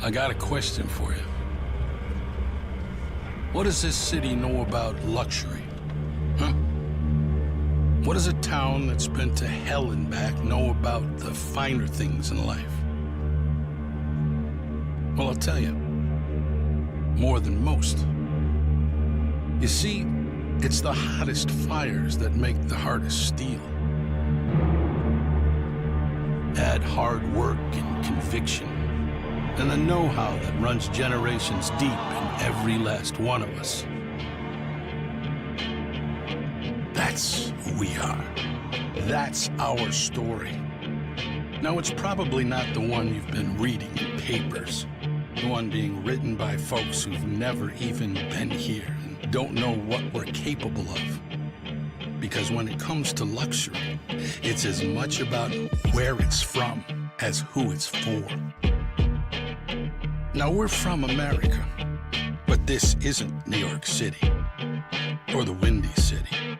I got a question for you. What does this city know about luxury? Huh? What does a town that's been to hell and back know about the finer things in life? Well, I'll tell you. More than most. You see, it's the hottest fires that make the hardest steel. Add hard work and conviction, and the know-how that runs generations deep in every last one of us. That's who we are. That's our story. Now, it's probably not the one you've been reading in papers. The one being written by folks who've never even been here and don't know what we're capable of. Because when it comes to luxury, it's as much about where it's from as who it's for. Now, we're from America, but this isn't New York City, or the Windy City,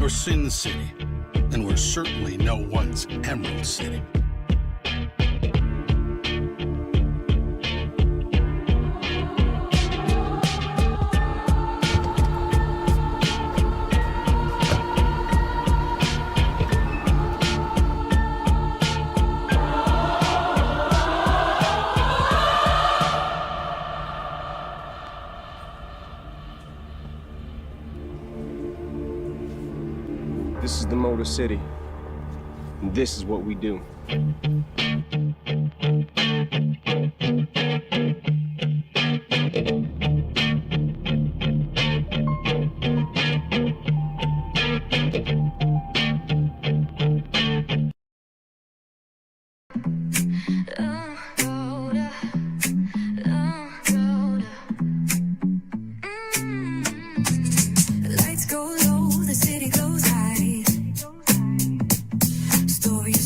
or Sin City, and we're certainly no one's Emerald City. This is the Motor City, and this is what we do.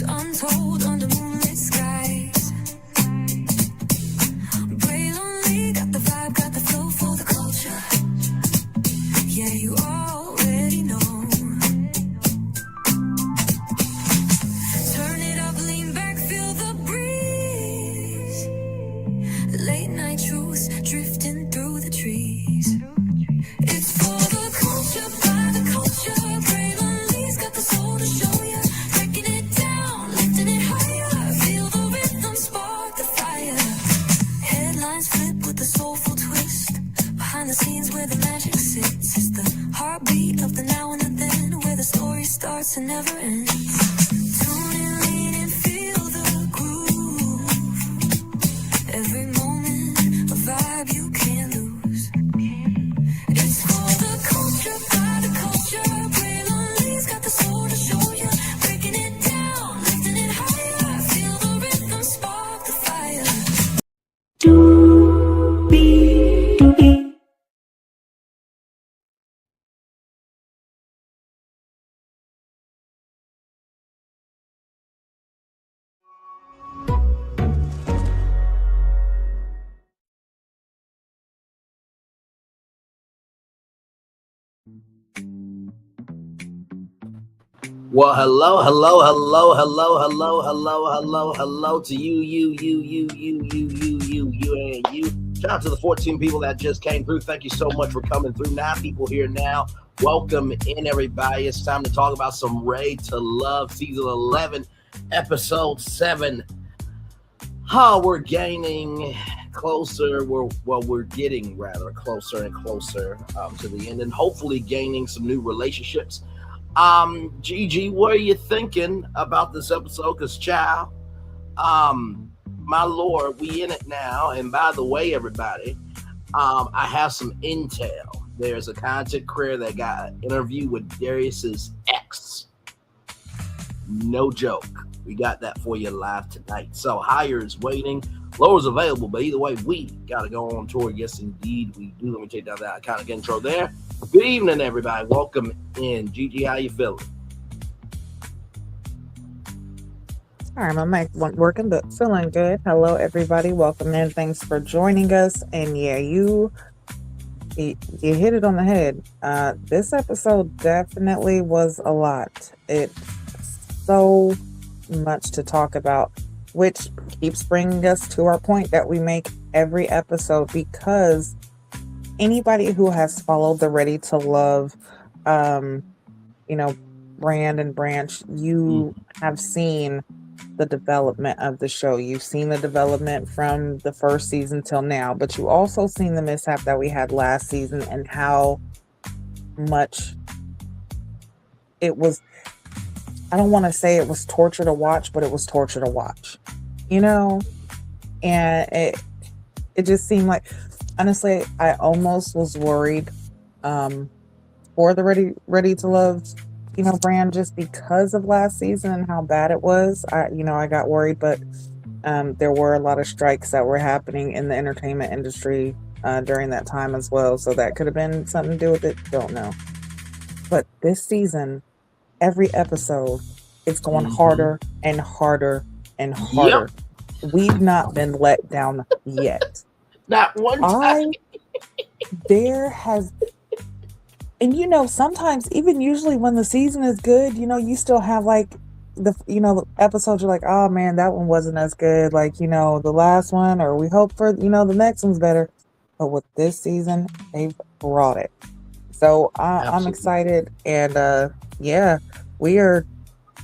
Untold under moonlit skies. Braylon got the vibe, got the flow for the culture. Yeah, you already know. Turn it up, lean back, feel the breeze. Late night truths drifting through the trees. It's for the culture, by the culture. Braylon got the soul to show you. Soulful twist behind the scenes where the magic sits. It's the heartbeat of the now and the then, where the story starts and never ends. Tune in, lean in, feel the groove. Every moment a vibe you can't lose. It's for the culture, by the culture. Braylon got the soul to show you. Breaking it down, lifting it higher. Feel the rhythm, spark the fire. Well, hello to you, and you. Shout out to the 14 people that just came through. Thank you so much for coming through. 9 people here now. Welcome in, everybody. It's time to talk about some Ray to Love, season 11, episode 7. We're gaining closer. We're getting rather closer and closer to the end, and hopefully gaining some new relationships. Gigi, what are you thinking about this episode? Because, child, my Lord, we in it now. And by the way, everybody, I have some intel. There's a content creator that got an interview with Darius's ex. No joke. We got that for you live tonight. So higher is waiting. Lower is available, but either way, we got to go on tour. Yes, indeed, we do. Let me take down that kind of intro there. Good evening, everybody. Welcome in. Gigi, how you feeling? All right, my mic wasn't working, but feeling good. Hello, everybody. Welcome in. Thanks for joining us. And yeah, you hit it on the head. This episode definitely was a lot. It's so much to talk about, which keeps bringing us to our point that we make every episode, because anybody who has followed the Ready to Love, you know, brand and branch, you have seen the development of the show. You've seen the development from the first season till now, but you also seen the mishap that we had last season and how much it was. I don't want to say it was torture to watch, but it was torture to watch, you know? And it just seemed like, honestly, I almost was worried for the Ready to Love, you know, brand, just because of last season and how bad it was. I got worried, but there were a lot of strikes that were happening in the entertainment industry during that time as well. So that could have been something to do with it. Don't know. But this season, every episode, it's going harder and harder and harder. Yep. We've not been let down yet. Not one time. And you know, sometimes even usually when the season is good, you know, you still have like the episodes, you're like, oh man, that one wasn't as good, like, you know, the last one, or we hope for, you know, the next one's better. But with this season, they've brought it. So I'm excited, and yeah, we are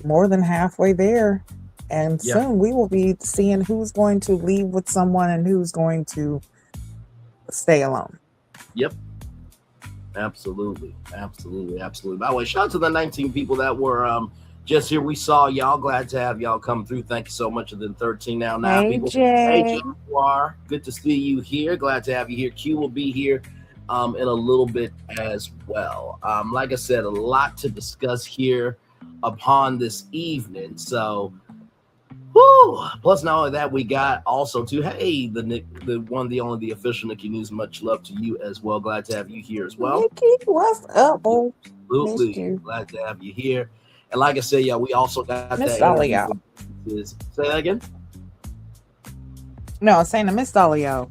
more than halfway there, and soon we will be seeing who's going to leave with someone and who's going to stay alone. Yep. Absolutely. By the way, shout out to the 19 people that were just here. We saw y'all. Glad to have y'all come through. Thank you so much. And then 13 now hey, people. Jay. Hey, Jaguar. Good to see you here. Glad to have you here. Q will be here in a little bit as well. Like I said, a lot to discuss here upon this evening. So, plus not only that, we got also too, hey, the one, the only, the official Nikki News. Much love to you as well. Glad to have you here as well. Nikki, what's up? Absolutely. Glad to have you here. And like I said, yeah, we also got Miss that Dolly interview out. Say that again? No, I'm saying to Miss Dolly out.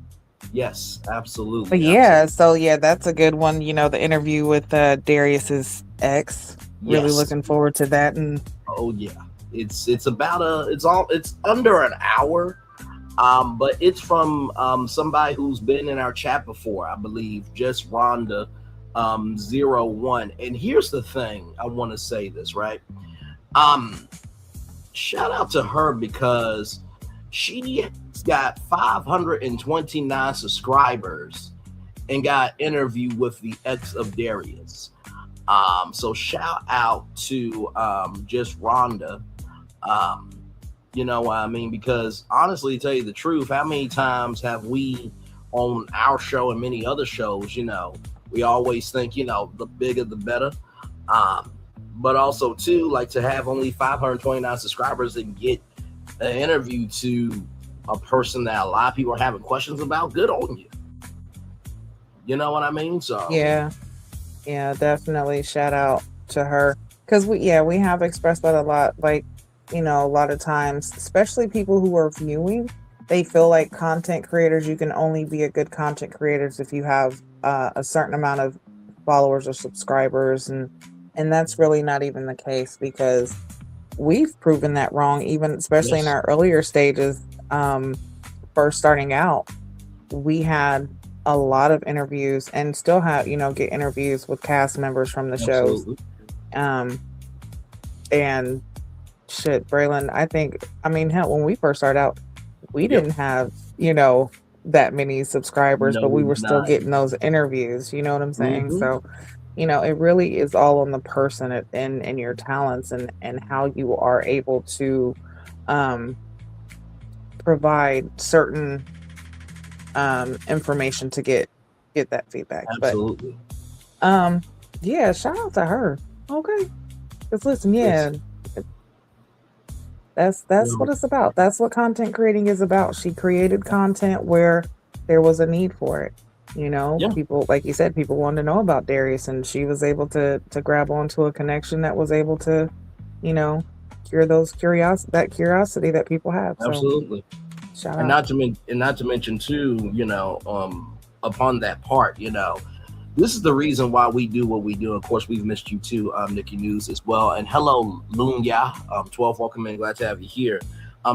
Yes, absolutely. But yeah, so yeah, that's a good one. You know, the interview with Darius's ex. Really looking forward to that. And oh yeah, it's about it's under an hour, but it's from somebody who's been in our chat before, I believe, just Rhonda 01. And here's the thing, I want to say this, right? Shout out to her because she's got 529 subscribers and got interviewed with the ex of Darius. So shout out to just Rhonda. You know what I mean? Because honestly, to tell you the truth, how many times have we on our show and many other shows, you know, we always think, you know, the bigger the better. But also too, like, to have only 529 subscribers and get an interview to a person that a lot of people are having questions about, good on you. You know what I mean? So yeah, definitely shout out to her, because we have expressed that a lot. Like, you know, a lot of times, especially people who are viewing, they feel like content creators, you can only be a good content creators if you have a certain amount of followers or subscribers, and that's really not even the case, because we've proven that wrong, even especially in our earlier stages. First starting out, we had a lot of interviews and still have, you know, get interviews with cast members from the shows. And shit, Braylon, I mean, hell, when we first started out, we didn't have, you know, that many subscribers, but we were still getting those interviews, you know what I'm saying? So, you know, it really is all on the person and your talents and how you are able to provide certain information to get that feedback. Absolutely. But yeah, shout out to her. Okay. Because listen, that's what it's about. That's what content creating is about. She created content where there was a need for it. You know, people, like you said, people wanted to know about Darius, and she was able to grab onto a connection that was able to, you know, cure that curiosity that people have. So, absolutely. Shout and out. not to mention too, you know, upon that part, you know, this is the reason why we do what we do. Of course, we've missed you too, Nikki News as well. And hello, Lunya, 12, welcome in. Glad to have you here.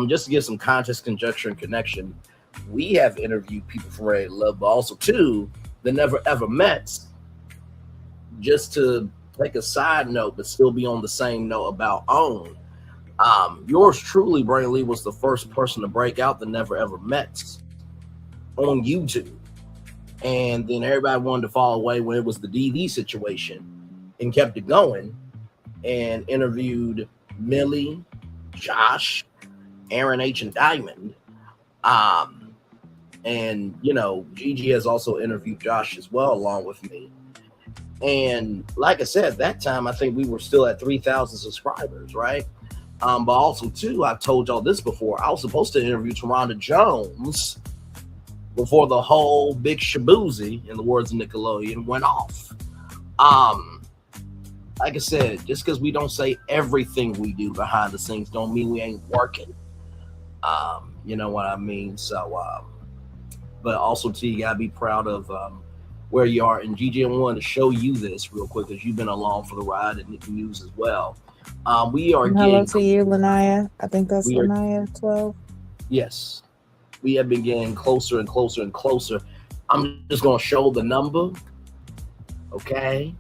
Just to give some context, conjecture, and connection. we have interviewed people from Ready to Love, but also too the Never Ever Mets. Just to take a side note, but still be on the same note about OWN. Yours truly, Braylon, was the first person to break out the Never Ever Mets on YouTube. And then everybody wanted to fall away when it was the DD situation and kept it going and interviewed Millie, Josh, Aaron H. and Diamond. And, you know, Gigi has also interviewed Josh as well, along with me. And like I said, that time, I think we were still at 3,000 subscribers, right? But also, too, I've told y'all this before. I was supposed to interview Taronda Jones before the whole big shaboozy, in the words of Nickelodeon, went off. Like I said, just because we don't say everything we do behind the scenes don't mean we ain't working. You know what I mean? So, but also, too, you got to be proud of where you are. And Gigi, I wanted to show you this real quick because you've been along for the ride and Nikki News as well. We are Hello to you, Lanaya. I think that's Lanaya 12. Yes. We have been getting closer and closer and closer. I'm just going to show the number. Okay.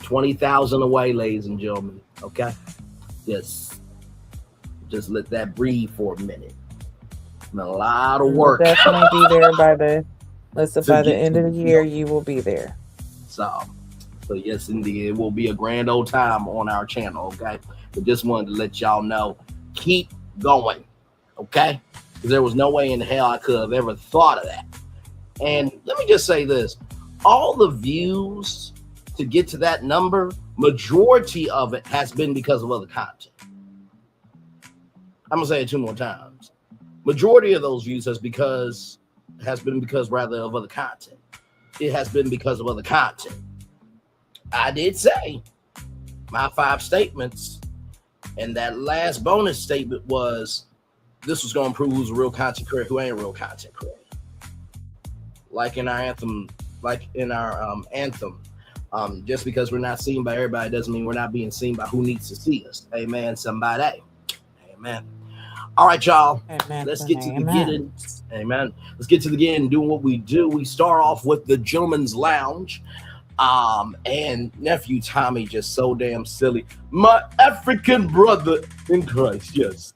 20,000 away, ladies and gentlemen. Okay. Just let that breathe for a minute. A lot of work. We'll definitely be there by the end of the year. You will be there. So yes, indeed, it will be a grand old time on our channel. Okay, but just wanted to let y'all know, keep going. Okay, because there was no way in hell I could have ever thought of that. And let me just say this: all the views to get to that number, majority of it has been because of other content. I'm gonna say it 2 more times. Majority of those views has been because of other content. It has been because of other content. I did say my 5 statements, and that last bonus statement was this was going to prove who's a real content creator, who ain't a real content creator. Like in our anthem, just because we're not seen by everybody doesn't mean we're not being seen by who needs to see us. Amen, somebody. Amen. All right, y'all. Amen. Let's get to the beginning. Amen. Let's get to the beginning, doing what we do. We start off with the Gentleman's Lounge. And nephew Tommy just so damn silly. My African brother in Christ. Yes.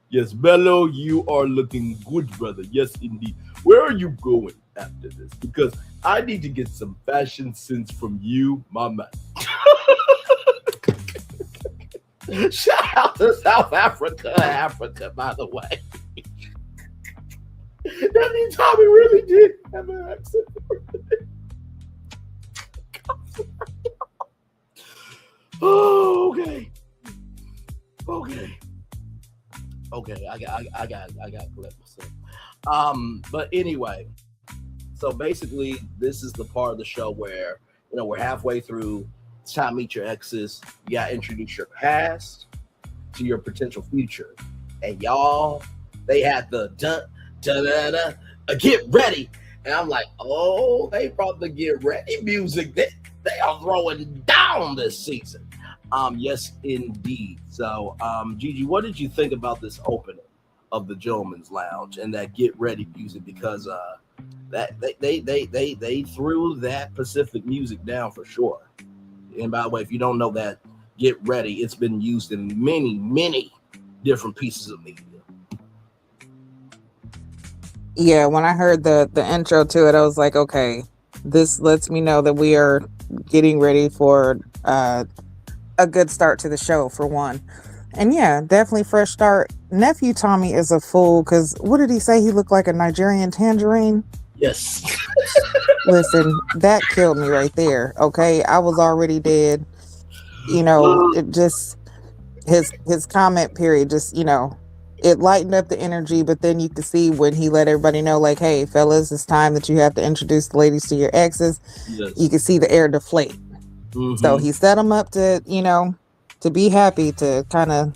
Yes, Belo, you are looking good, brother. Yes, indeed. Where are you going after this? Because I need to get some fashion sense from you, my man. Shout out to South Africa, by the way. Nephew Tommy really did have an accent. Oh, okay. I got to collect myself. But anyway, so basically, this is the part of the show where we're halfway through. It's time to meet your exes. You got to introduce your past to your potential future, and y'all, they had the get ready, and I'm like, oh, they brought the get ready music. They are throwing down this season. Yes, indeed. So, Gigi, what did you think about this opening of the Gentleman's Lounge and that get ready music? Because that they threw that Pacific music down for sure. And by the way, if you don't know that, get ready. It's been used in many different pieces of media. Yeah, when I heard the intro to it, I was like, okay, this lets me know that we are getting ready for a good start to the show, for one. And yeah, definitely fresh start. Nephew Tommy is a fool, because what did he say? He looked like a Nigerian tangerine? Yes. Listen, that killed me right there. Okay, I was already dead. It just his comment period just it lightened up the energy, but then you could see when he let everybody know, like, hey fellas, it's time that you have to introduce the ladies to your exes. Yes. You can see the air deflate. Mm-hmm. So he set them up to to be happy, to kind of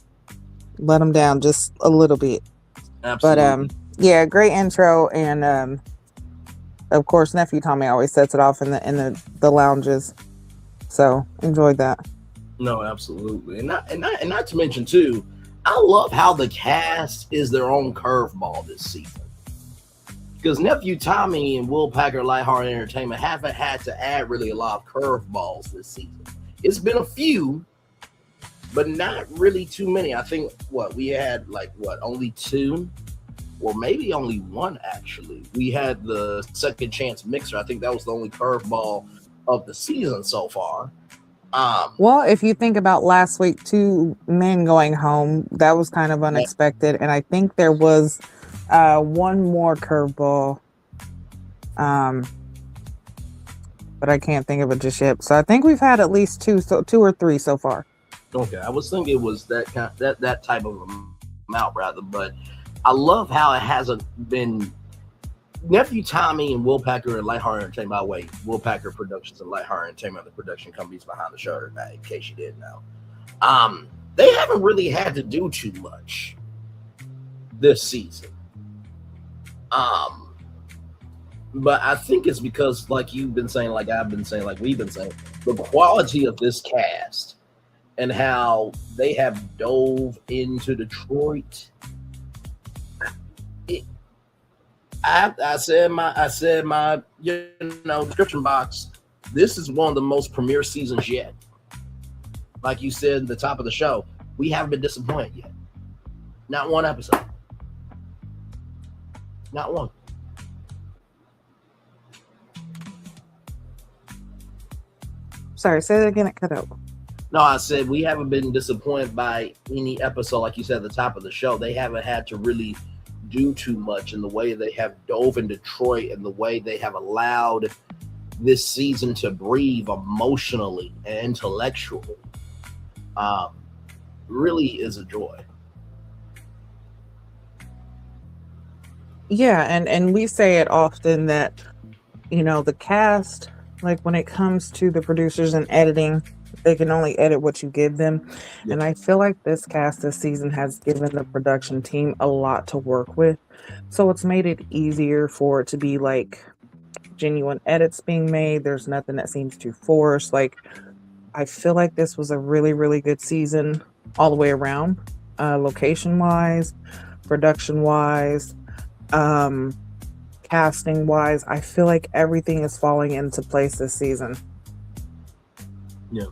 let them down just a little bit. Absolutely. But yeah, great intro. And of course, Nephew Tommy always sets it off in the lounges, so enjoyed that. No, absolutely. And not to mention too, I love how the cast is their own curveball this season. Because Nephew Tommy and Will Packer Lighthearted Entertainment haven't had to add really a lot of curveballs this season. It's been a few, but not really too many. I think we had only two, or maybe only one actually. We had the second chance mixer. I think that was the only curveball of the season so far. Well, if you think about last week, 2 men going home, that was kind of unexpected. And I think there was one more curveball, but I can't think of it just yet. So I think we've had at least two or three so far. Okay, I was thinking it was that type of amount rather, but I love how it hasn't been. Nephew Tommy and Will Packer and Lighthearted Entertainment, by the way, Will Packer Productions and Lighthearted Entertainment are the production companies behind the show tonight, in case you didn't know. They haven't really had to do too much this season. But I think it's because, like you've been saying, like I've been saying, like we've been saying, the quality of this cast and how they have dove into Detroit. I said my description box. This is one of the most premier seasons yet. Like you said at the top of the show, we haven't been disappointed yet. Not one episode. Not one. Sorry, say that again. It cut out. No, I said we haven't been disappointed by any episode. Like you said at the top of the show, they haven't had to really do too much in the way they have dove in Detroit and the way they have allowed this season to breathe emotionally and intellectually. Really is a joy. Yeah, and we say it often that, the cast, like when it comes to the producers and editing, they can only edit what you give them. Yeah. And I feel like this cast this season has given the production team a lot to work with. So it's made it easier for it to be like genuine edits being made. There's nothing that seems too forced. Like, I feel like this was a really, really good season all the way around, location wise, production wise, casting wise. I feel like everything is falling into place this season. Yeah.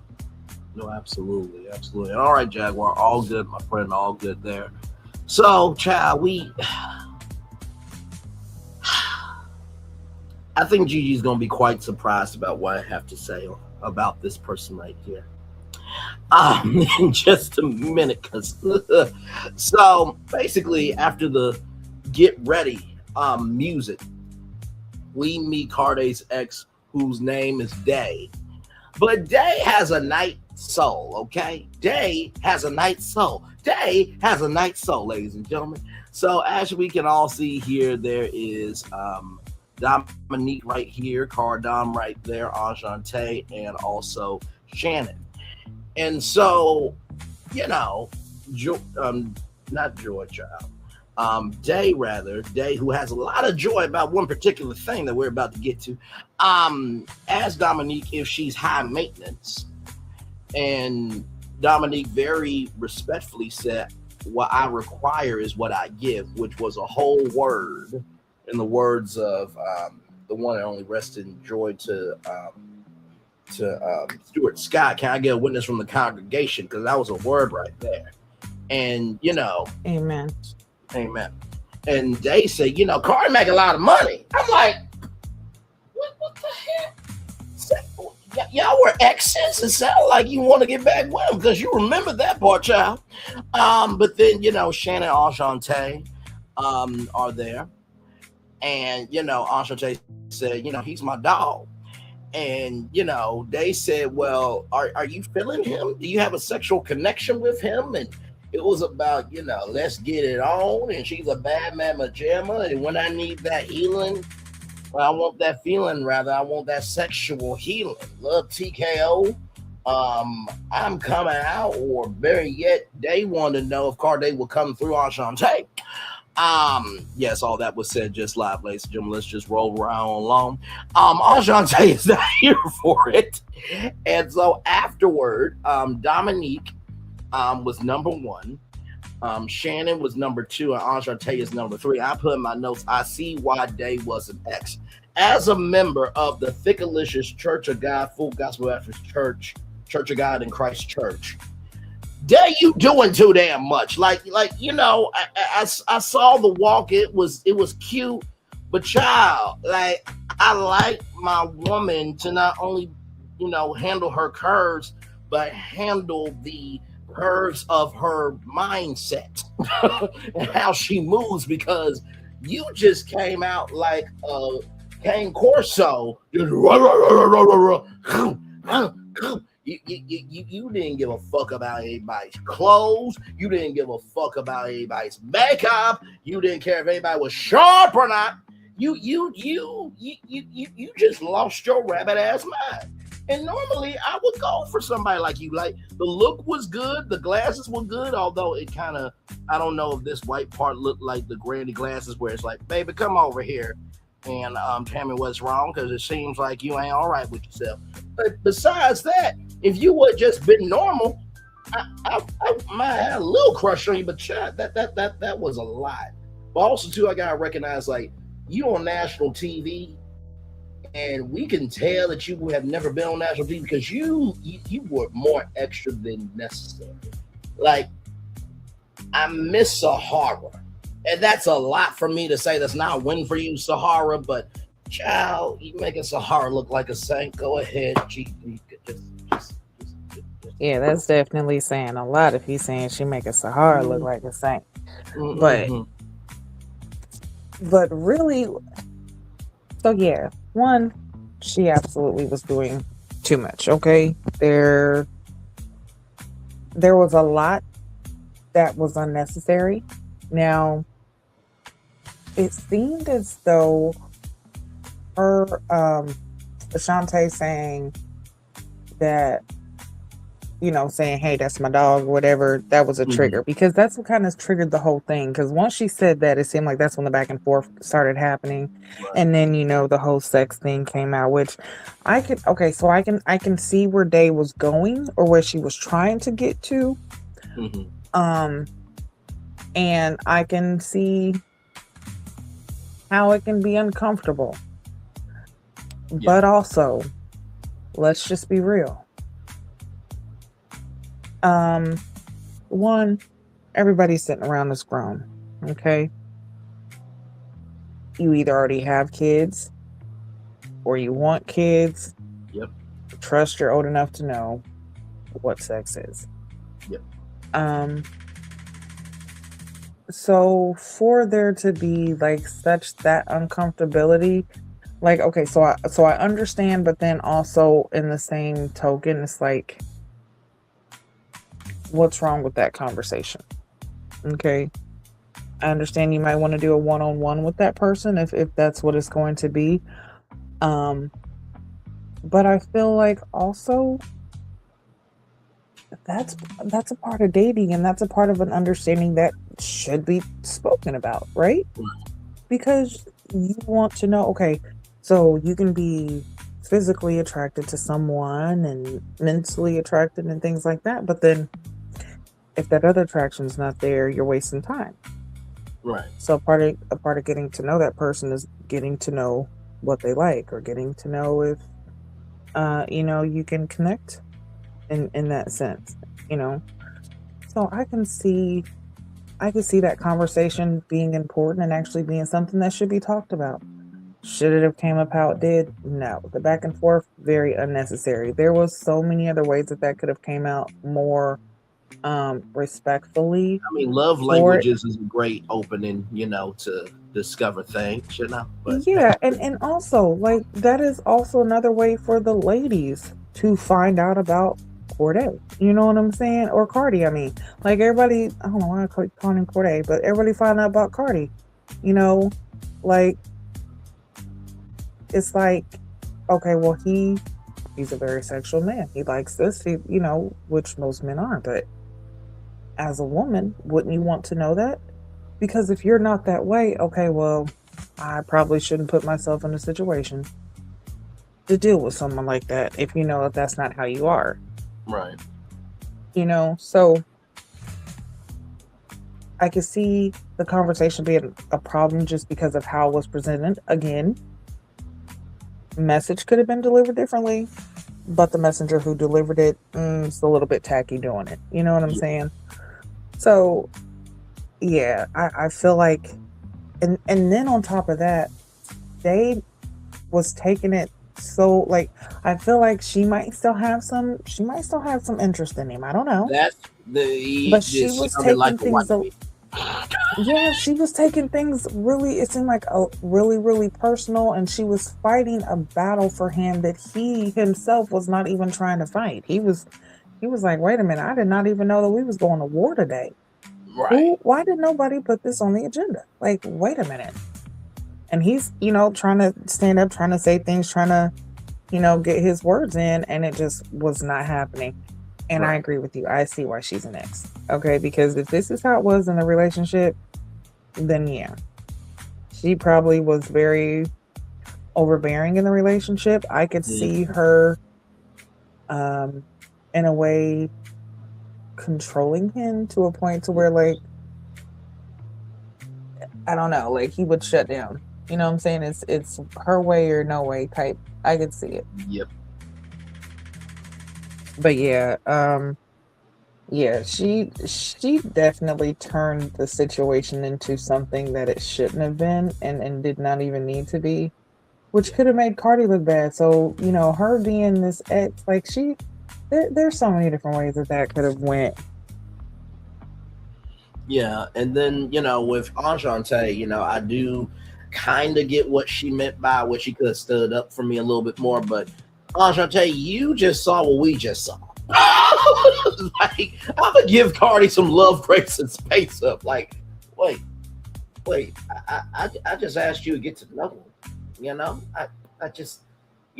No, absolutely. Absolutely. All right, Jaguar, all good, my friend, all good there. So, child, I think Gigi's going to be quite surprised about what I have to say about this person right here. In just a minute, so basically after the get ready music, we meet Carday's ex, whose name is Day. But Day has a night soul, okay? Day has a night soul. Day has a night soul, ladies and gentlemen. So as we can all see here, there is Dominique right here, Cardom right there, Ashanti, and also Channon. And so, not Joy Child. Day, who has a lot of joy about one particular thing that we're about to get to, asked Dominique if she's high maintenance. And Dominique very respectfully said, what I require is what I give, which was a whole word in the words of the one that only rested in joy to Stuart Scott. Can I get a witness from the congregation? Because that was a word right there. And, Amen. Amen. And they say, Cardi make a lot of money. I'm like, what the heck? Y'all were exes. It sounded like you want to get back with him because you remember that part, child. But then, Channon and Ashanti are there. And, Ashanti said, he's my dog. And, they said, well, are you feeling him? Do you have a sexual connection with him? And it was about, let's get it on. And she's a bad mama jamma. And when I need that healing, I want that feeling, rather. I want that sexual healing. Love TKO. I'm coming out, or better yet, they want to know if Carday will come through Ashanti. Yes, all that was said just live, ladies and gentlemen. Let's just roll around along. Ashanti is not here for it. And so afterward, Dominique was number one. Channon was number 2, and Ashanti is number 3. I put in my notes, I see why Day was an X. As a member of the Thickalicious Church of God, Full Gospel Baptist Church, Church of God in Christ Church, Day, you doing too damn much. Like you know, I saw the walk. It was cute, but child, like I like my woman to not only, you know, handle her curves, but handle the curves of her mindset and how she moves, because you just came out like a Cane Corso. You didn't give a fuck about anybody's clothes. You didn't give a fuck about anybody's makeup. You didn't care if anybody was sharp or not. You just lost your rabbit ass mind. And normally I would go for somebody like you. Like, the look was good, the glasses were good, although it kind of, I don't know if this white part looked like the granny glasses where it's like, baby, come over here and tell me what's wrong, because it seems like you ain't all right with yourself. But besides that, if you would just been normal, I might have a little crush on you, but that was a lot. But also too, I gotta recognize, like, you on national TV, and we can tell that you have never been on national TV because you were more extra than necessary. Like, I miss Sahara, and that's a lot for me to say. That's not a win for you, Sahara, but child, you making Sahara look like a saint. Go ahead, GP. Just. Yeah, that's definitely saying a lot if he's saying she making Sahara look like a saint. But really, so yeah, one, she absolutely was doing too much. Okay, there was a lot that was unnecessary. Now, it seemed as though her Ashanti saying that, you know, saying, hey, that's my dog, whatever, that was a trigger, because that's what kind of triggered the whole thing. Because once she said that, it seemed like that's when the back and forth started happening. Right. And then, you know, the whole sex thing came out, which I can see where Day was going, or where she was trying to get to. And I can see how it can be uncomfortable. Yeah. But also, let's just be real. One, everybody's sitting around this grown, okay? You either already have kids or you want kids. Yep. Trust you're old enough to know what sex is. Yep. So for there to be like such that uncomfortability, like, okay, so I understand, but then also in the same token, it's like, what's wrong with that conversation? Okay, I understand you might want to do a one-on-one with that person if that's what it's going to be, but I feel like also that's a part of dating, and that's a part of an understanding that should be spoken about, right? Because you want to know, okay, so you can be physically attracted to someone and mentally attracted and things like that, but then if that other attraction's not there, you're wasting time. Right. So a part of getting to know that person is getting to know what they like, or getting to know if you know, you can connect in that sense, you know. So I can see that conversation being important and actually being something that should be talked about. Should it have came up how it did? No. The back and forth, very unnecessary. There was so many other ways that could have came out more respectfully. I mean, love languages is a great opening, you know, to discover things, you know. But yeah, and also, like, that is also another way for the ladies to find out about Corday. You know what I'm saying? Or Cardi, I mean. Like, everybody, I don't know why I keep calling him Corday, but everybody find out about Cardi. You know, like, it's like, okay, well, he's a very sexual man. He likes this, you know, which most men aren't. But as a woman, wouldn't you want to know that? Because if you're not that way, okay, well, I probably shouldn't put myself in a situation to deal with someone like that if you know that that's not how you are. Right. You know, so I could see the conversation being a problem just because of how it was presented. Again, message could have been delivered differently, but the messenger who delivered it is a little bit tacky doing it. You know what I'm saying? So, yeah, I feel like, and then on top of that, they was taking it so, like, I feel like she might still have some interest in him. I don't know. That's But she was taking like things, yeah, she was taking things really, it seemed like a really, really personal, and she was fighting a battle for him that he himself was not even trying to fight. He was like, wait a minute, I did not even know that we was going to war today. right. Why did nobody put this on the agenda? Like, wait a minute. And he's, trying to stand up, trying to say things, trying to, get his words in, and it just was not happening. And I agree with you. I see why she's an ex. Okay, because if this is how it was in the relationship, then yeah. She probably was very overbearing in the relationship. I could see her in a way controlling him to a point to where, like, I don't know, like, he would shut down. You know what I'm saying? It's her way or no way type. I could see it. Yep. But yeah, she definitely turned the situation into something that it shouldn't have been, and did not even need to be, which could have made Cardi look bad. So, her being this ex, like, there's so many different ways that could have went. Yeah, and then with Ashanti, I do kind of get what she meant by what she could have stood up for me a little bit more, but Ashanti, you just saw what we just saw. Like, I'm gonna give Cardi some love, grace, and space up. Like, wait, I just asked you to get to know him. I just,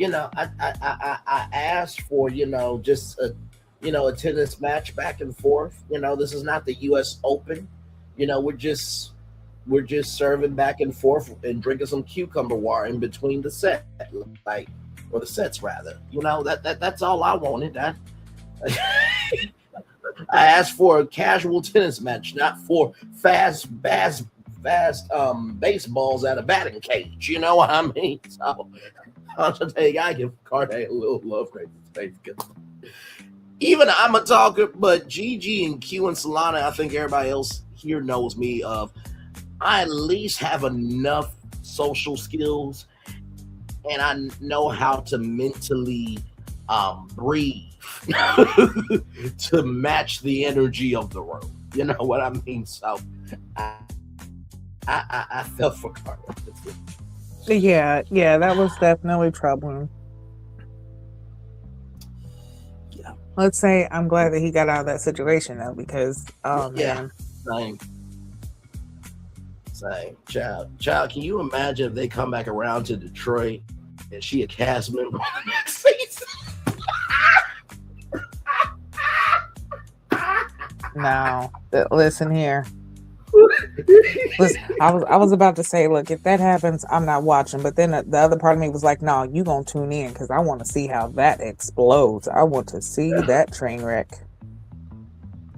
I asked for, just a tennis match back and forth. This is not the U.S. Open. We're just serving back and forth and drinking some cucumber water in between the set, or the sets rather. That's all I wanted. I asked for a casual tennis match, not for fast baseballs at a batting cage. You know what I mean? So I'll just tell you, I give Cardi a little love, great space. Even I'm a talker, but Gigi and Q and Solana, I think everybody else here knows me of. I at least have enough social skills, and I know how to mentally breathe to match the energy of the room. You know what I mean? So I felt for Carla. Yeah, that was definitely troubling. Yeah. Let's say I'm glad that he got out of that situation though, because man. Same. Child, can you imagine if they come back around to Detroit and she a cast member on the next season? No, listen here. Listen, I was about to say, look, if that happens, I'm not watching. But then the other part of me was like, no, you gonna tune in because I want to see how that explodes. I want to see that train wreck.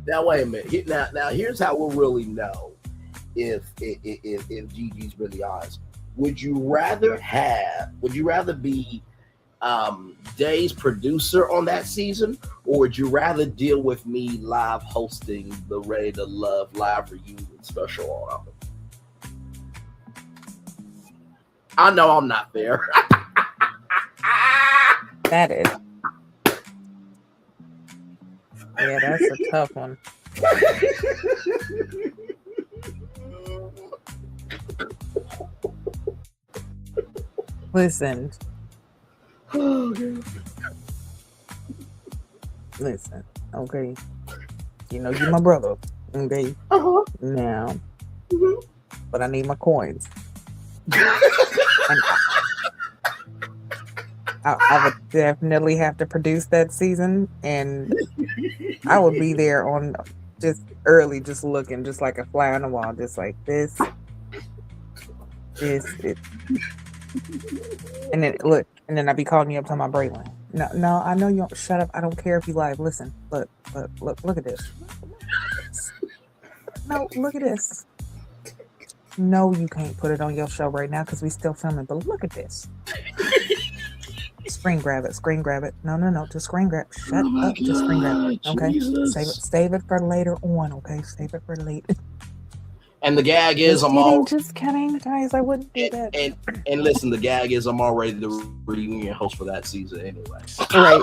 Now wait a minute. Now here's how we'll really know if Gigi's really honest. Would you rather be Day's producer on that season, or would you rather deal with me live hosting the Ready to Love live reunion special on it? I know I'm not there. That is. Yeah, that's a tough one. Listen. Listen, okay. You're my brother, okay? Now, but I need my coins. And I would definitely have to produce that season, and I would be there on just early, just looking, just like a fly on the wall, just like this. And then look, and then I'd be calling you up talking about Braylon. No, I know you don't. Shut up. I don't care if you live. Listen, look at this. No, look at this. No, you can't put it on your show right now because we still filming. But look at this. Screen grab it. Screen grab it. No. Just screen grab. Shut up. Just screen grab it. Okay. Jesus. Save it for later on. Okay. Save it for later. And the gag is Just kidding, guys. I wouldn't do that. And listen, the gag is I'm already the reunion host for that season anyway. Right.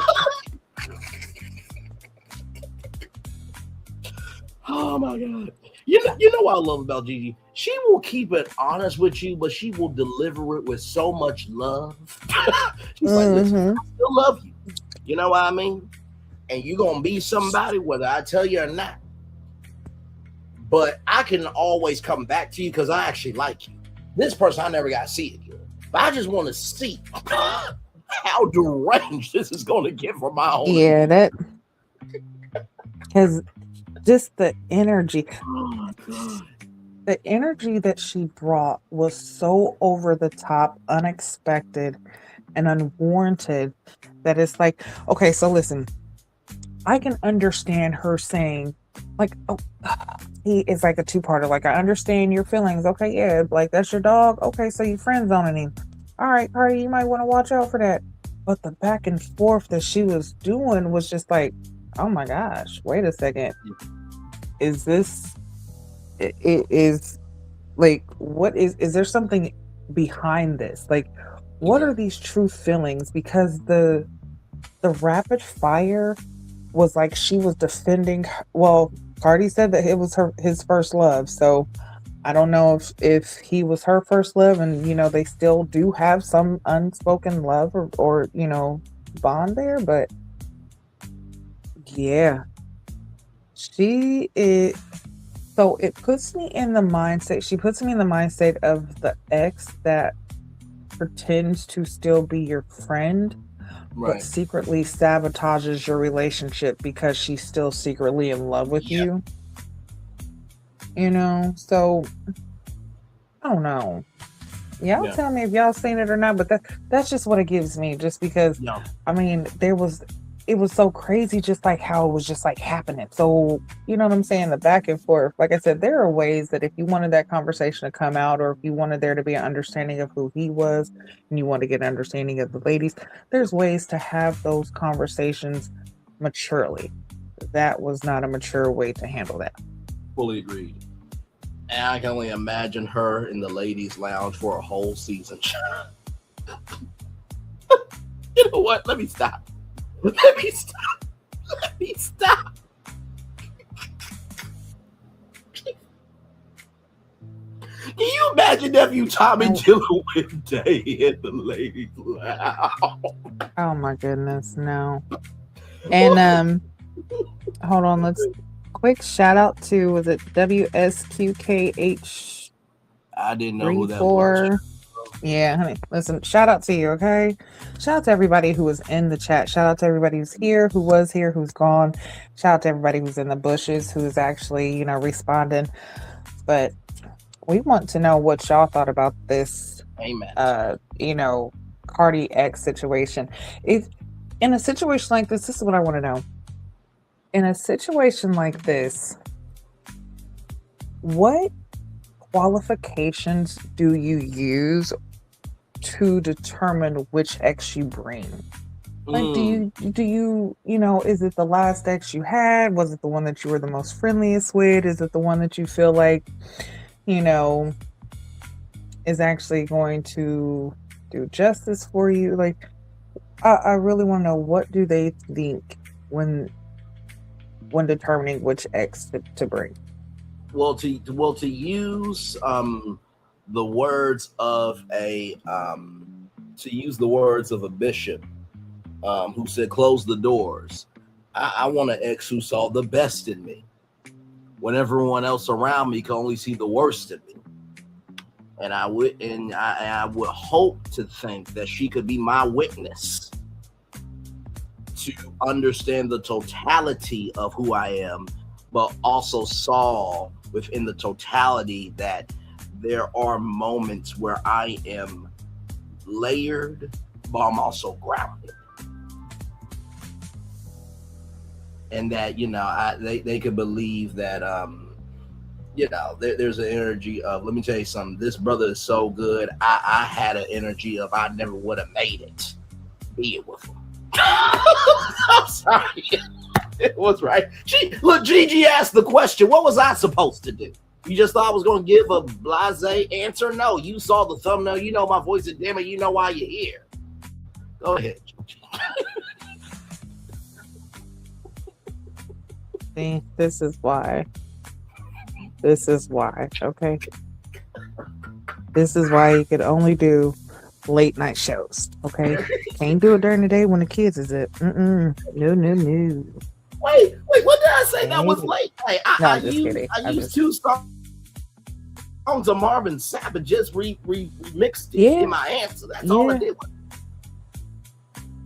Oh my god. You know what I love about Gigi? She will keep it honest with you, but she will deliver it with so much love. She's like, listen, I still love you. You know what I mean? And you're gonna be somebody, whether I tell you or not. But I can always come back to you because I actually like you. This person I never got to see again. But I just want to see how deranged this is going to get for my own. Yeah, that because just the energy. Oh my God. The energy that she brought was so over the top, unexpected, and unwarranted that it's like, okay, so listen, I can understand her saying, like, oh, it's like a two-parter. Like, I understand your feelings. Okay, yeah, like that's your dog. Okay, so you friend zoning him. All right, Cardi, you might want to watch out for that. But the back and forth that she was doing was just like, oh my gosh, wait a second. Is this? It is like, what is there something behind this? Like, what are these true feelings? Because the rapid fire was like she was defending. Well, Cardi said that it was his first love, so I don't know if he was her first love, and they still do have some unspoken love or bond there, but yeah, she is. So it puts me in the mindset. She puts me in the mindset of the ex that pretends to still be your friend, Right. but secretly sabotages your relationship because she's still secretly in love with you. So I don't know. Y'all tell me if y'all seen it or not, but that's just what it gives me. Just because, I mean, it was so crazy, just like how it was just like happening. So, you know what I'm saying? The back and forth. Like I said, there are ways that if you wanted that conversation to come out, or if you wanted there to be an understanding of who he was, and you want to get an understanding of the ladies, there's ways to have those conversations maturely. That was not a mature way to handle that. Fully agreed. And I can only imagine her in the ladies' lounge for a whole season. You know what? Let me stop. Let me stop. Can you imagine nephew Tommy dealing with Day in the ladies' lounge? Oh my goodness, no. And hold on, let's quick shout out to, was it WSQKH? I didn't know who that was. Yeah, honey. Listen, shout out to you, okay? Shout out to everybody who was in the chat. Shout out to everybody who's here, who was here, who's gone. Shout out to everybody who's in the bushes, who's actually, responding. But we want to know what y'all thought about this. Amen. Cardi X situation. If in a situation like this is what I want to know. In a situation like this, what qualifications do you use to determine which ex you bring? Like, do you is it the last ex you had? Was it the one that you were the most friendliest with? Is it the one that you feel like, is actually going to do justice for you? Like, I really want to know, what do they think when determining which ex to bring? Well, to use the words of a bishop who said, "Close the doors." I want an ex who saw the best in me when everyone else around me can only see the worst in me. And I would hope to think that she could be my witness to understand the totality of who I am, but also saw within the totality that there are moments where I am layered, but I'm also grounded. And that, they could believe that there's an energy of, let me tell you something, this brother is so good. I had an energy of I never would have made it being with him. I'm sorry. It was right. Gigi asked the question, what was I supposed to do? You just thought I was going to give a blasé answer? No, you saw the thumbnail. You know my voice is dim, and you know why you're here. Go ahead, Gigi. See, this is why. This is why, okay? This is why you could only do late night shows, okay? Can't do it during the day when the kids is it. No. Wait, what did I say that was late? Hey, I used two songs of Marvin Sapp and just remixed it in my answer. That's all I did.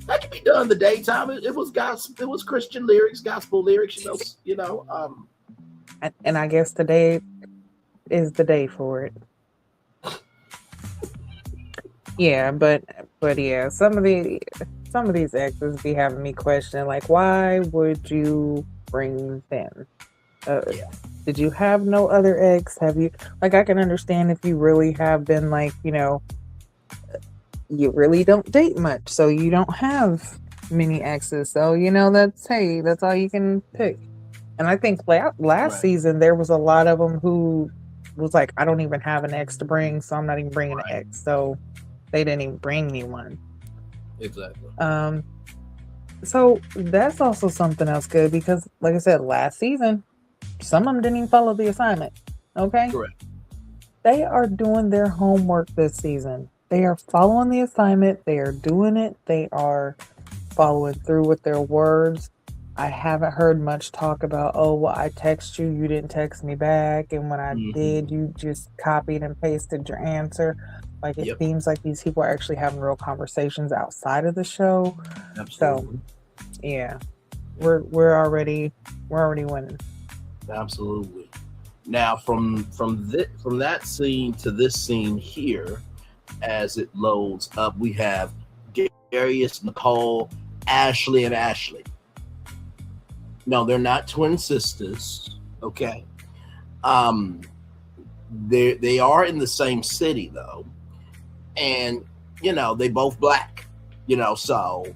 That could be done in the daytime. It was gospel. It was Christian lyrics, gospel lyrics. And I guess today is the day for it. Yeah, but yeah, some of these exes be having me question, like, why would you bring them? Did you have no other ex? Have you, like, I can understand if you really have been, like, you really don't date much, so you don't have many exes, so that's all you can pick. And I think last season there was a lot of them who was like, I don't even have an ex to bring, so I'm not even bringing an ex, so they didn't even bring me one. Exactly. So that's also something else good, because like I said, last season some of them didn't even follow the assignment. Okay, correct. They are doing their homework this season. They are following the assignment. They are doing it. They are following through with their words. I haven't heard much talk about, I text you, you didn't text me back, and when I did, you just copied and pasted your answer. Like, it seems like these people are actually having real conversations outside of the show. Absolutely. So, yeah, we're already winning. Absolutely. Now, from that scene to this scene here, as it loads up, we have Darius, Nicole, Ashley, and Ashley. No, they're not twin sisters. Okay. They are in the same city though, and they both black. So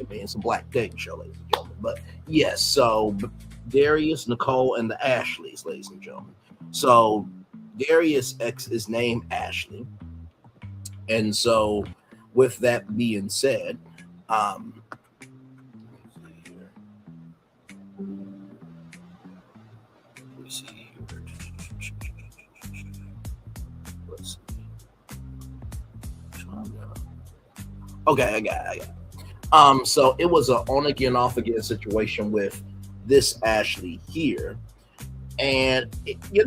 it's a black dating show, ladies and gentlemen. But yes, so Darius, Nicole, and the Ashleys, ladies and gentlemen. So Darius' ex is named Ashley, and so with that being said, okay, I got it. So it was an on again, off again situation with this Ashley here. And,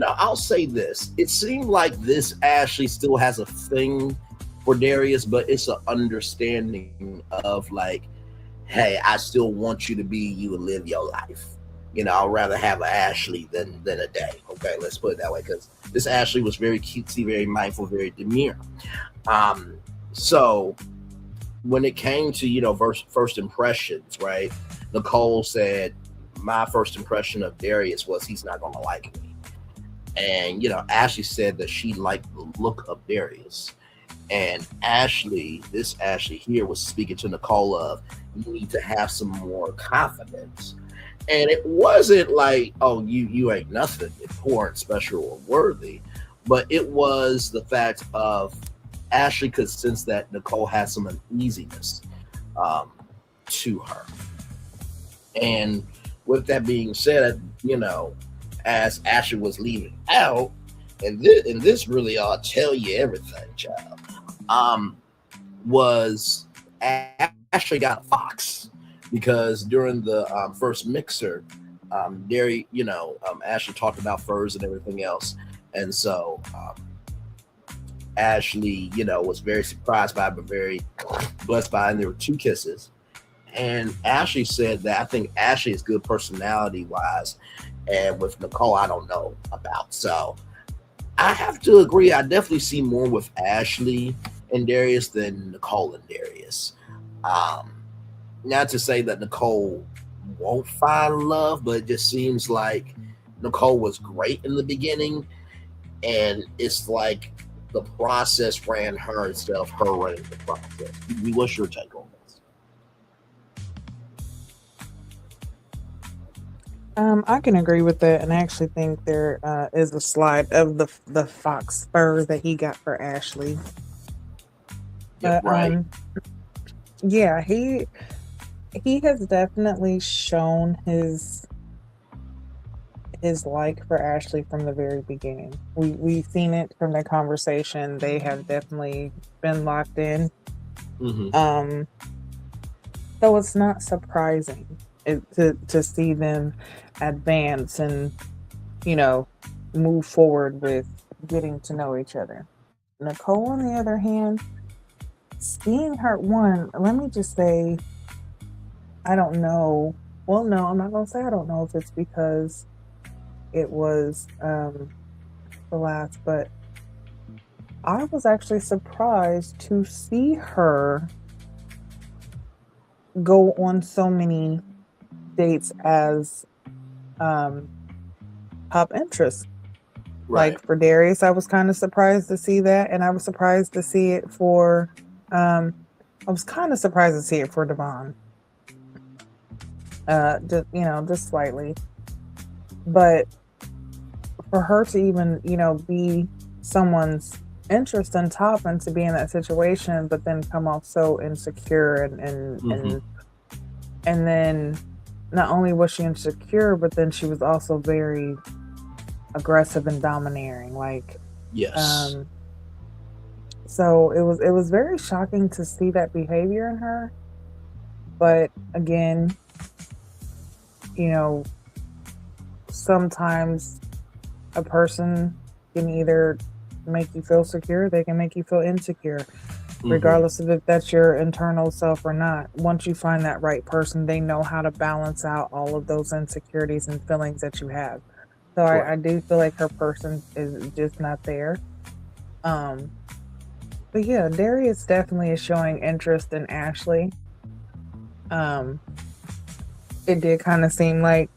I'll say this. It seemed like this Ashley still has a thing for Darius, but it's an understanding of like, hey, I still want you to be you and live your life. I'd rather have an Ashley than a day. Okay, let's put it that way, because this Ashley was very cutesy, very mindful, very demure. So when it came to, first impressions, right? Nicole said, my first impression of Darius was he's not going to like me. And, Ashley said that she liked the look of Darius. And this Ashley here was speaking to Nicole of, you need to have some more confidence. And it wasn't like, oh, you ain't nothing important, special, or worthy. But it was the fact of Ashley could sense that Nicole had some uneasiness to her. And with that being said, as Ashley was leaving out, and this really ought to tell you everything, child, was Ashley got a fox, because during the first mixer, Ashley talked about furs and everything else. And so Ashley, was very surprised by it, but very blessed by it. And there were 2 kisses. And Ashley said that I think Ashley is good personality wise, and with Nicole, I don't know about. So I have to agree. I definitely see more with Ashley and Darius than Nicole and Darius. Not to say that Nicole won't find love, but it just seems like Nicole was great in the beginning, and it's like the process ran her instead of her running the process. What's your take on this? I can agree with that, and I actually think there is a slide of the fox fur that he got for Ashley. Yeah, But right. Yeah, he has definitely shown his like for Ashley from the very beginning. We've seen it from their conversation. They have definitely been locked in. Mm-hmm. So it's not surprising to see them advance and, you know, move forward with getting to know each other. Nicole, on the other hand, seeing her, let me just say, I don't know. Well, no, I'm not going to say I don't know if it's because it was the last, but I was actually surprised to see her go on so many dates as top interest. Right. Like for Darius, I was kind of surprised to see that, and I was surprised to see it for Devon. Just slightly. But for her to even, be someone's interest on top and to be in that situation, but then come off so insecure and then not only was she insecure, but then she was also very aggressive and domineering. Like, yes. So it was very shocking to see that behavior in her. But again, sometimes a person can either make you feel secure, they can make you feel insecure, regardless of if that's your internal self or not. Once you find that right person, they know how to balance out all of those insecurities and feelings that you have. So I do feel like her person is just not there. But yeah, Darius definitely is showing interest in Ashley. It did kind of seem like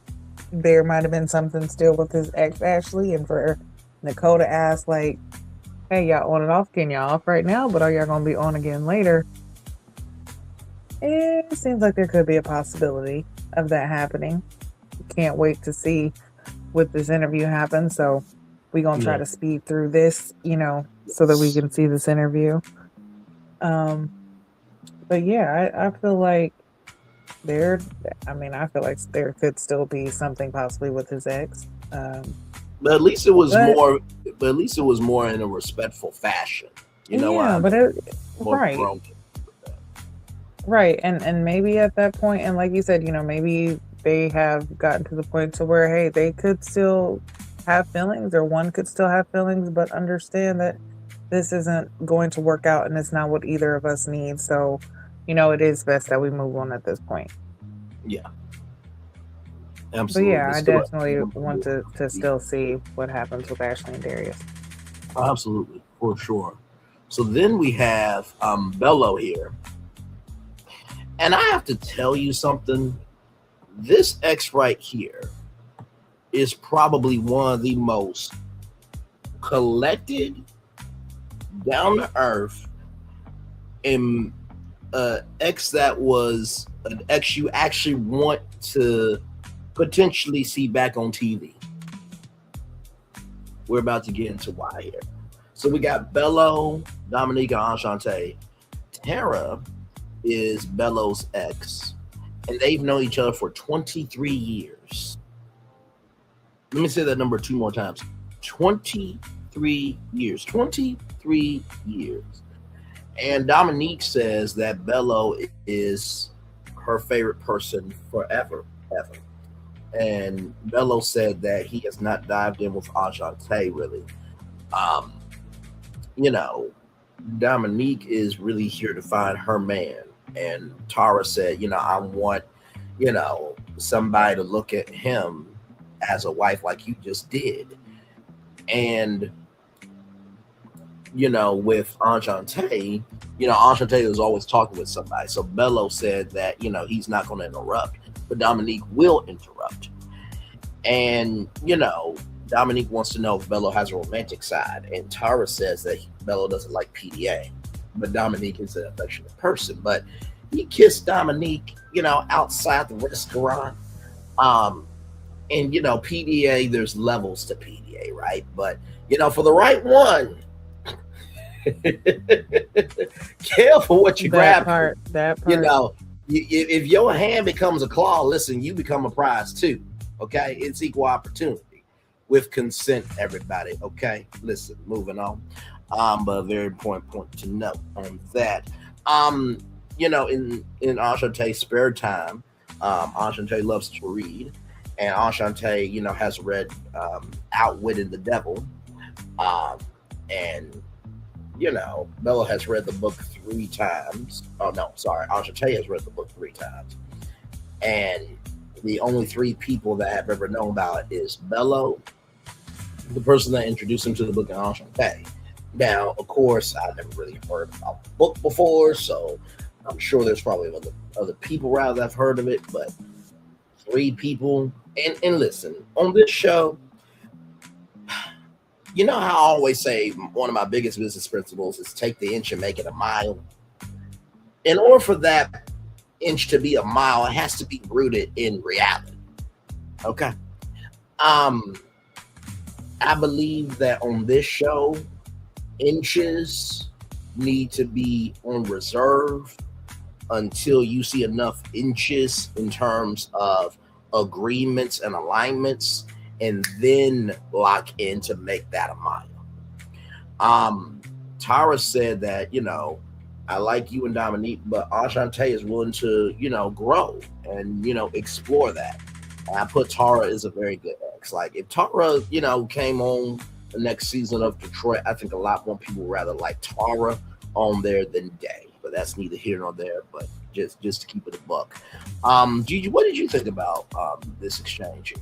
there might have been something still with his ex Ashley, and for Nicole to ask like, hey, y'all on and off, can y'all off right now, but are y'all gonna be on again later? It seems like there could be a possibility of that happening. Can't wait to see what this interview happens, so we're gonna try to speed through this, so that we can see this interview. But yeah, I feel like there could still be something possibly with his ex. But at least it was more. But at least it was more in a respectful fashion. Right. Right, and maybe at that point, and like you said, maybe they have gotten to the point to where, hey, they could still have feelings, or one could still have feelings, but understand that this isn't going to work out, and it's not what either of us need. So, it is best that we move on at this point. Yeah. Absolutely. But yeah, I definitely want to still see what happens with Ashley and Darius. Absolutely, for sure. So then we have Belo here. And I have to tell you something. This ex right here is probably one of the most collected, down to earth, and ex that was an ex you actually want to potentially see back on TV. We're about to get into why here. So we got Belo, Dominique, and Ashanti. Tara is Belo's ex, and they've known each other for 23 years. Let me say that number 2 more times. 23 years. 23 years. And Dominique says that Belo is her favorite person forever, ever. And Belo said that he has not dived in with Ashanti really. Dominique is really here to find her man. And Tara said, I want, somebody to look at him as a wife like you just did. And, with Ashanti, Ashanti was always talking with somebody. So Belo said that, he's not going to interrupt, but Dominique will interrupt. And, Dominique wants to know if Belo has a romantic side. And Tara says that Belo doesn't like PDA. But Dominique is an affectionate person. But he kissed Dominique, outside the restaurant. And, PDA, there's levels to PDA, right? But, for the right one, careful what you grab. That part. If your hand becomes a claw, listen, you become a prize too. Okay, it's equal opportunity with consent, everybody. Okay, listen, moving on. But a very important point to note on that. In Ashante's spare time, Ashante loves to read, and Ashante, has read Outwitted the Devil, and Belo has read the book 3 times. Oh, no, sorry. Ashante has read the book 3 times. And the only 3 people that have ever known about it is Belo, the person that introduced him to the book, and Ashante. Now, of course, I've never really heard about the book before, so I'm sure there's probably other people rather that have heard of it, but 3 people. And listen, on this show, how I always say one of my biggest business principles is take the inch and make it a mile. In order for that inch to be a mile, it has to be rooted in reality. Okay. I believe that on this show, inches need to be on reserve until you see enough inches in terms of agreements and alignments, and then lock in to make that a mile. Tara said that, I like you and Dominique, but Ashante is willing to, grow and, explore that. And I put Tara as a very good ex. Like, if Tara, came on the next season of Detroit, I think a lot more people rather like Tara on there than Day. But that's neither here nor there, but just to keep it a buck. Gigi, what did you think about this exchange here?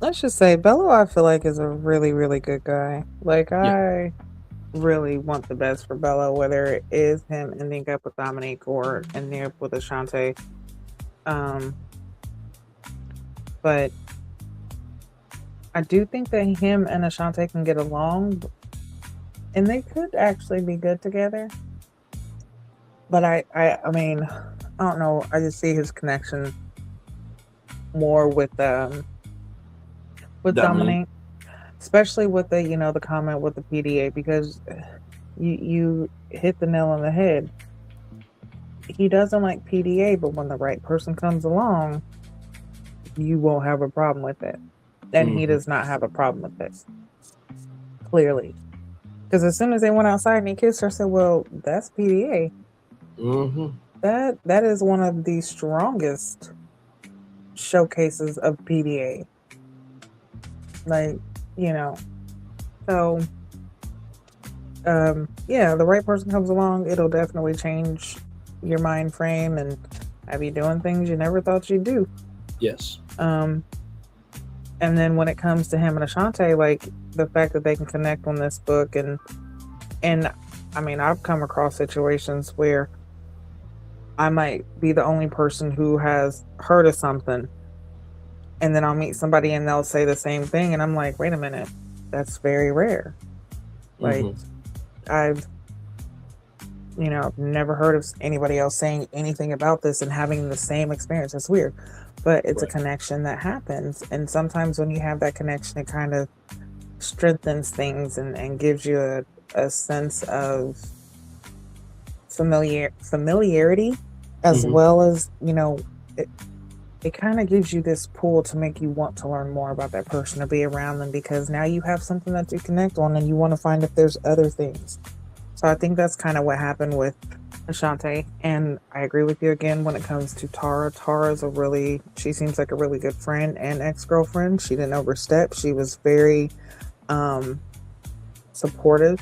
Let's just say Bello, I feel like, is a really, really good guy. Like, I really want the best for Bello, whether it is him ending up with Dominique or ending up with Ashanti. But I do think that him and Ashanti can get along, and they could actually be good together. But I mean, I don't know. I just see his connection more with Dominique, especially with the the comment with the PDA, because you hit the nail on the head. He doesn't like PDA, but when the right person comes along, you won't have a problem with it, and he does not have a problem with this, clearly, because as soon as they went outside and he kissed her, I said, "Well, that's PDA." That is one of the strongest showcases of PDA. Like, so the right person comes along, it'll definitely change your mind frame and have you doing things you never thought you'd do. Yes. And then when it comes to him and Ashanti, like, the fact that they can connect on this book, and I mean, I've come across situations where I might be the only person who has heard of something, and then I'll meet somebody and they'll say the same thing, and I'm like, wait a minute, that's very rare. Like, I've never heard of anybody else saying anything about this and having the same experience. It's weird, but it's a connection that happens, and sometimes when you have that connection, it kind of strengthens things and gives you a sense of familiarity, as well as it kind of gives you this pull to make you want to learn more about that person, to be around them, because now you have something that you connect on and you want to find if there's other things. So I think that's kind of what happened with Ashanti. And I agree with you again when it comes to Tara. She seems like a really good friend and ex-girlfriend. She didn't overstep. She was very supportive,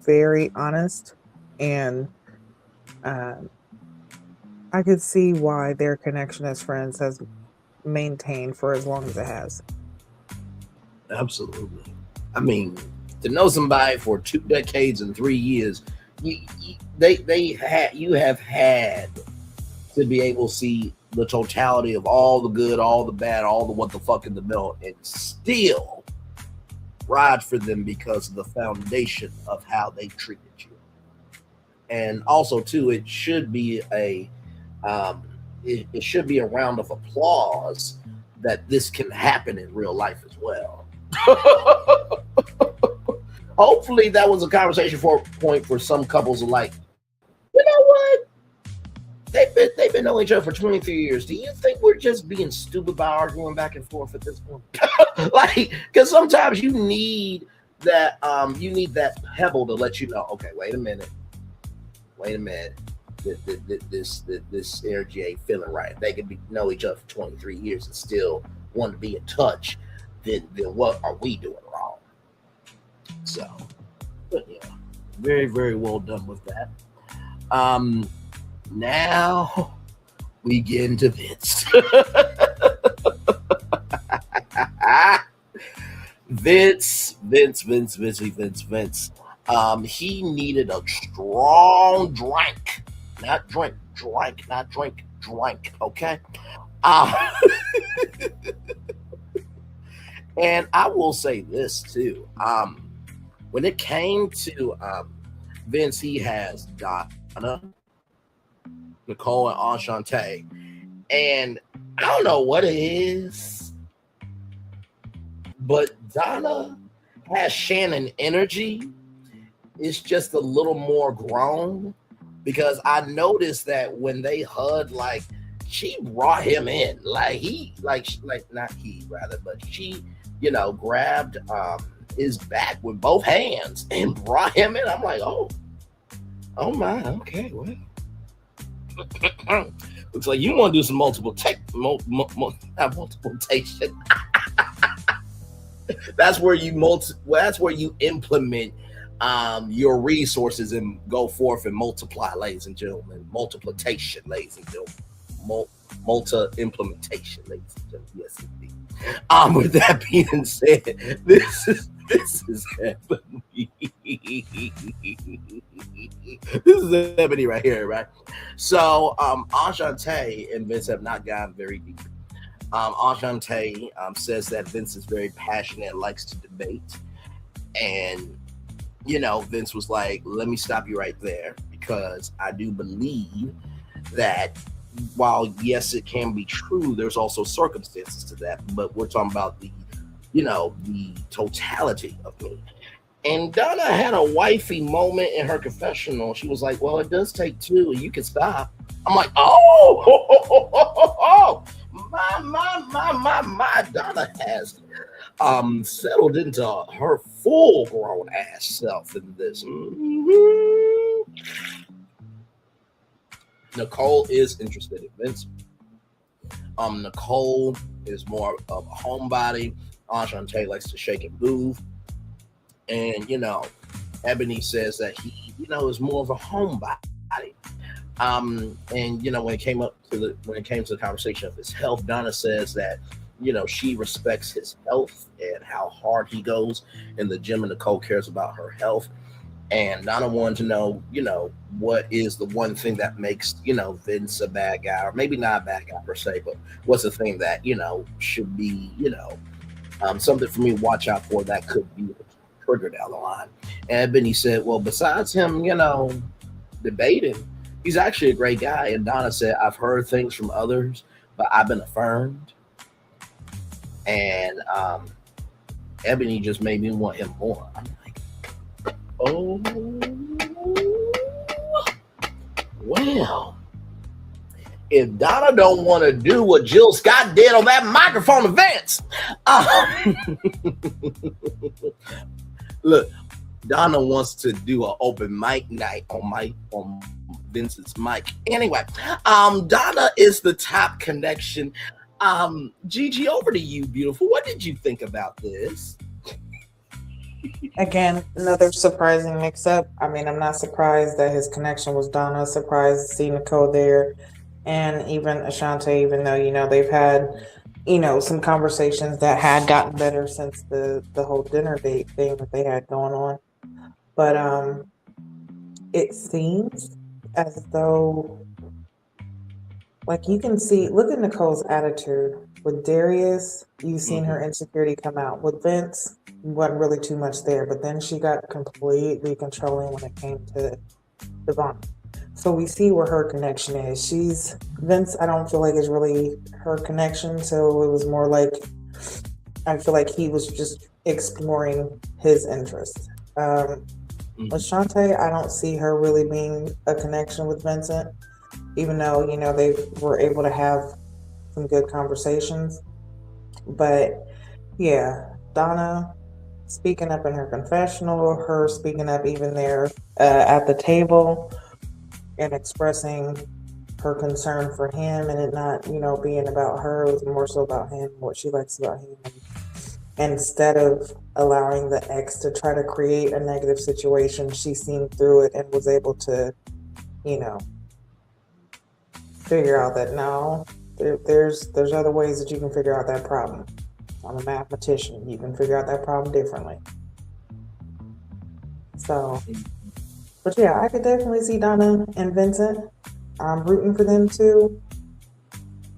very honest, and I could see why their connection as friends has maintained for as long as it has. Absolutely. I mean, to know somebody for 2 decades and 3 years, you have had to be able to see the totality of all the good, all the bad, all the what the fuck in the middle, and still ride for them because of the foundation of how they treated you. And also, too, it should be a it should be a round of applause that this can happen in real life as well. Hopefully, that was a conversation point for some couples like, you know what? They've been knowing each other for 23 years. Do you think we're just being stupid by arguing back and forth at this point? Like, because sometimes you need that pebble to let you know, okay, wait a minute. This energy ain't feeling right. They can know each other for 23 years and still want to be in touch. Then what are we doing wrong? So, but yeah, very, very well done with that. Now we get into Vince. Vince. He needed a strong drink. Not drink. Okay. And I will say this too. When it came to Vince, he has Donna, Nicole, and Ashanti. And I don't know what it is, but Donna has Channon energy. It's just a little more grown, because I noticed that when they hugged, like, she brought him in, like not he rather, but she, grabbed his back with both hands and brought him in. I'm like, oh my, okay, well, looks like you want to do some multiplication. That's where you implement your resources and go forth and multiply, ladies and gentlemen. Multiplication, ladies and gentlemen. Multi-implementation, ladies and gentlemen. Yes, indeed. With that being said, this is Ebony. This is Ebony right here, right? So, Ashanti and Vince have not gotten very deep. Ashanti says that Vince is very passionate, likes to debate, and Vince was like, let me stop you right there, because I do believe that while, yes, it can be true, there's also circumstances to that, but we're talking about the totality of me. And Donna had a wifey moment in her confessional. She was like, well, it does take two, and you can stop. I'm like, my Donna has settled into her full-grown ass self in this. Nicole is interested in Vince. Nicole is more of a homebody. Ashanti likes to shake and move. And, Ebony says that he, is more of a homebody. And, when it came to the conversation of his health, Donna says that, she respects his health and how hard he goes in the gym, and Nicole cares about her health. And Donna wanted to know, what is the one thing that makes, Vince a bad guy, or maybe not a bad guy per se, but what's the thing that, should be, something for me to watch out for that could be a trigger down the line. And Benny said, well, besides him, debating, he's actually a great guy. And Donna said, I've heard things from others, but I've been affirmed. And Ebony just made me want him more. I'm like, oh, well, if Donna don't want to do what Jill Scott did on that microphone events, look, Donna wants to do an open mic night on Vince's mic. Anyway, Donna is the top connection. Gigi, over to you, beautiful. What did you think about this? Again, another surprising mix-up. I mean, I'm not surprised that his connection was Donna. Surprised to see Nicole there, and even Ashanti, even though, they've had, some conversations that had gotten better since the whole dinner date thing that they had going on. But it seems as though Like you can see, look at Nicole's attitude. With Darius, you've seen her insecurity come out. With Vince, wasn't really too much there, but then she got completely controlling when it came to Devon. So we see where her connection is. Vince, I don't feel like is really her connection. So it was more like, I feel like he was just exploring his interests. Ashanti, I don't see her really being a connection with Vincent, even though, they were able to have some good conversations. But yeah, Donna speaking up in her confessional, her speaking up even there at the table and expressing her concern for him and it not, being about her. It was more so about him, what she likes about him. And instead of allowing the ex to try to create a negative situation, she seen through it and was able to, figure out that no, there's other ways that you can figure out that problem. I'm a mathematician. You can figure out that problem differently. So, but yeah, I could definitely see Donna and Vincent. I'm rooting for them too.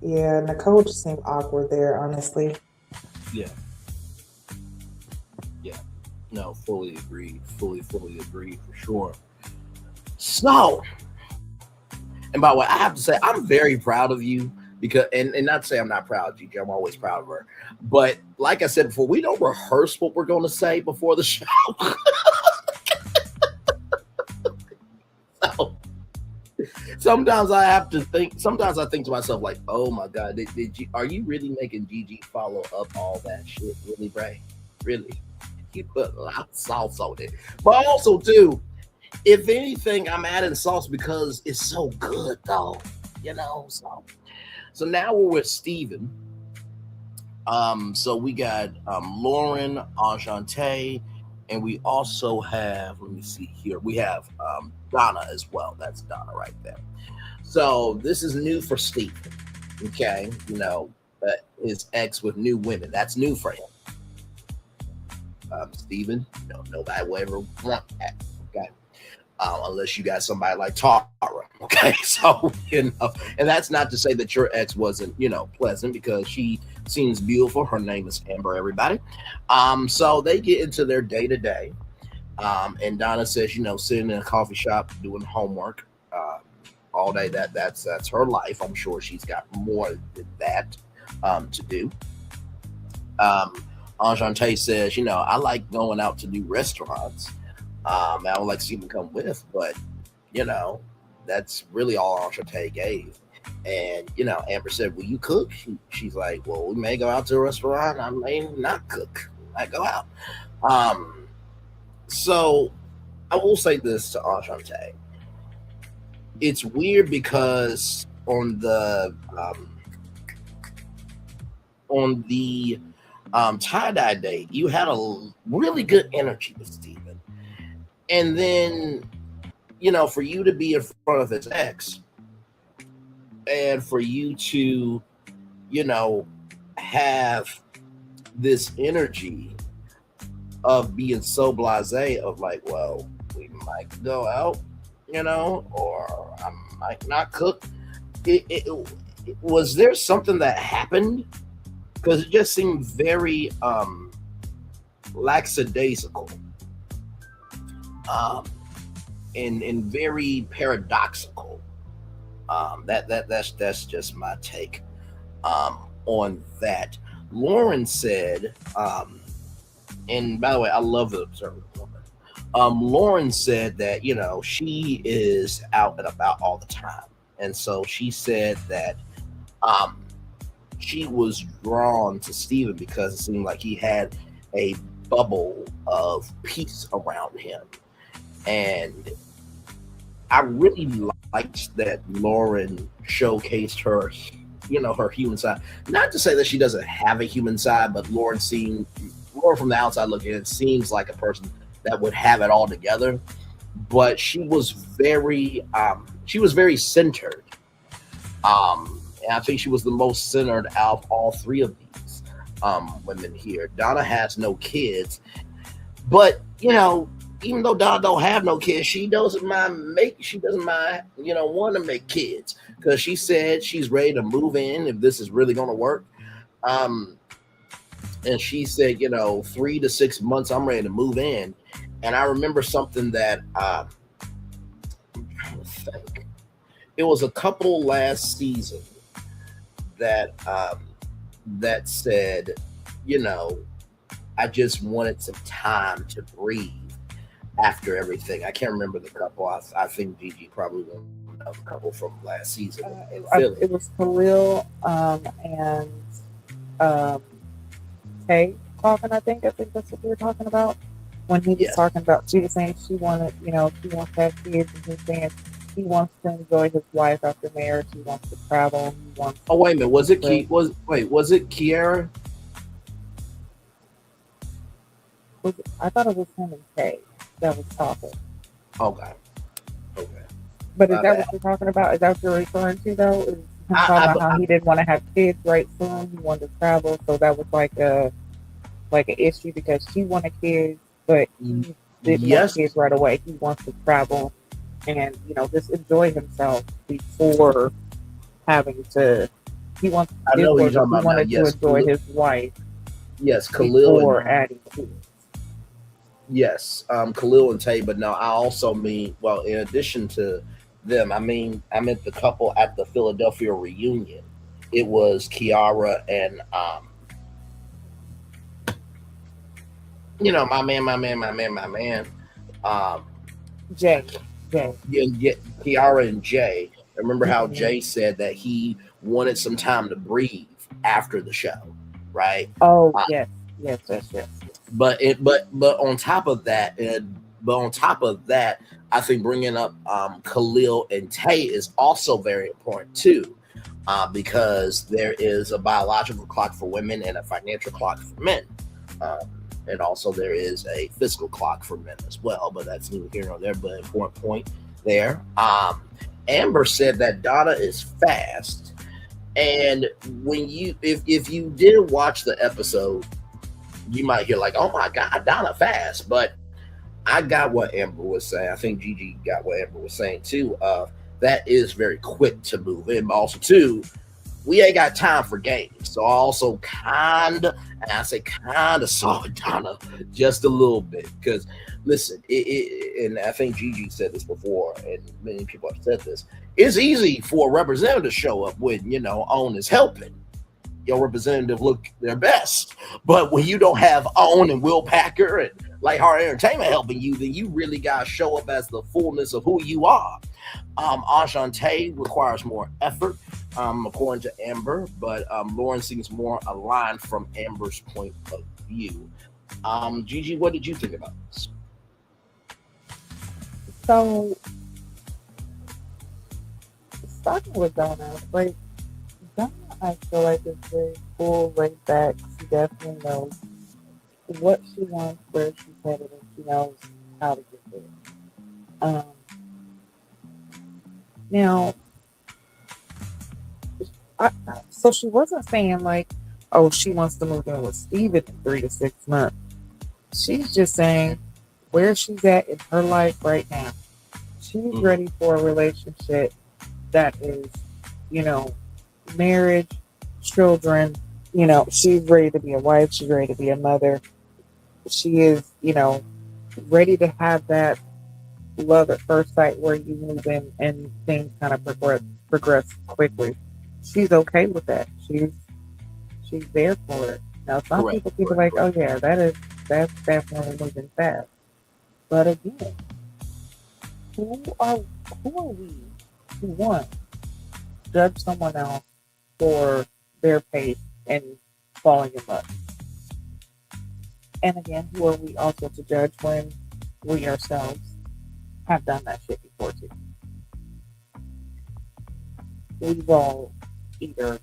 Yeah, Nicole just seemed awkward there, honestly. Yeah. No, fully agreed. Fully agreed for sure. So, and by the way, I have to say, I'm very proud of you because, and not to say I'm not proud of Gigi, I'm always proud of her. But like I said before, we don't rehearse what we're going to say before the show. So, sometimes I think to myself, like, oh my God, are you really making Gigi follow up all that shit? Really, Bray? Really? You put a lot of sauce on it. But also, too, if anything, I'm adding sauce because it's so good, though. So now we're with Steven. So we got Lauren, Ashanti, and we also have, let me see here, we have Donna as well. That's Donna right there. So this is new for Steven. Okay, his ex with new women. That's new for him. Steven, nobody will ever want that. Okay. Unless you got somebody like Tara. Okay. So, and that's not to say that your ex wasn't, pleasant because she seems beautiful. Her name is Amber, everybody. So they get into their day to day. And Donna says, sitting in a coffee shop doing homework all day. That's her life. I'm sure she's got more than that to do. Ashanti says, I like going out to new restaurants. I would like to see them come with, but, that's really all Ashanti gave. And, Amber said, will you cook? She's like, well, we may go out to a restaurant. I may not cook. I go out. So I will say this to Ashanti. It's weird because on the tie-dye date, you had a really good energy with Steven. And then, for you to be in front of his ex and for you to, have this energy of being so blasé of like, well, we might go out, or I might not cook. Was there something that happened? Because it just seemed very lackadaisical and very paradoxical. That's just my take on that. Lauren said, and by the way, I love the observant woman. Lauren said that she is out and about all the time, and so she said that she was drawn to Steven because it seemed like he had a bubble of peace around him. And I really liked that Lauren showcased her, her human side. Not to say that she doesn't have a human side, but Lauren from the outside looking in, seems like a person that would have it all together. But she was very centered. And I think she was the most centered out of all three of these women here. Donna has no kids, but even though Donna don't have no kids, she doesn't mind want to make kids, because she said she's ready to move in if this is really going to work. And she said, 3 to 6 months, I'm ready to move in. And I remember something that I'm trying to think. It was a couple last season that that said, I just wanted some time to breathe after everything. I can't remember the couple. I think Gigi probably will know the couple from last season in Philly. It was Khalil and Tay talking. I think that's what we were talking about when he was talking about. She was saying she wants to have kids, and he's saying he wants to enjoy his wife after marriage. He wants to travel. He wants. Oh, wait a minute. Was it Kiara? I thought it was him and Tay that was talking. Okay. But is that what you're talking about? Is that what you're referring to, though? Is him talking about how he didn't want to have kids right soon? He wanted to travel, so that was like an issue because she wanted kids, but he didn't want kids right away. He wants to travel and just enjoy himself before having to. He wants. I know what you're talking about. He wanted to enjoy his wife. Yes, Khalil before adding kids. Yes, Khalil and Tay, but no, I also mean, well, in addition to them, I meant the couple at the Philadelphia reunion. It was Kiara and my man. Jay. Yeah, Kiara and Jay. Remember how Jay said that he wanted some time to breathe after the show, right? Oh, yes. But on top of that, I think bringing up Khalil and Tay is also very important too, because there is a biological clock for women and a financial clock for men, and also there is a physical clock for men as well. But that's neither here nor there. But an important point there. Amber said that Donna is fast, and if you didn't watch the episode, you might hear like, "Oh my God, Donna fast," but I got what Amber was saying. I think Gigi got what Amber was saying too. That is very quick to move in. But also too, we ain't got time for games. So I also kind of saw Donna just a little bit, because listen, and I think Gigi said this before, and many people have said this. It's easy for a representative to show up when OWN is helping. Your representative look their best, but when you don't have OWN and Will Packer and Lighthearted Entertainment helping you, then you really gotta show up as the fullness of who you are. Ashanti requires more effort, according to Amber, but Lauren seems more aligned from Amber's point of view. Gigi, what did you think about this? So, starting with Donna, Donna, I feel like is very cool, laid back. She definitely knows what she wants, where she's headed, and she knows how to get there. Now, so she wasn't saying she wants to move in with Steve in 3 to 6 months. She's just saying where she's at in her life right now. She's ready for a relationship that is, marriage, children. She's ready to be a wife. She's ready to be a mother. She is, ready to have that love at first sight where you move in and things kind of progress quickly. She's okay with that. She's there for it. Now, some people be like, "Oh yeah, that's definitely moving fast." But again, who are we to one judge someone else for their pace and falling in love? And again, who are we also to judge when we ourselves have done that shit before too? We've all either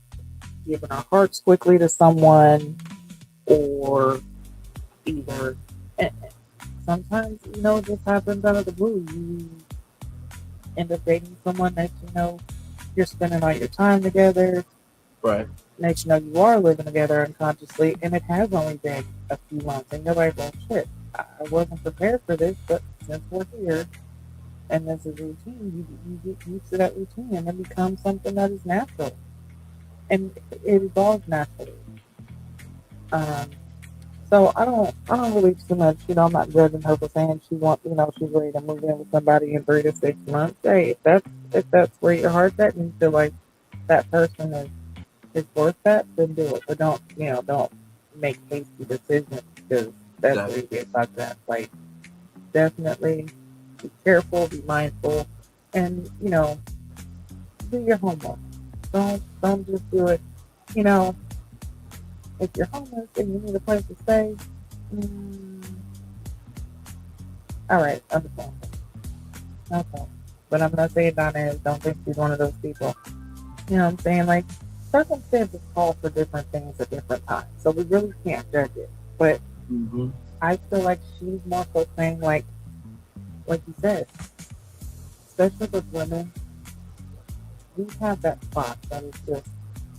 given our hearts quickly to someone, or either sometimes it just happens out of the blue. You end up dating someone that you're spending all your time together. Right. Next you are living together unconsciously, and it has only been a few months, and you're like, "Well, shit, I wasn't prepared for this, but since we're here and this is routine, you get used to that routine and it becomes something that is natural. And it evolves naturally. Um, so I don't really too much, I'm not judging her for saying she's ready to move in with somebody in 3 to 6 months. Hey, if that's where your heart's at and you feel like that person is worth that, then do it. But don't make hasty decisions because that's where you get fucked up. Like, definitely be careful, be mindful, and do your homework. Don't just do it. You know, if you're homeless and you need a place to stay, mm, all right, understandable. Okay, but I'm not saying Donna is. Don't think she's one of those people. You know what I'm saying? Like, circumstances call for different things at different times, so we really can't judge it. But I feel like she's more so saying, like you said, especially with women, we have that spot that is just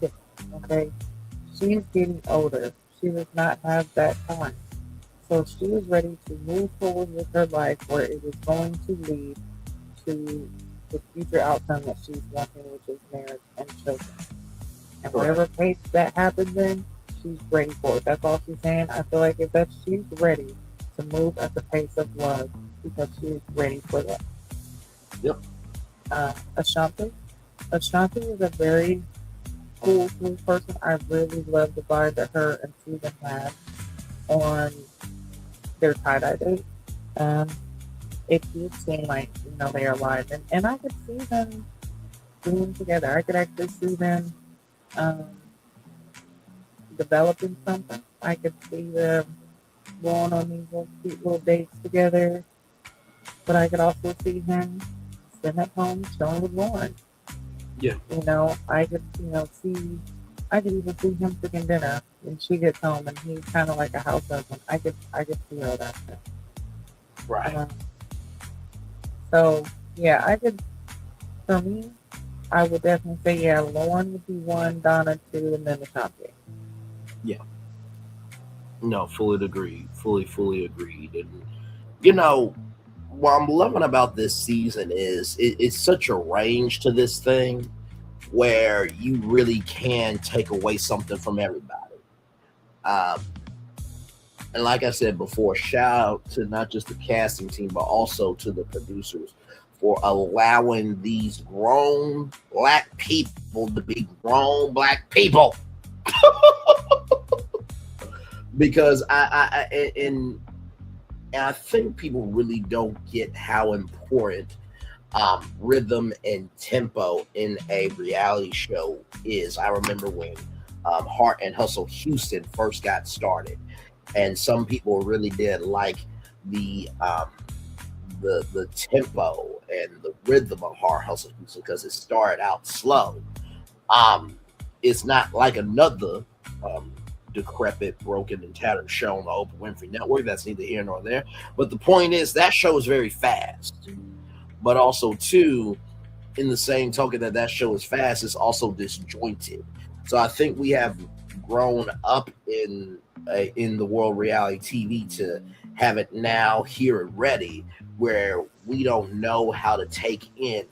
ticking, okay? She is getting older. She does not have that time. So she is ready to move forward with her life where it is going to lead to the future outcome that she's wanting, which is marriage and children. And whatever pace that happens in, she's ready for it. That's all she's saying. I feel like she's ready to move at the pace of love because she is ready for that. Yep. Ashanti is a very cool person. I really love the vibe that her and Susan had on their tie-dye date. It did seem like, they are alive. And I could see them being together. I could actually see them developing something. I could see them going on these little cute little dates together. But I could also see him sitting at home chilling with Lauren. Yeah. I could, I could even see him cooking dinner when she gets home and he's kind of like a house husband. I could see all that stuff. Right. So, yeah, for me, I would definitely say, yeah, Lauren would be 1, Donna 2, and then Ashanti. Yeah. No, fully agreed. Fully agreed. And, what I'm loving about this season is it's such a range to this thing where you really can take away something from everybody. And like I said before, shout out to not just the casting team, but also to the producers for allowing these grown black people to be grown black people. Because I think people really don't get how important rhythm and tempo in a reality show is. I remember when Heart and Hustle Houston first got started, and some people really did like the tempo and the rhythm of Heart Hustle Houston because it started out slow. It's not like another decrepit, broken, and tattered show on the Oprah Winfrey Network. That's neither here nor there. But the point is that show is very fast. But also, too, in the same token that show is fast, it's also disjointed. So I think we have grown up in the world reality TV to have it now here and ready, where we don't know how to take in.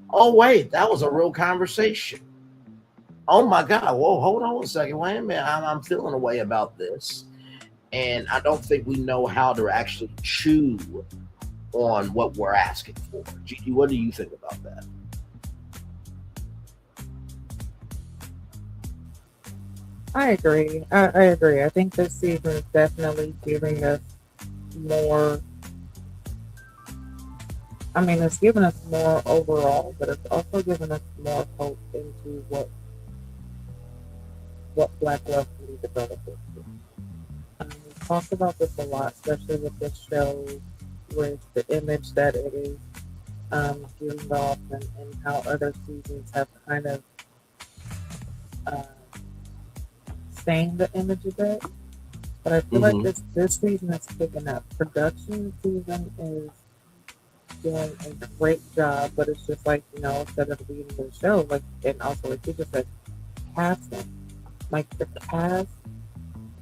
Oh wait, that was a real conversation. Oh my God! Whoa, hold on a second. Wait a minute. I'm feeling a way about this, and I don't think we know how to actually chew on what we're asking for. Gigi, what do you think about that? I agree. I agree. I think this season is definitely giving us more. I mean, it's giving us more overall, but it's also giving us more hope into what Black love can be developed into. We talked about this a lot, especially with this show, with the image that it is giving off, and how other seasons have kind of stained the image a bit. But I feel like this season is picking up. Production season is doing a great job, but it's just like, instead of the beginning of the show, like, and also like you just said, casting. Like, the cast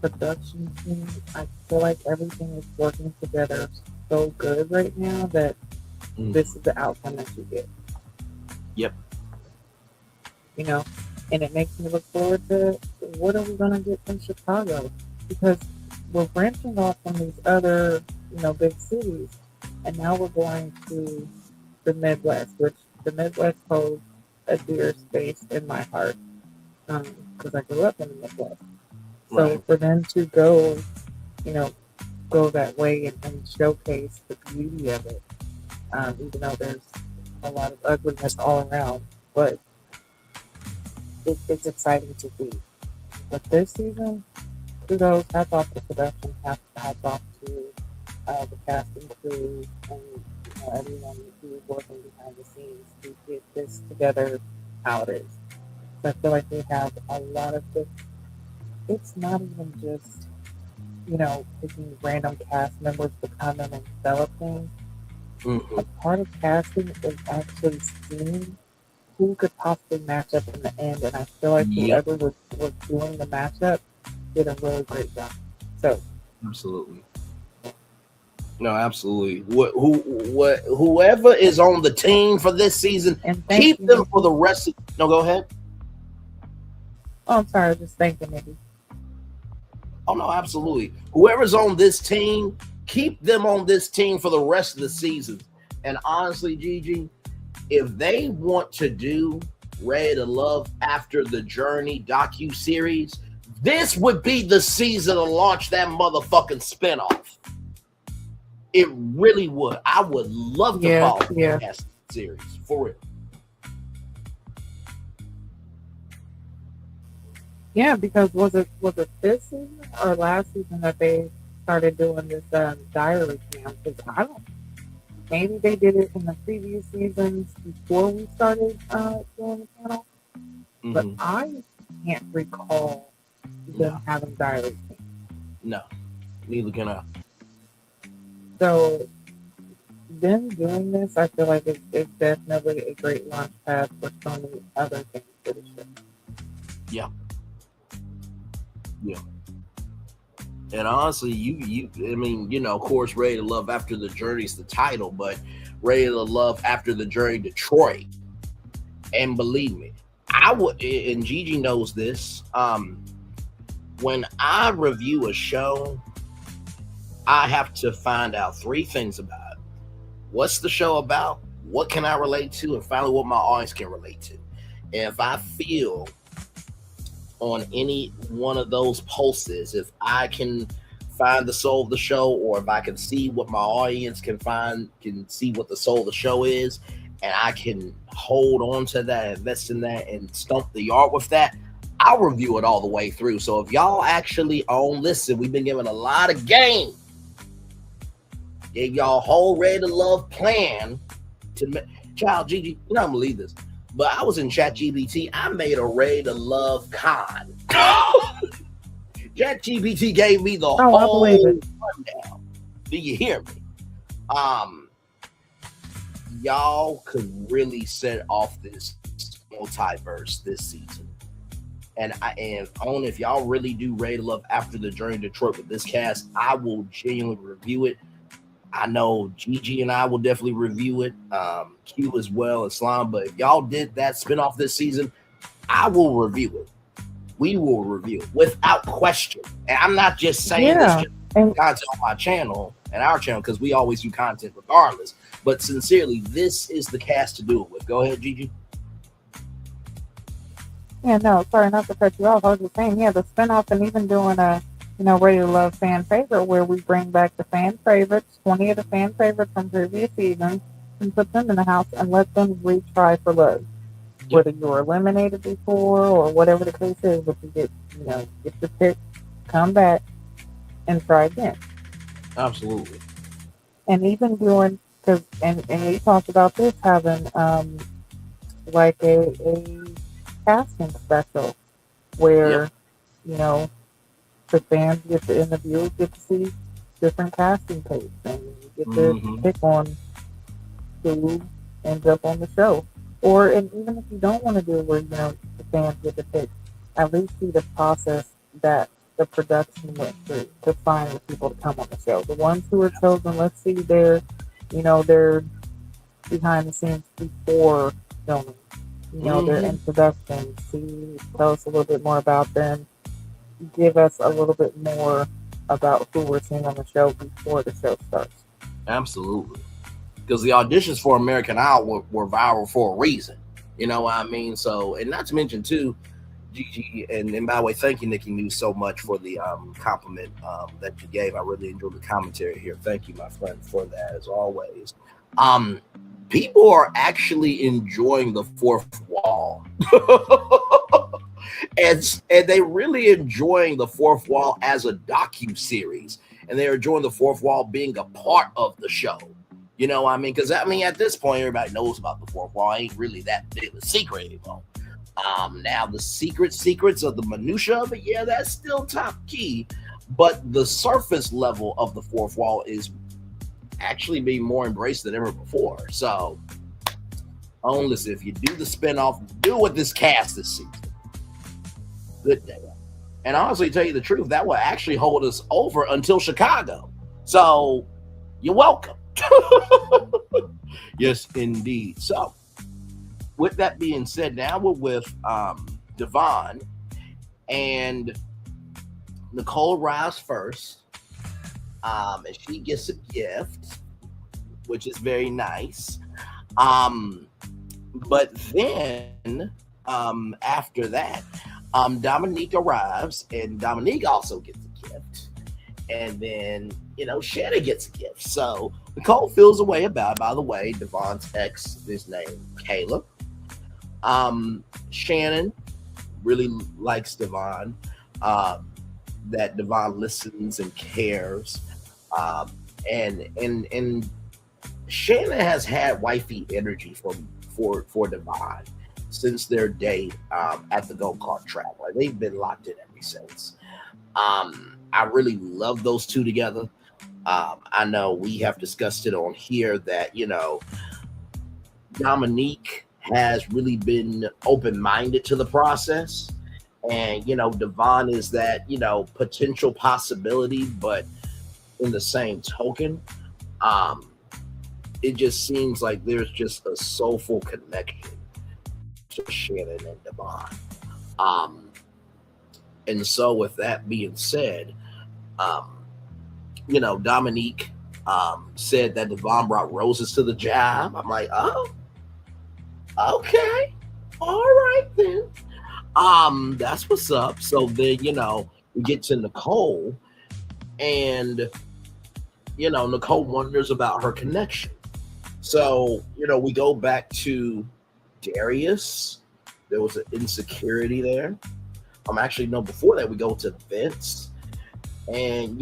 production team, I feel like everything is working together so good right now that this is the outcome that you get. Yep. You know, and it makes me look forward to what are we gonna get from Chicago, because we're branching off from these other, big cities, and now we're going to the Midwest, which the Midwest holds a dear space in my heart, because I grew up in the Midwest. So Right. for them to go, go that way and showcase the beauty of it, even though there's a lot of ugliness all around, but it's exciting to see. But this season, kudos, hats off to production, hats off to the casting crew, and everyone who's working behind the scenes to get this together how it is. So I feel like they have a lot of good. It's not even just picking random cast members to come in and develop things. A part of casting is actually seeing who could possibly match up in the end, and I feel like whoever was doing the matchup did a really great job. So absolutely. No, absolutely. Whoever is on the team for this season, keep them for the rest of. No, go ahead. Oh, I'm sorry. Just thinking, maybe. Oh no, absolutely. Whoever's on this team, keep them on this team for the rest of the season. And honestly, Gigi, if they want to do Ready to Love After the Journey docu-series, this would be the season to launch that motherfucking spinoff. It really would. I would love to follow that series, for real. Yeah, because was it this season or last season that they started doing this diary cam? Because I don't. Maybe they did it in the previous seasons before we started doing the channel, but I can't recall them having diary cam. No, neither can I. So them doing this, I feel like it's definitely a great launch pad for so many other things for the show. Yeah. Yeah. And honestly, of course, Ready to Love After the Journey is the title, but Ready to Love After the Journey Detroit. And believe me, I would, and Gigi knows this, when I review a show, I have to find out three things about it. What's the show about? What can I relate to? And finally, what my audience can relate to. And if I feel on any one of those pulses, if I can find the soul of the show, or if I can see what my audience can see what the soul of the show is, and I can hold on to that, invest in that, and stump the yard with that, I'll review it all the way through. So if y'all actually listen, we've been giving a lot of game. Gave y'all a whole Ready to Love plan to child Gigi, I'm gonna leave this. But I was in ChatGPT. I made a Ready to Love con. ChatGPT gave me the whole rundown. Do you hear me? Y'all could really set off this multiverse this season. And if y'all really do Ready to Love After the Journey Detroit with this cast, I will genuinely review it. I know Gigi and I will definitely review it, Q as well, Islam. But if y'all did that spinoff this season, I will review it. We will review it without question. And I'm not just saying this just content on my channel and our channel, because we always do content regardless. But sincerely, this is the cast to do it with. Go ahead, Gigi. Yeah, no, sorry not to cut you off. I was just saying, the spinoff, and even doing a Ready to Love fan favorite, where we bring back the fan favorites, 20 of the fan favorites from previous seasons, and put them in the house and let them retry for love. Yep. Whether you were eliminated before or whatever the case is, but you get your pick, come back, and try again. Absolutely. And even doing, and we talked about this, having like a casting special where, the fans get to interview, get to see different casting tapes, and you get to pick on who ends up on the show. And even if you don't want to do it where, the fans get to pick, at least see the process that the production went through to find the people to come on the show. The ones who were chosen, let's see their, their behind the scenes before filming. Their introduction. Tell us a little bit more about them. Give us a little bit more about who we're seeing on the show before the show starts. Absolutely. Because the auditions for American Idol were viral for a reason. You know what I mean? So, and not to mention too, Gigi, and by the way, thank you, Nikki News, so much for the compliment that you gave. I really enjoyed the commentary here. Thank you, my friend, for that as always. People are actually enjoying the fourth wall. and they really enjoying the fourth wall as a docu-series. And they're enjoying the fourth wall being a part of the show. You know what I mean? Because, at this point, everybody knows about the fourth wall. It ain't really that big of a secret anymore. Now, the secrets of the minutia of it, yeah, that's still top key. But the surface level of the fourth wall is actually being more embraced than ever before. So, listen, if you do the spinoff, do it with this cast this season. Good day. And honestly, tell you the truth, that will actually hold us over until Chicago. So, you're welcome. Yes, indeed. So, with that being said, now we're with Devon, and Nicole arrives first, and she gets a gift, which is very nice. But then after that, Dominique arrives, and Dominique also gets a gift. And then, Channon gets a gift. So Nicole feels a way about it. By the way, Devon's ex is named Caleb. Channon really likes Devon. That Devon listens and cares. And Channon has had wifey energy for Devon since their date at the go-kart track. Like, they've been locked in ever since. I really love those two together. I know we have discussed it on here that, Dominique has really been open-minded to the process. And, Devon is that, potential possibility, but in the same token, it just seems like there's just a soulful connection to Channon and Devon. And so with that being said, Dominique said that Devon brought roses to the job. I'm like, oh, okay. All right then. That's what's up. So then, we get to Nicole, and, Nicole wonders about her connection. So, we go back to Darius. There was an insecurity there. Actually, no, before that, we go to Vince. And,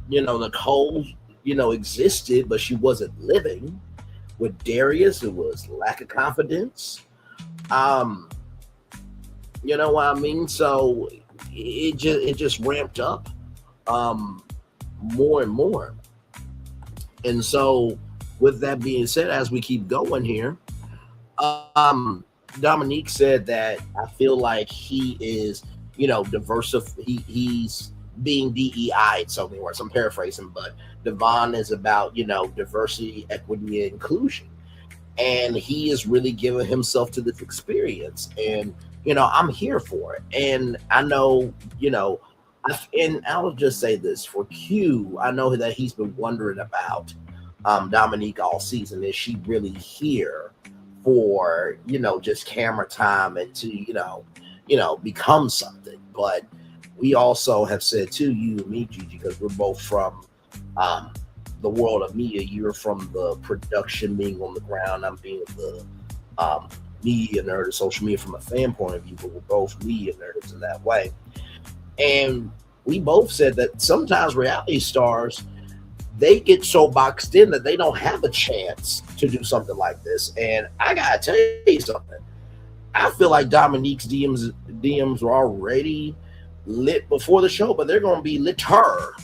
Nicole, existed, but she wasn't living. With Darius, it was lack of confidence. You know what I mean? So it just ramped up more and more. And so with that being said, as we keep going here, Dominique said that I feel like he is, he's being DEI in so many words. I'm paraphrasing, but Devon is about, diversity, equity, and inclusion. And he is really giving himself to this experience. And, I'm here for it. And I know, and I'll just say this for Q, I know that he's been wondering about Dominique all season. Is she really here for, just camera time and to, become something? But we also have said to you and me, Gigi, because we're both from the world of media. You're from the production, being on the ground. I'm being the media nerd, social media from a fan point of view, but we're both media nerds in that way. And we both said that sometimes reality stars, they get so boxed in that they don't have a chance to do something like this. And I gotta tell you something. I feel like Dominique's DMs were already lit before the show, but they're going to be litter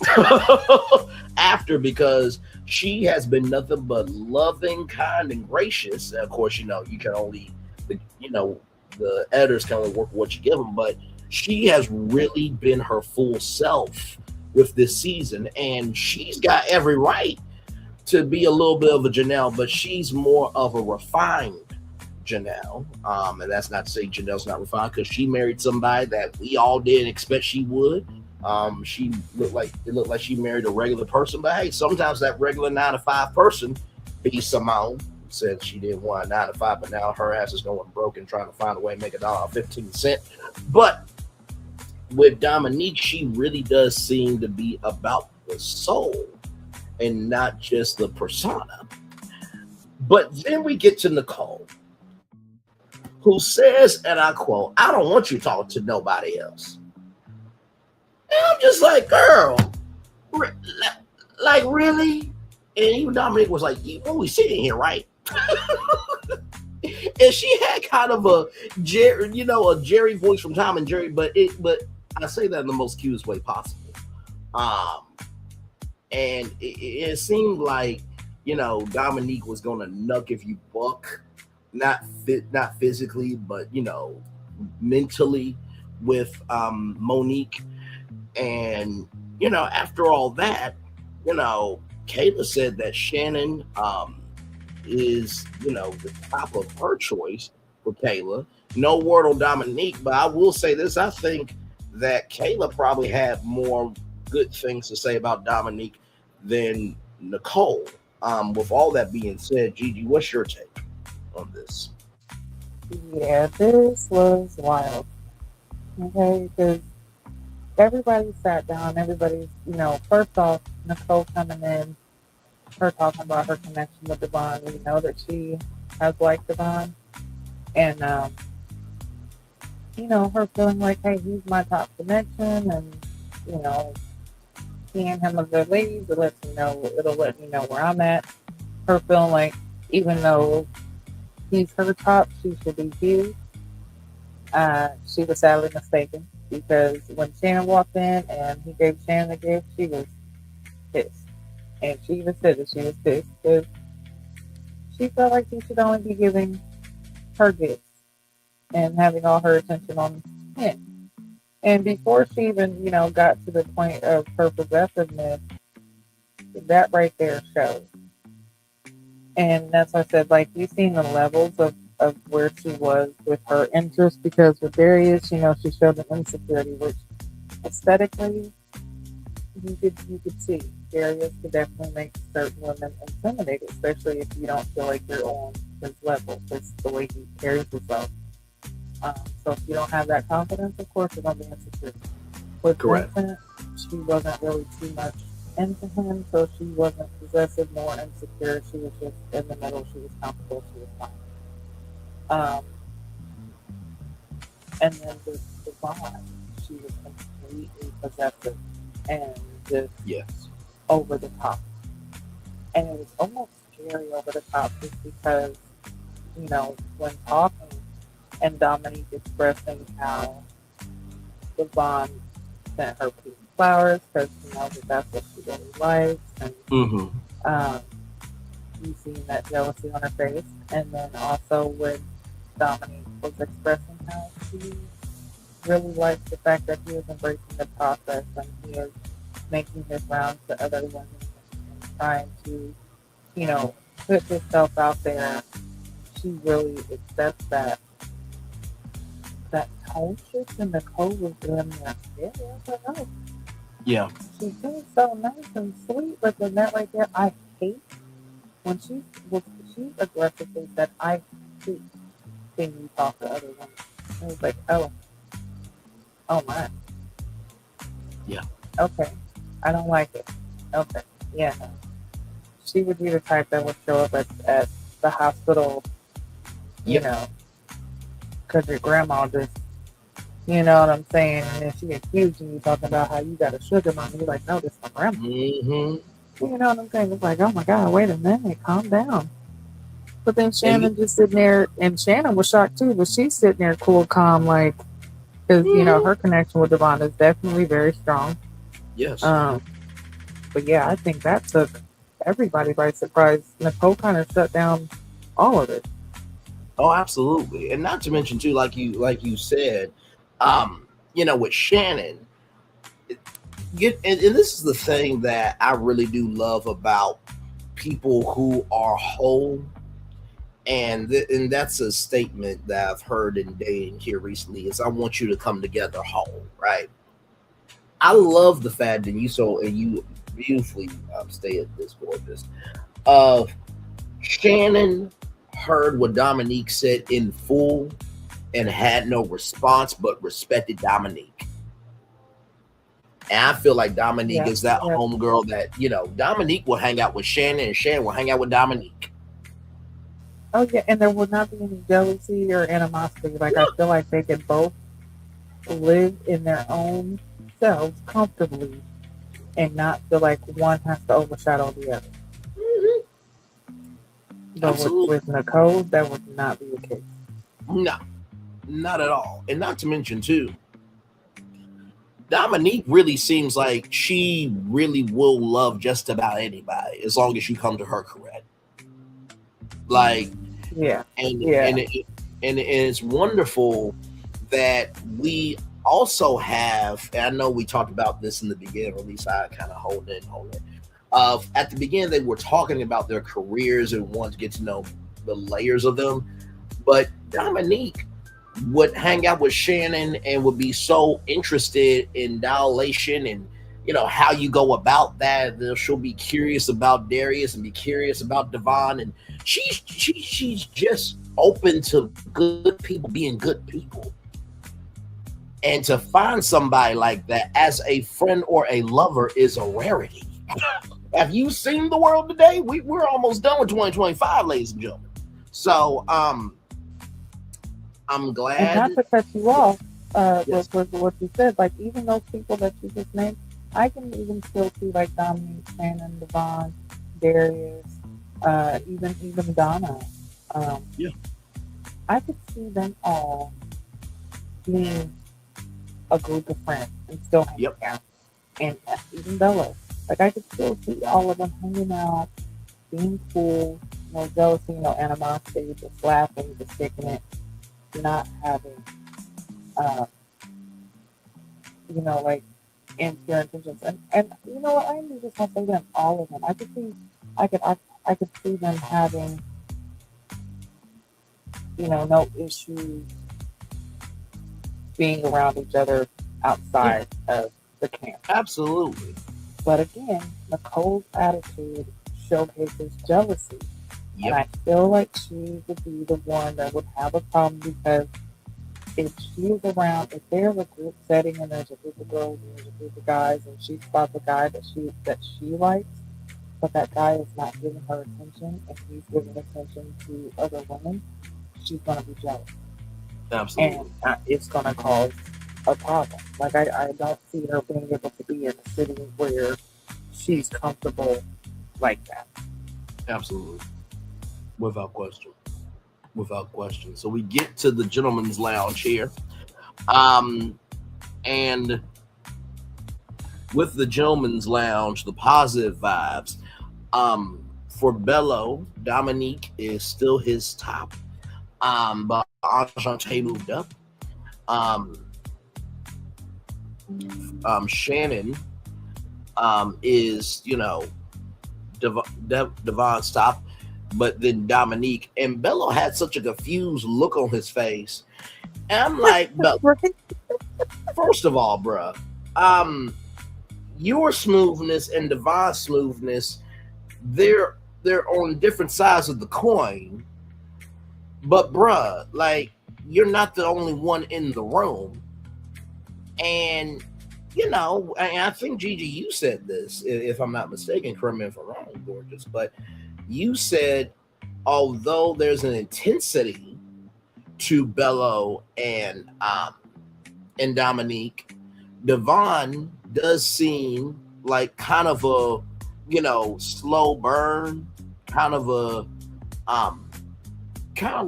after, because she has been nothing but loving, kind, and gracious. And of course, you can only, the editors can only work with what you give them, but she has really been her full self with this season, and she's got every right to be a little bit of a Janelle, but she's more of a refined Janelle. And that's not to say Janelle's not refined, because she married somebody that we all didn't expect she would. She looked like she married a regular person, but hey, sometimes that regular 9-to-5 person, be Simone, said she didn't want a 9-to-5, but now her ass is going broke and trying to find a way to make $1.15. But with Dominique, she really does seem to be about the soul and not just the persona. But then we get to Nicole, who says, and I quote, "I don't want you talking to nobody else." And I'm just like, girl, like really? And even Dominique was like, "We sitting here, right?" And she had kind of a Jerry voice from Tom and Jerry, but I say that in the most cutest way possible. And it seemed like, Dominique was gonna nuck if you buck, not physically, but mentally with Monique. And after all that, Kayla said that Channon is the top of her choice for Kayla. No word on Dominique, but I will say this: I think that Kayla probably had more good things to say about Dominique than Nicole. With all that being said, Gigi, what's your take on this? Yeah, this was wild. Okay, because everybody sat down. Everybody, first off, Nicole coming in, her talking about her connection with Devon. We know that she has liked Devon, and her feeling like, hey, he's my top connection, and he and him are good ladies. It'll let me know where I'm at. Her feeling like, even though he's her top, she should be his. She was sadly mistaken, because when Channon walked in and he gave Channon a gift, she was pissed. And she even said that she was pissed because she felt like he should only be giving her gifts and having all her attention on him. And before she even, got to the point of her possessiveness, that right there shows. And that's why I said, like, you've seen the levels of where she was with her interest, because with Darius, she showed an insecurity, which aesthetically you could see. Darius could definitely make certain women intimidated, especially if you don't feel like you're on his level. It's the way he carries himself. So if you don't have that confidence, of course you're going to be insecure. With Vincent, she wasn't really too much into him, so she wasn't possessive, more insecure. She was just in the middle. She was comfortable. She was fine. And then with Devon, she was completely possessive and just over the top. And it was almost scary over the top, just because, when talking and Dominique expressing how Devon sent her pretty flowers because she knows that that's what she really likes, and you seen that jealousy on her face. And then also when Dominique was expressing how she really likes the fact that he is embracing the process and he is making his rounds to other women and trying to, put himself out there. She really accepts that tone shift, and Nicole was doing that. Yeah, I was like, oh. Yeah. She's being so nice and sweet, but then that right there, I hate when she aggressively said, I hate seeing you talk to other women. I was like, oh my. Yeah. Okay. I don't like it. Okay. Yeah. No. She would be the type that would show up at the hospital, because your grandma just, you know what I'm saying? And then she accused you talking about how you got a sugar mama. You're like, no, this is my grandma. Mm-hmm. You know what I'm saying? It's like, oh my God, wait a minute, calm down. But then Channon just sitting there, and Channon was shocked too, but she's sitting there cool, calm, like, because, her connection with Devon is definitely very strong. Yes. But yeah, I think that took everybody by surprise. Nicole kind of shut down all of it. Oh, absolutely. And not to mention too, like you said, with Channon, and this is the thing that I really do love about people who are whole, and that's a statement that I've heard in dating here recently, is I want you to come together whole, right? I love the fact that you beautifully stated this, gorgeous. Channon heard what Dominique said in full and had no response, but respected Dominique. And I feel like Dominique is that homegirl that, Dominique will hang out with Channon and Channon will hang out with Dominique. Oh, yeah, and there would not be any jealousy or animosity. Like, I feel like they could both live in their own selves comfortably and not feel like one has to overshadow the other. But with Nicole, that would not be the case. No, not at all. And not to mention, too, Dominique really seems like she really will love just about anybody as long as you come to her correct. Like, and it's wonderful that we also have, and I know we talked about this in the beginning, or at least I kind of hold it. At the beginning, they were talking about their careers and wanted to get to know the layers of them. But Dominique would hang out with Channon and would be so interested in dilation and, how you go about that. She'll be curious about Darius and be curious about Devon. And she's just open to good people being good people. And to find somebody like that as a friend or a lover is a rarity. Have you seen the world today? We're almost done with 2025, ladies and gentlemen. So I'm glad. And not to cut you off, with what you said, like even those people that you just named, I can even still see like Dominique, Channon, Devon, Darius, even Donna. I could see them all being a group of friends and still hanging out, and even Belo. Like, I could still see all of them hanging out, being cool, no jealousy, no animosity, just laughing, just kicking it, not having, like, impure intentions. And you know what? I even just want to say them, all of them. I could see them having, no issues being around each other outside of the camp. Absolutely. But again, Nicole's attitude showcases jealousy. And I feel like she would be the one that would have a problem, because if she is around, if there's a group setting and there's a group of girls and there's a group of guys, and she spots a guy that she likes, but that guy is not giving her attention and he's giving attention to other women, she's going to be jealous. Absolutely. And it's going to cause a problem. Like, I don't see her being able to be in a city where she's comfortable like that. Absolutely. Without question. So we get to the gentleman's lounge here. And with the gentleman's lounge, the positive vibes. For Belo, Dominique is still his top. But Ashanti moved up. Channon is, Devon's top, but then Dominique, and Belo had such a confused look on his face. And I'm like, first of all, bruh, your smoothness and Devon's smoothness, they're on different sides of the coin. But bruh, like, you're not the only one in the room. And I think Gigi, you said this, if I'm not mistaken, correct me if I'm wrong, gorgeous, but you said, although there's an intensity to Belo and Dominique, Devon does seem like kind of a, slow burn, kind of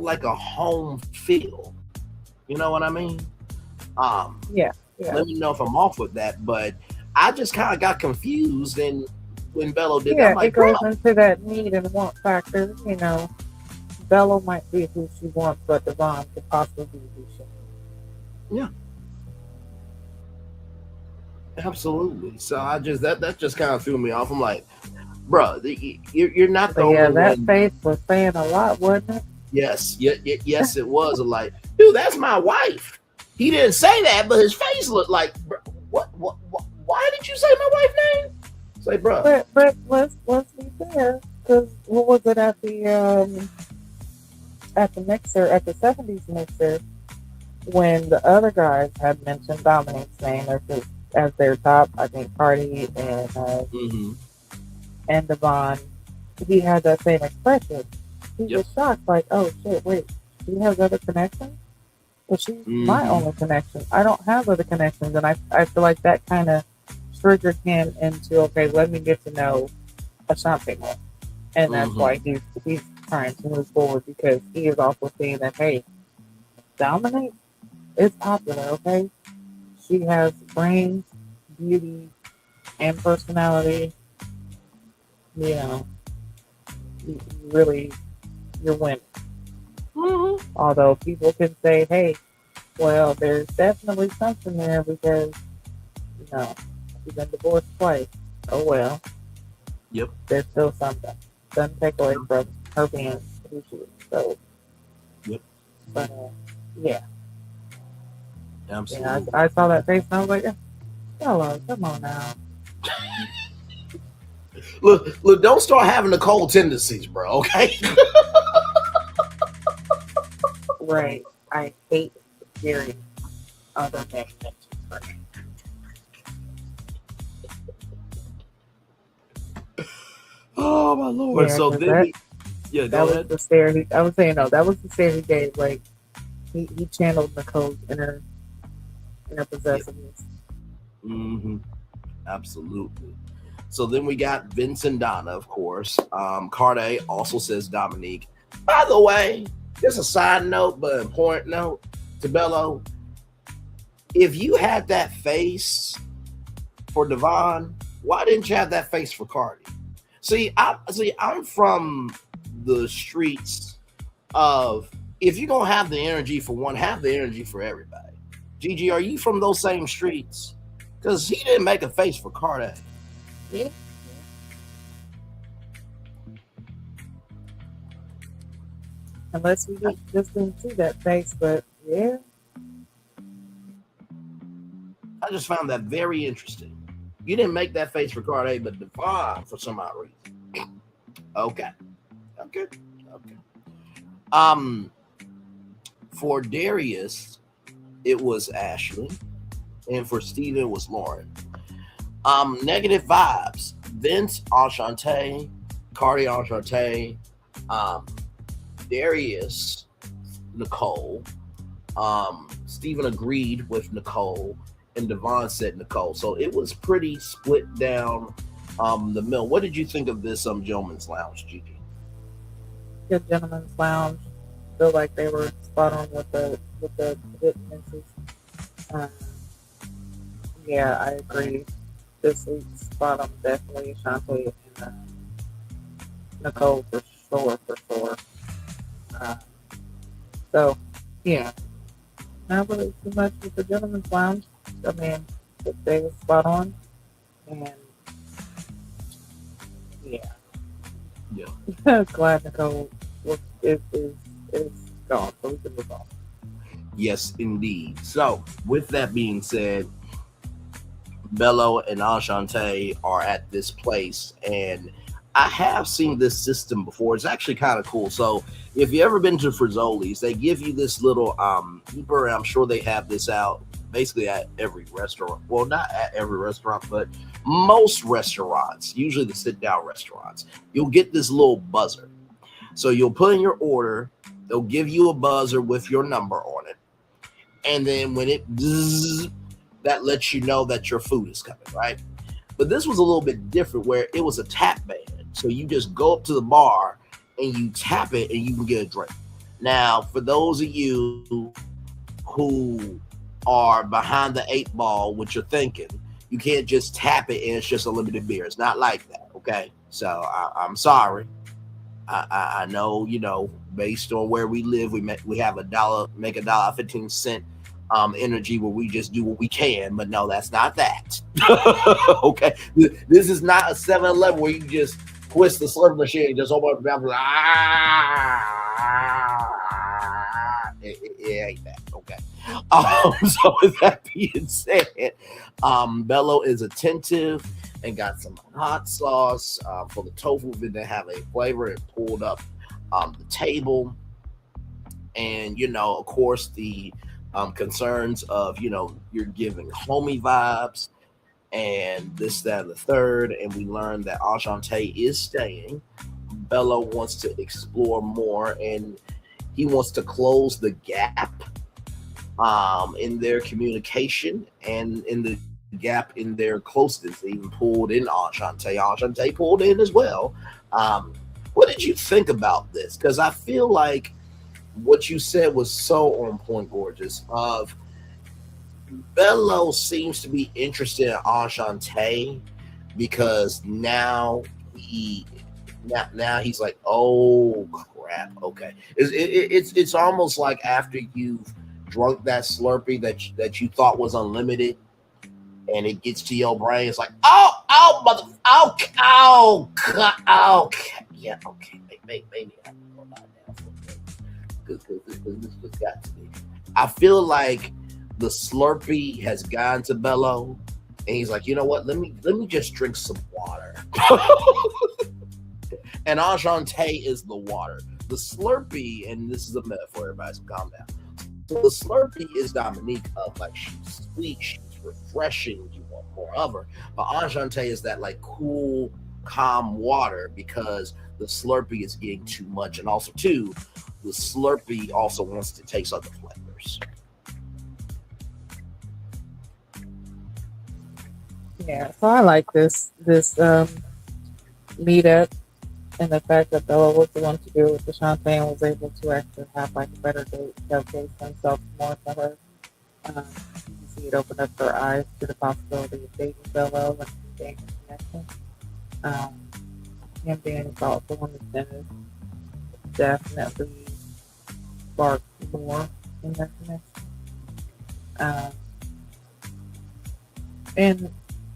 like a home feel. You know what I mean? Yeah. Let me know if I'm off with that, but I just kind of got confused, and when Belo did that, I'm like, it goes into that need and want factor. Belo might be who she wants, but Devon could possibly be who she wants. Absolutely. So I just that just kind of threw me off. I'm like, bro, you're not the But yeah, only that one. face was saying a lot, wasn't it? Yes, yes, it was. I'm like, dude, that's my wife. He didn't say that, but his face looked like, bro, what? Why did you say my wife's name? It's like, bro. But let's be fair, because what was it at the mixer at the '70s mixer when the other guys had mentioned Dominique's name as their top? I think Cardi Mm-hmm. and Devon. He had that same expression. He Yep. was shocked, like, "Oh shit, wait, she has other connections? Well, she's my Mm-hmm. only connection. I don't have other connections," and I feel like that kind of triggered him into, okay, let me get to know Ashanti more. And that's Mm-hmm. why he's trying to move forward, because he is also seeing that, hey, Dominique is popular, okay? She has brains, beauty, and personality. You know, you really, you're winning. Mm-hmm. Although people can say, hey, well, there's definitely something there because, you know, she's been divorced twice. Oh, well, Yep. there's still something. Doesn't take away from her being who she is. So, Yep. but yeah, Absolutely. I saw that face and I was like, hello, come on now. Look, don't start having the cold tendencies, bro. Okay. Right. I hate hearing other men mention her name. Oh my lord. Yeah, So 'cause then yeah, that go was ahead. the stare I was saying, no, that was the stare he gave. Like, he channeled Nicole's inner possessiveness. Mm-hmm. Absolutely. So then we got Vince and Donna, of course. Carde also says Dominique. By the way, just a side note, but important note to Belo. If you had that face for Devon, why didn't you have that face for Cardi? I'm from the streets of, if you're gonna have the energy for one, have the energy for everybody. Gigi, are you from those same streets? Because he didn't make a face for Cardi. Yeah. Unless we just didn't see that face, but yeah. I just found that very interesting. You didn't make that face for Cardi, but Devon for some odd reason. Okay. For Darius, it was Ashley, and for Steven, it was Lauren. Negative vibes. Vince, Ashanti, Cardi, Ashanti, Darius, Nicole. Steven agreed with Nicole, and Devon said Nicole. So it was pretty split down the middle. What did you think of this Gentleman's Lounge, Gigi? Good gentleman's lounge. Feel like they were spot on with the hit misses. Yeah, I agree. This week's spot on definitely Ashanti and Nicole for sure. So yeah, not really too much with the gentleman's lounge. I mean, they were spot on, and yeah, glad Nicole is gone, so we can move on. Yes, indeed. So, with that being said, Belo and Ashanti are at this place, and I have seen this system before. It's actually kind of cool. So, if you ever been to Frizzoli's, they give you this little beeper, and I'm sure they have this out basically at every restaurant. Well, not at every restaurant, but most restaurants, usually the sit-down restaurants, you'll get this little buzzer. So you'll put in your order, they'll give you a buzzer with your number on it, and then when it bzzz, that lets you know that your food is coming, right? But this was a little bit different where it was a tap band. So you just go up to the bar and you tap it and you can get a drink. Now, for those of you who are behind the 8 ball, what you're thinking, you can't just tap it and it's just a limited beer. It's not like that, okay? So I'm sorry. I know, based on where we live, we have $1.15 energy where we just do what we can, but no, that's not that. Okay, this is not a 7-Eleven where you just twist the slurp machine and just open up the mouth and it ain't that. Okay. So with that being said, Belo is attentive and got some hot sauce for the tofu. Didn't have a flavor. It pulled up the table, and of course the concerns of you're giving homie vibes and this, that, and the third. And we learned that Ashanti is staying. Belo wants to explore more, and he wants to close the gap in their communication and in the gap in their closeness. They even pulled in Ashanti. Ashanti pulled in as well. What did you think about this? Because I feel like what you said was so on point, gorgeous. Of Belo seems to be interested in Ashanti because now he's like, oh crap, okay. It's almost like after you've drunk that Slurpee that you thought was unlimited, and it gets to your brain. It's like, yeah, okay, maybe I can go lie down for a minute. Because this has got to be. I feel like the Slurpee has gone to Belo, and he's like, you know what? Let me just drink some water. And Ashanti is the water. The Slurpee, and this is a metaphor, everybody, so calm down. So the Slurpee is Dominique of like, she's sweet, she's refreshing, you want more of her. But Ashanti is that like cool, calm water, because the Slurpee is getting too much. And also too, the Slurpee also wants to taste other flavors. Yeah, so I like this meetup, and the fact that Bella was the one to do it with Ashanti and was able to actually have like a better date, showcase himself more to her. You see it open up her eyes to the possibility of dating Belo and being a connection. Him being thoughtful and attentive definitely sparked more in their connection.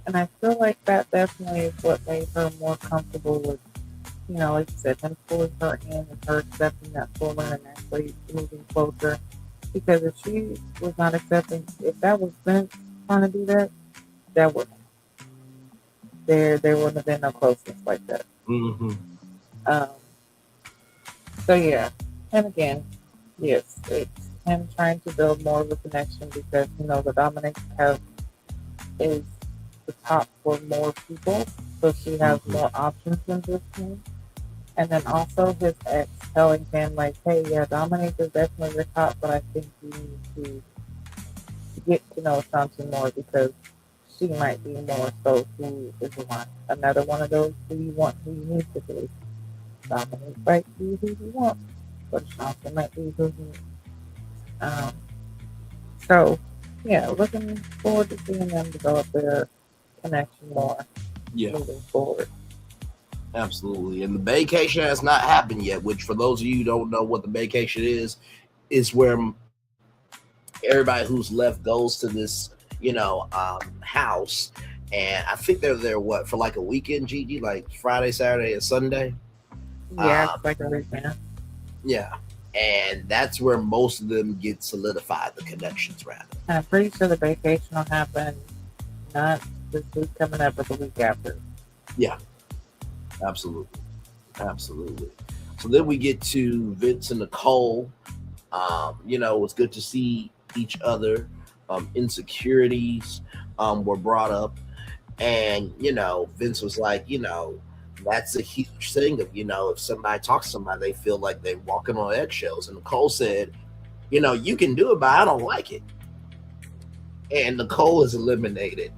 And I feel like that definitely is what made her more comfortable with, like you said, him pulling her in and her accepting that pulling and actually moving closer. Because if she was not accepting, if that was Vince trying to do that, that wouldn't. There wouldn't have been no closeness like that. Mm-hmm. So yeah, and again, yes, it's him trying to build more of a connection because the Dominic is the top for more people, so she has more options than this one. And then also his ex telling him like, hey, yeah, Dominic is definitely your top, but I think you need to get to know something more because she might be more so who is one. Another one of those who you want, who you need to be. Dominic might be who you want, but Ashanti might be who you need. So, yeah, looking forward to seeing them develop their connection more moving forward. Absolutely. And the vacation has not happened yet, which for those of you who don't know what the vacation is where everybody who's left goes to this, house. And I think they're there, for like a weekend, Gigi? Like Friday, Saturday, and Sunday? Yeah, it's like a weekend. Yeah. And that's where most of them get solidified, the connections, rather. And I'm pretty sure the vacation will happen not this week coming up, but the week after. Yeah. Absolutely. So then we get to Vince and Nicole. It's good to see each other. Insecurities were brought up. And, Vince was like, that's a huge thing of, if somebody talks to somebody, they feel like they're walking on eggshells. And Nicole said, you can do it, but I don't like it. And Nicole is eliminated.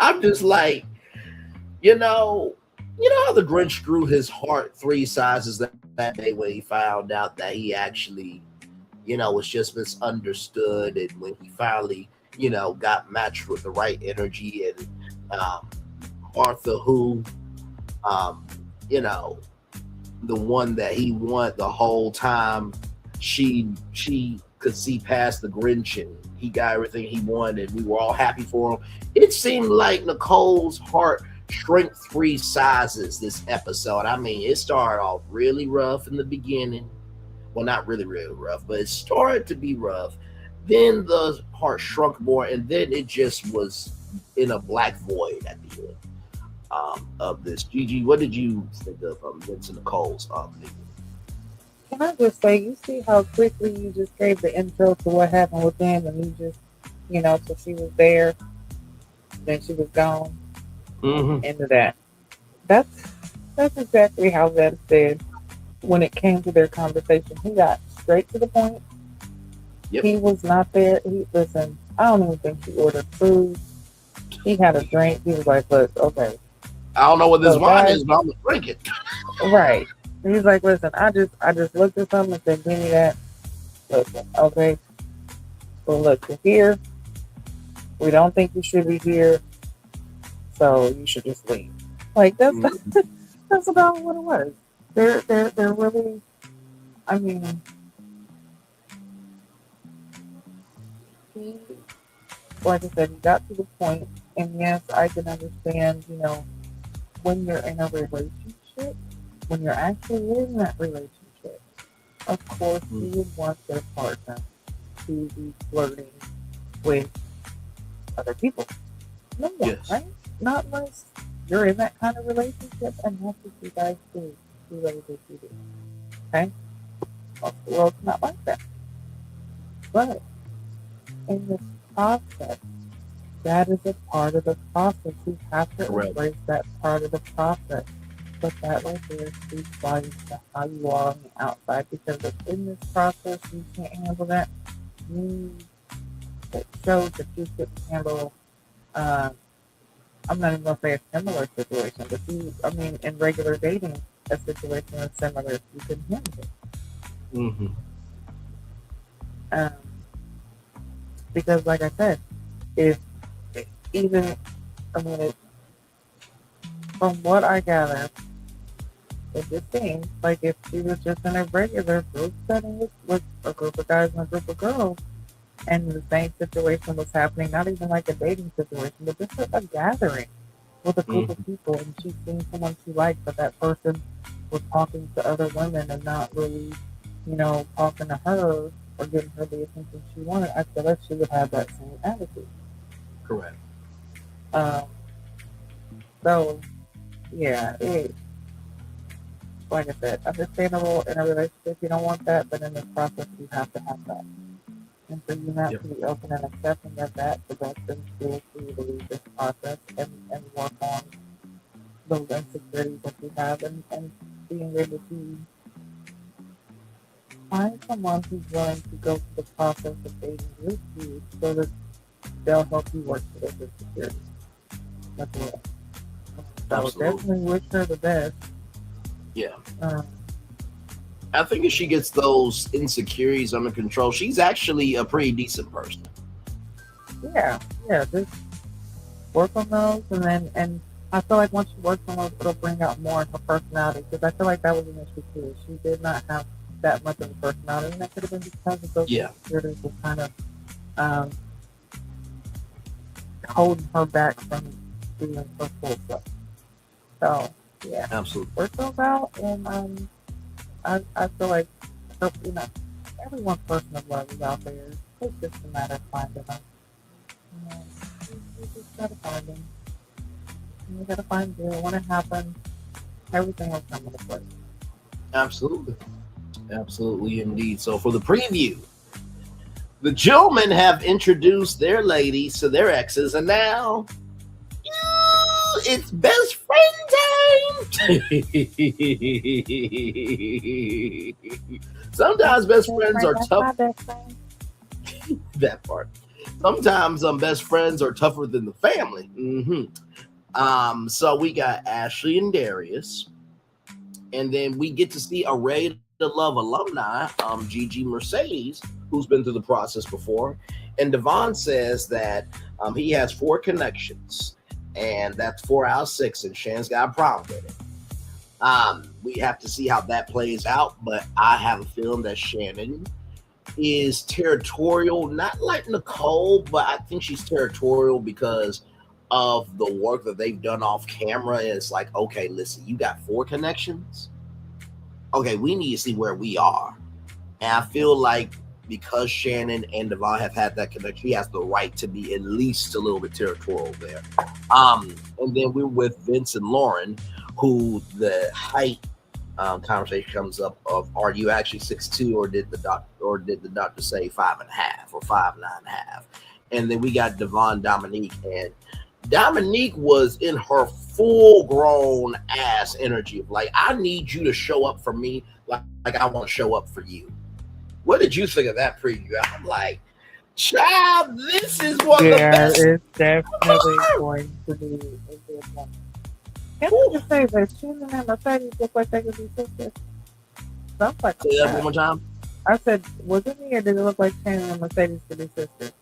I'm just like, how the Grinch grew his heart 3 sizes that day when he found out that he actually, was just misunderstood. And when he finally, got matched with the right energy and Arthur, who, the one that he wanted the whole time. She could see past the Grinch, and he got everything he wanted. We were all happy for him. It seemed like Nicole's heart shrank 3 sizes this episode. I mean, it started off really rough in the beginning. Well, not really, really rough, but it started to be rough. Then the heart shrunk more, and then it just was in a black void at the end of this. Gigi, what did you think of Vince and Nicole's meeting? Can I just say, you see how quickly you just gave the intro to what happened with them, and you just, so she was there, then she was gone. Into that. That's exactly how Vince said when it came to their conversation. He got straight to the point. Yep. He was not there. Listen, I don't even think he ordered food. He had a drink. He was like, look, okay. I don't know what this wine guys, is, but I'm gonna drink it. Right. He's like, listen, I just looked at something and said, give me that. Listen, okay. Well, look, you're here. We don't think you should be here. So you should just leave. Like that's about what it was. They're really, I mean, he, like I said, he got to the point, and yes, I can understand, when you're in a relationship, when you're actually in that relationship, of course you would want your partner to be flirting with other people. No one, Yes. right? Not unless you're in that kind of relationship, and that's what you guys do. You really do. Okay? Most of the world's not like that. But in this process, that is a part of the process. You have to embrace that part of the process. But that right there speaks volumes to how you are on the outside, because if in this process you can't handle that, it shows that you could handle I'm not even going to say a similar situation, but in regular dating, a situation is similar, you can handle it. Because, like I said, from what I gather, it just seems like if she was just in a regular group setting with a group of guys and a group of girls, and the same situation was happening, not even like a dating situation, but just a gathering with a group of people, and she's seen someone she liked, but that person was talking to other women and not really, talking to her or giving her the attention she wanted, I feel like she would have that same attitude. Correct. So, yeah, like I said, understandable in a relationship, you don't want that, but in this process, you have to have that. And so you have to be open and accepting of that, the best thing to do for you to leave this process and work on those insecurities that you have, and being able to find someone who's willing to go through the process of dating with you so that they'll help you work through those insecurities. That's it. So definitely wish her the best. Yeah. I think if she gets those insecurities under control, she's actually a pretty decent person. Yeah, just work on those, and I feel like once you work on those, it'll bring out more in her personality, because I feel like that was an issue too. She did not have that much of a personality, and that could have been because of those insecurities were kind of holding her back from being her full self. So, yeah. Absolutely. Work those out, and I feel like, everyone's person of love is out there. It's just a matter of finding them. You just gotta find them. You gotta find them. When it happens, everything will come into place. Absolutely. Absolutely indeed. So for the preview, the gentlemen have introduced their ladies to their exes, and now it's best friend time. Sometimes best friends are tough. That part. Sometimes best friends are tougher than the family. So we got Ashley and Darius, and then we get to see a Ray to Love alumni, Gigi Mercedes, who's been through the process before, and Devon says that he has 4 connections, and that's 4 out of 6, and Shannon's got a problem with it. We have to see how that plays out, but I have a feeling that Channon is territorial, not like Nicole, but I think she's territorial because of the work that they've done off camera. And it's like, okay, listen, you got 4 connections. Okay, we need to see where we are. And I feel like because Channon and Devon have had that connection, he has the right to be at least a little bit territorial there. And then we're with Vince and Lauren, who the height conversation comes up of, are you actually 6'2", or did the doctor say 5.5 or 5'9.5"? And then we got Devon, Dominique, and Dominique was in her full grown ass energy of like, I need you to show up for me like I want to show up for you. What did you think of that preview? I'm like, child, this is one of the best. Yeah, it's definitely going to be a good one. Can I just say that Channon and Mercedes look like they could be sisters? Sounds like Say that one more time. I said, was it me or did it look like Channon and Mercedes could be sisters?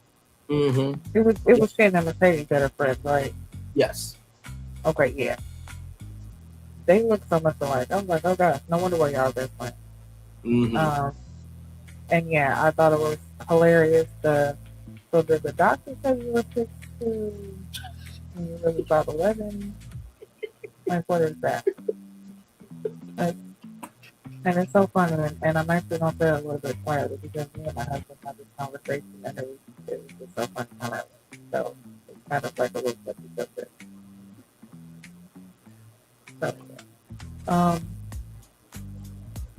Mm-hmm. It was Channon and Mercedes that are friends, right? Yes. Okay, yeah. They look so much alike. I was like, oh gosh, no wonder why y'all best friends. Mm-hmm. And yeah, I thought it was hilarious. So did the doctor say you were 6'2" and you really about 11? Like, what is that? Like, and it's so funny, and I'm actually going to say it a little bit quieter because me and my husband had this conversation, and it was just so funny how that went. So it's kind of like a little bit of it. So yeah.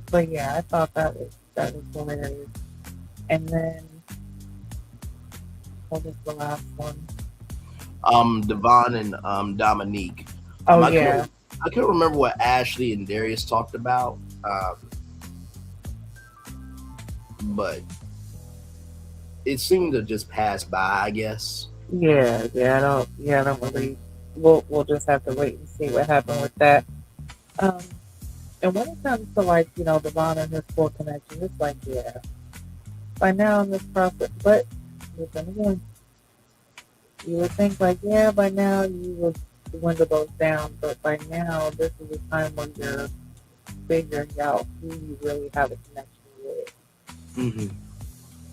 But yeah, I thought that was hilarious. And then what was the last one? Devon and Dominique. Oh yeah. I can't remember what Ashley and Darius talked about. But it seemed to just pass by, I guess. Yeah, I don't really. We'll just have to wait and see what happened with that. And when it comes to like, Devon and his full connection, it's like, yeah, by now in this process, but again, you would think like, yeah, by now you would dwindle those down, but by now this is a time when you're figuring out who you really have a connection with. Mm-hmm.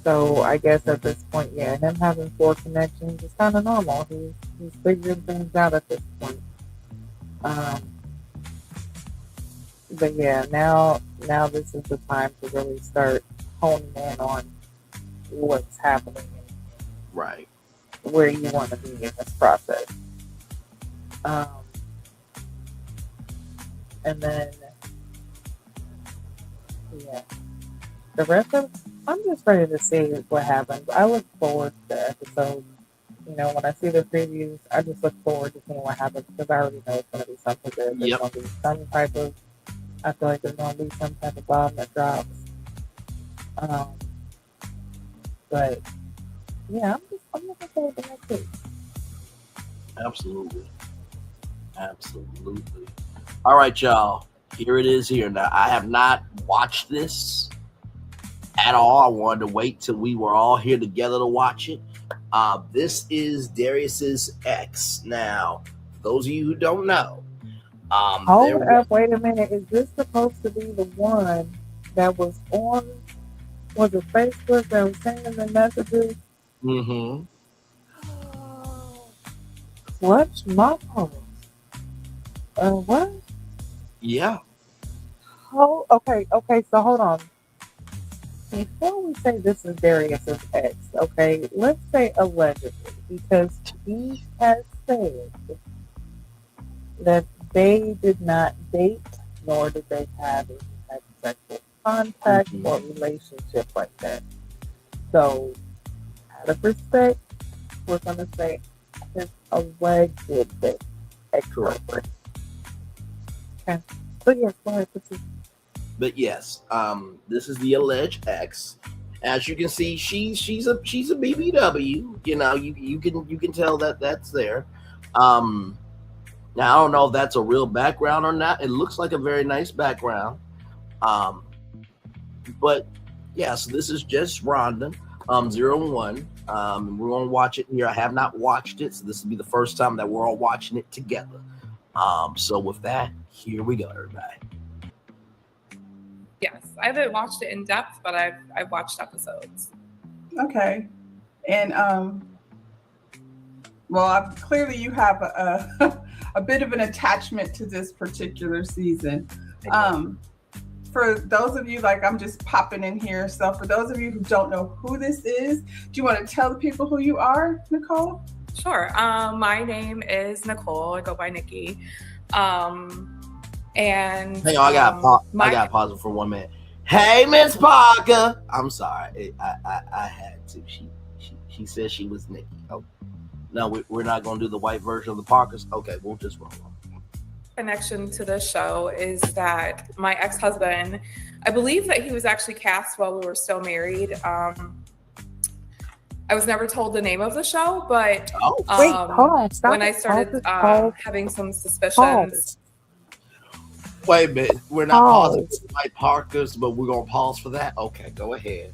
So I guess at this point, yeah, him having 4 connections is kind of normal. He's figuring things out at this point. But yeah, now this is the time to really start honing in on what's happening and Right. where you want to be in this process. And then, yeah, the rest of, I'm just ready to see what happens. I look forward to the episode. When I see the previews, I just look forward to seeing what happens because I already know it's going to be something good. There's going to be some type of, I feel like there's going to be some type of bomb that drops. But yeah, I'm looking forward to next week. Absolutely. All right, y'all. Here it is here. Now, I have not watched this at all. I wanted to wait till we were all here together to watch it. This is Darius's ex. Now, for those of you who don't know, hold up, wait a minute. Is this supposed to be the one that was on, was it Facebook that was sending the messages? Mm-hmm. What's my phone? What? Yeah. Oh, okay, so hold on. Before we say this is Darius's ex, okay, let's say allegedly, because he has said that they did not date, nor did they have any type of sexual contact or relationship like that. So, out of respect, we're going to say his alleged ex-girlfriend. Okay. So yes, go ahead. But yes, this is the alleged ex. As you can see, she's a BBW. You can tell that that's there. Now I don't know if that's a real background or not. It looks like a very nice background. But yeah, so this is just Rhonda, 0-1. We're gonna watch it here. I have not watched it, so this will be the first time that we're all watching it together. So with that, Here we go, everybody. Yes, I haven't watched it in depth, but I've watched episodes. Okay, and well, clearly you have a bit of an attachment to this particular season. For those of you, like I'm just popping in here, so for those of you who don't know who this is, do you want to tell the people who you are, Nicole? Sure. My name is Nicole. I go by Nikki. And Hang on, I got to pause it for 1 minute. Hey, Miss Parker. I'm sorry. I had to. She said she was Nikki. Oh, no, we're not going to do the white version of the Parkers. Okay, we'll just roll on. Connection to the show is that my ex-husband, I believe that he was actually cast while we were still married. I was never told the name of the show, but wait, hold on, stop when I started having some suspicions. Wait a minute. We're not pausing for white Parkers, but we're going to pause for that? Okay, go ahead.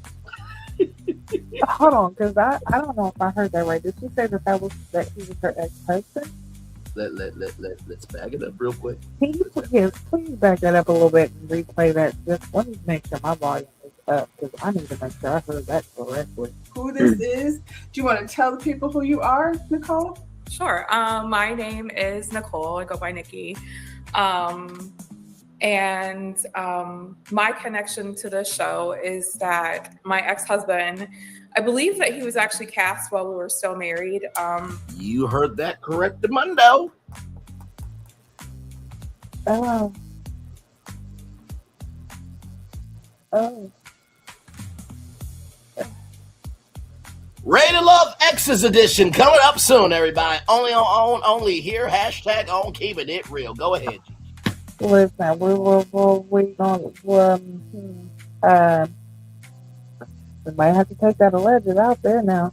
Hold on, because I don't know if I heard that right. Did she say that he was her ex-husband? Let's back it up real quick. Can you please back that up a little bit and replay that? Just let me make sure my volume is up, because I need to make sure I heard that correctly. Who this is? Do you want to tell the people who you are, Nicole? Sure. My name is Nicole. I go by Nikki. And my connection to the show is that my ex-husband, I believe that he was actually cast while we were still married. You heard that correct, Mundo. Oh. Ready to Love X's edition coming up soon, everybody. Only here. Hashtag on keeping it real. Go ahead, Gigi. Listen, we might have to take that alleged out there now.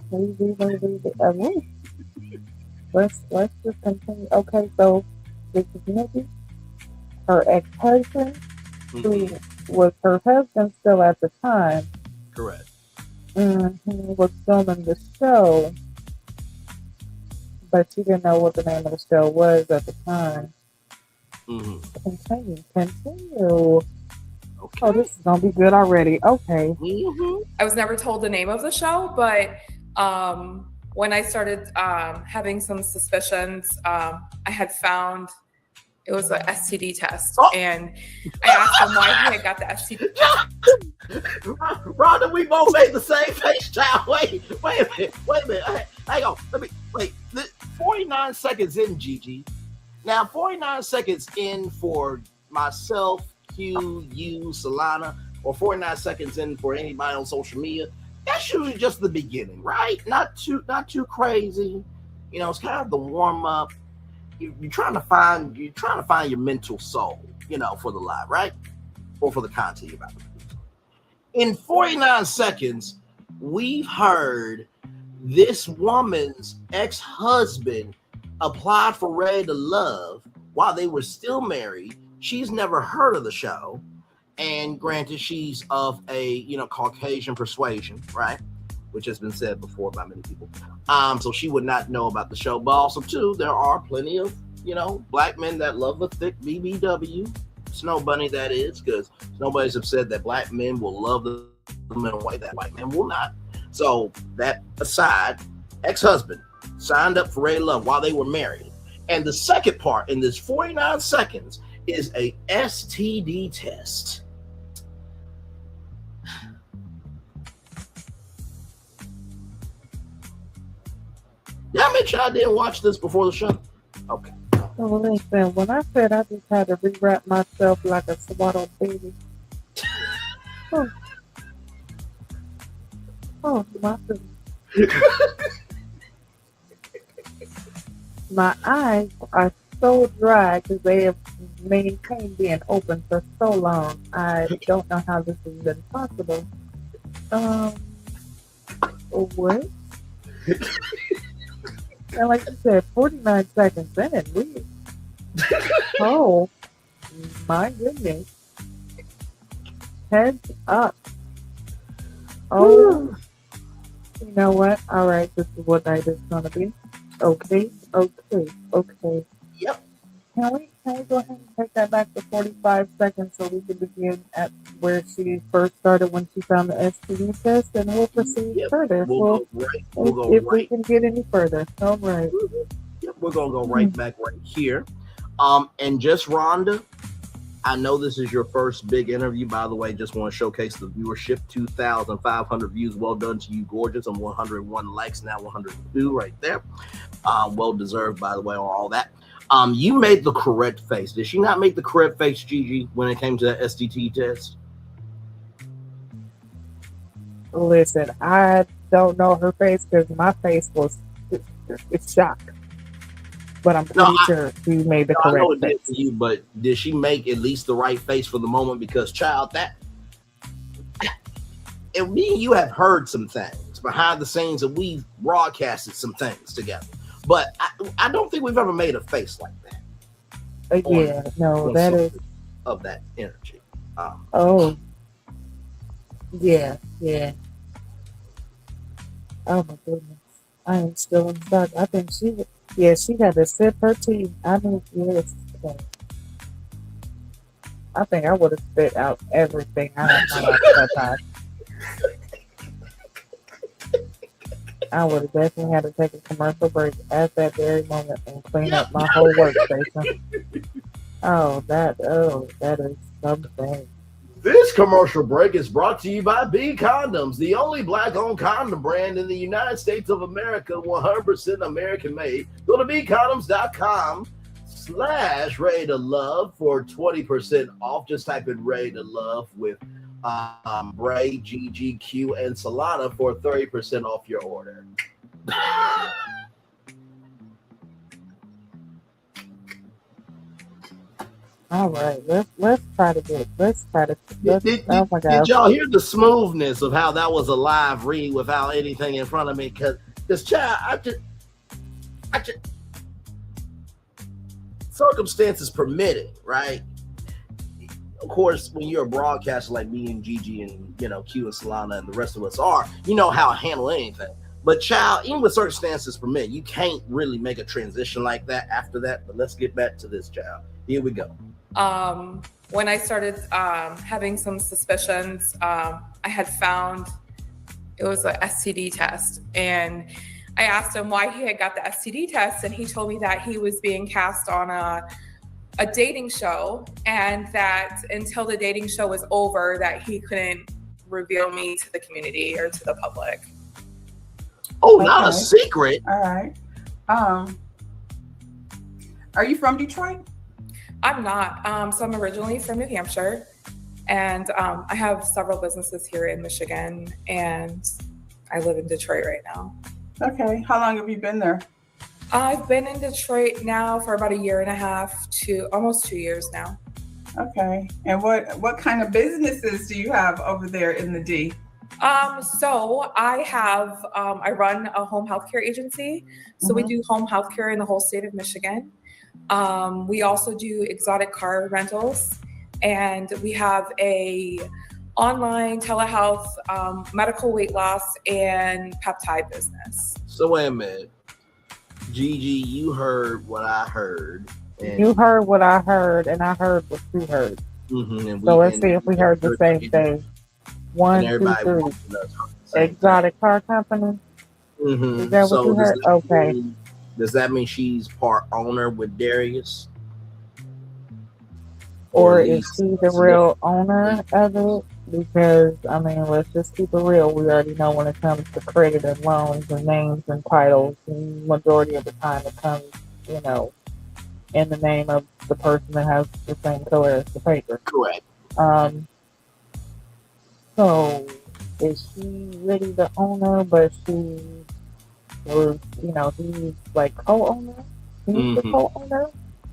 Let's just continue. Okay, so this is Nikki, her ex-husband, who was her husband still at the time. Correct. Was filming the show, but she didn't know what the name of the show was at the time. Continue. Okay. Oh, this is gonna be good already. Okay. I was never told the name of the show, but when I started having some suspicions, I had found it was an STD test, and I asked him why he had got the STD. Rhonda, we both made the same face, child. Wait a minute. Hang on. Let me wait. 49 seconds in, Gigi. Now, 49 seconds in for myself, Q, you, Solana, or 49 seconds in for anybody on social media. That's usually just the beginning, right? Not too crazy. You know, it's kind of the warm up. You're trying to find your mental soul, you know, for the live, right? Or for the content you're about to produce. In 49 seconds, we've heard this woman's ex-husband applied for Ready to Love while they were still married. She's never heard of the show, and granted, she's of a Caucasian persuasion, right? Which has been said before by many people. So she would not know about the show. But also, too, there are plenty of black men that love a thick BBW. Snow Bunny, that is, because Snow Bunnies have said that black men will love them in a way that white men will not. So that aside, ex-husband signed up for Ready to Love while they were married. And the second part in this 49 seconds is a STD test. Did I mention I didn't watch this before the show? Okay. Oh, listen, when I said I just had to rewrap myself like a swaddled baby. My eyes are so dry because they have maintained being open for so long. I don't know how this has been possible. What? And like you said, 49 seconds in, oh my goodness. Heads up. Oh, you know what? All right, this is what night it's gonna be. Okay. Yep. Can we go ahead and take that back to 45 seconds so we can begin at where she first started when she found the STD test, and we'll proceed further. We'll go If we right. can get any further. All right. Yep, we're gonna go right back right here. And just Rhonda, I know this is your first big interview. By the way, just want to showcase the viewership. 2,500 views. Well done to you, gorgeous. And 101 likes now, 102 right there. Well deserved, by the way, on all that. You made the correct face. Did she not make the correct face, Gigi, when it came to that STT test? Listen, I don't know her face because my face was it's shocked. But I'm pretty sure she made the correct I know it face. did for you, but did she make at least the right face for the moment? Because, child, and me and you have heard some things behind the scenes, and we've broadcasted some things together. But I don't think we've ever made a face like that. That is of that energy. Yeah. Oh my goodness, I am still in shock. I think she had to sip her tea. I mean, yes. I think I would have spit out everything I had that time. I would have definitely had to take a commercial break at that very moment and clean up my whole workstation. That is something. This commercial break is brought to you by B Condoms, the only black-owned condom brand in the United States of America, 100% American-made. Go to bcondoms.com/Ready to Love for 20% off. Just type in Ready to Love with Bray, GGQ, and Solana for 30% off your order. All right, let's try to. Did Oh y'all hear the smoothness of how that was a live read without anything in front of me? Because child, I just circumstances permitting, right? Of course, when you're a broadcaster like me and Gigi and Q and Solana and the rest of us are, you know how to handle anything. But child, even with circumstances permit, you can't really make a transition like that after that. But let's get back to this, child. Here we go. When I started having some suspicions, I had found it was an STD test, and I asked him why he had got the STD test, and he told me that he was being cast on a dating show, and that until the dating show was over, that he couldn't reveal me to the community or to the public. Oh, not a secret. All right. Are you from Detroit? I'm not. So I'm originally from New Hampshire, and I have several businesses here in Michigan, and I live in Detroit right now. Okay. How long have you been there? I've been in Detroit now for about 1.5 to almost 2 years now. Okay. And what kind of businesses do you have over there in the D? So I have, I run a home healthcare agency. So we do home healthcare in the whole state of Michigan. We also do exotic car rentals, and we have a online telehealth, medical weight loss, and peptide business. So wait a minute. Gigi, you heard what I heard. You heard what I heard, and I heard what you heard. So let's see if we heard the same thing. 1, 2, 3. Exotic car company. Is that what you heard? Okay. Does that mean she's part owner with Darius? Or is she the real owner of it? Because, I mean, let's just keep it real. We already know when it comes to credit and loans and names and titles, the majority of the time it comes, in the name of the person that has the same color as the paper. Correct. So, is she really the owner, but she was, he's like co-owner? He's the co-owner?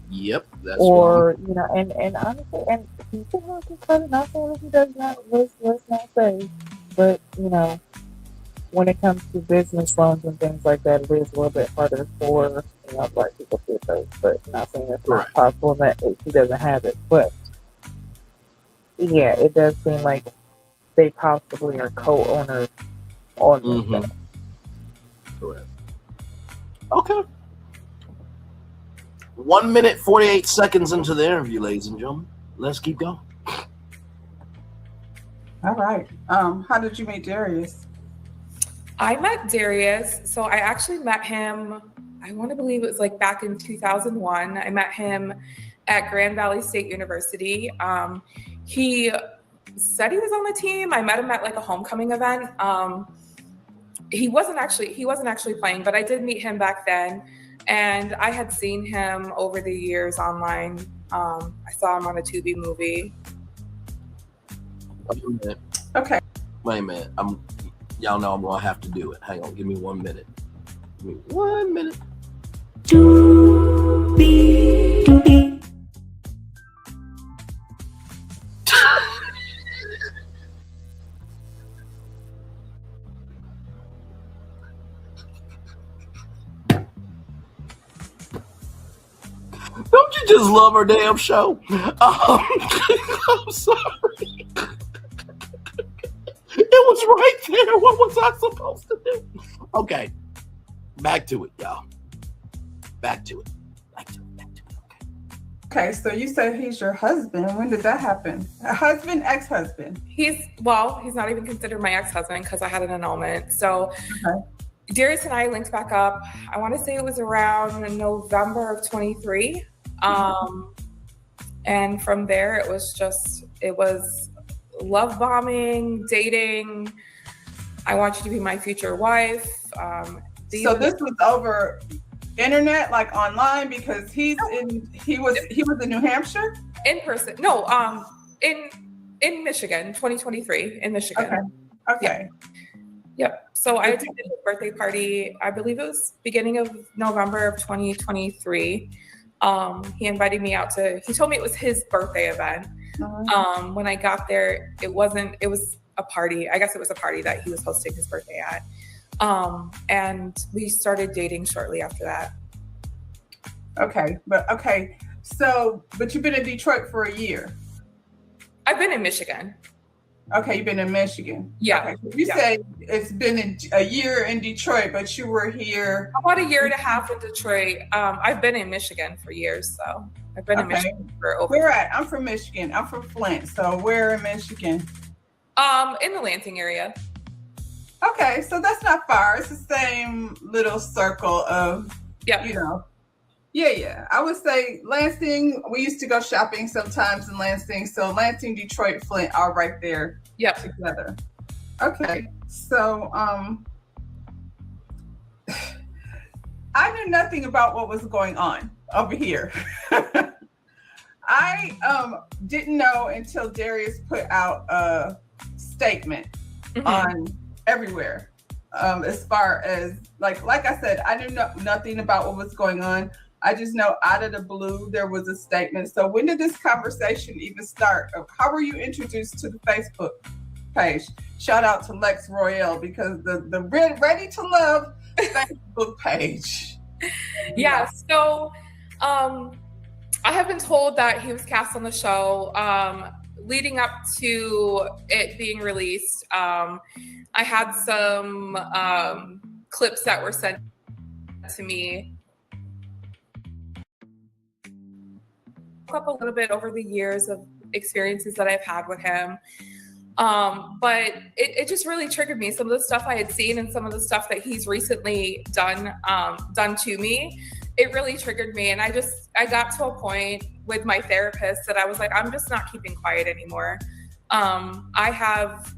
Yep, that's or right. And honestly, and he can have his credit. Not saying he does not. Let's not say, but when it comes to business loans and things like that, it is a little bit harder for black people to get those. But not saying it's not possible that he doesn't have it. But yeah, it does seem like they possibly are co-owners on this. Correct. Okay. 1 minute, 48 seconds into the interview, ladies and gentlemen. Let's keep going. All right. How did you meet Darius? I met Darius. So I actually met him, I want to believe it was like back in 2001. I met him at Grand Valley State University. He said he was on the team. I met him at like a homecoming event. He wasn't actually playing, but I did meet him back then. And I had seen him over the years online. I saw him on a Tubi movie. Wait a minute. Okay. Wait a minute. Y'all know I'm gonna have to do it. Hang on, give me 1 minute. Give me 1 minute. Don't you just love our damn show? I'm sorry. It was right there. What was I supposed to do? Okay. Back to it, y'all. Back to it. Okay, so you said he's your husband. When did that happen? A husband, ex-husband? He's not even considered my ex-husband because I had an annulment. So Darius and I linked back up. I want to say it was around November of 23. And from there, it was love bombing, dating. I want you to be my future wife. So this was over internet, like online, because he was in New Hampshire? In person. No, in Michigan, 2023 in Michigan. Okay. Yep. So I attended his birthday party. I believe it was beginning of November of 2023. He invited me out he told me it was his birthday event. When I got there, it was a party. I guess it was a party that he was hosting his birthday at. And we started dating shortly after that. But you've been in Detroit for a year. I've been in Michigan. Okay, you've been in Michigan. Yeah. Okay. You said it's been a year in Detroit, but you were here about a year and a half in Detroit. I've been in Michigan for years, so I've been in Michigan for over. Where at? I'm from Michigan. I'm from Flint. So where in Michigan? In the Lansing area. Okay, so that's not far. It's the same little circle of, Yeah. I would say Lansing, we used to go shopping sometimes in Lansing. So Lansing, Detroit, Flint are right there together. Okay, so I knew nothing about what was going on over here. I didn't know until Darius put out a statement on everywhere. As far as like I said, I knew nothing about what was going on. I just know out of the blue there was a statement. So when did this conversation even start? How were you introduced to the Facebook page? Shout out to Lex Royale because the Ready to Love Facebook page. Yeah. So I have been told that he was cast on the show. Leading up to it being released, I had some clips that were sent to me. Up a little bit over the years of experiences that I've had with him. But it just really triggered me. Some of the stuff I had seen and some of the stuff that he's recently done to me, it really triggered me. And I got to a point with my therapist that I was like, I'm just not keeping quiet anymore. I have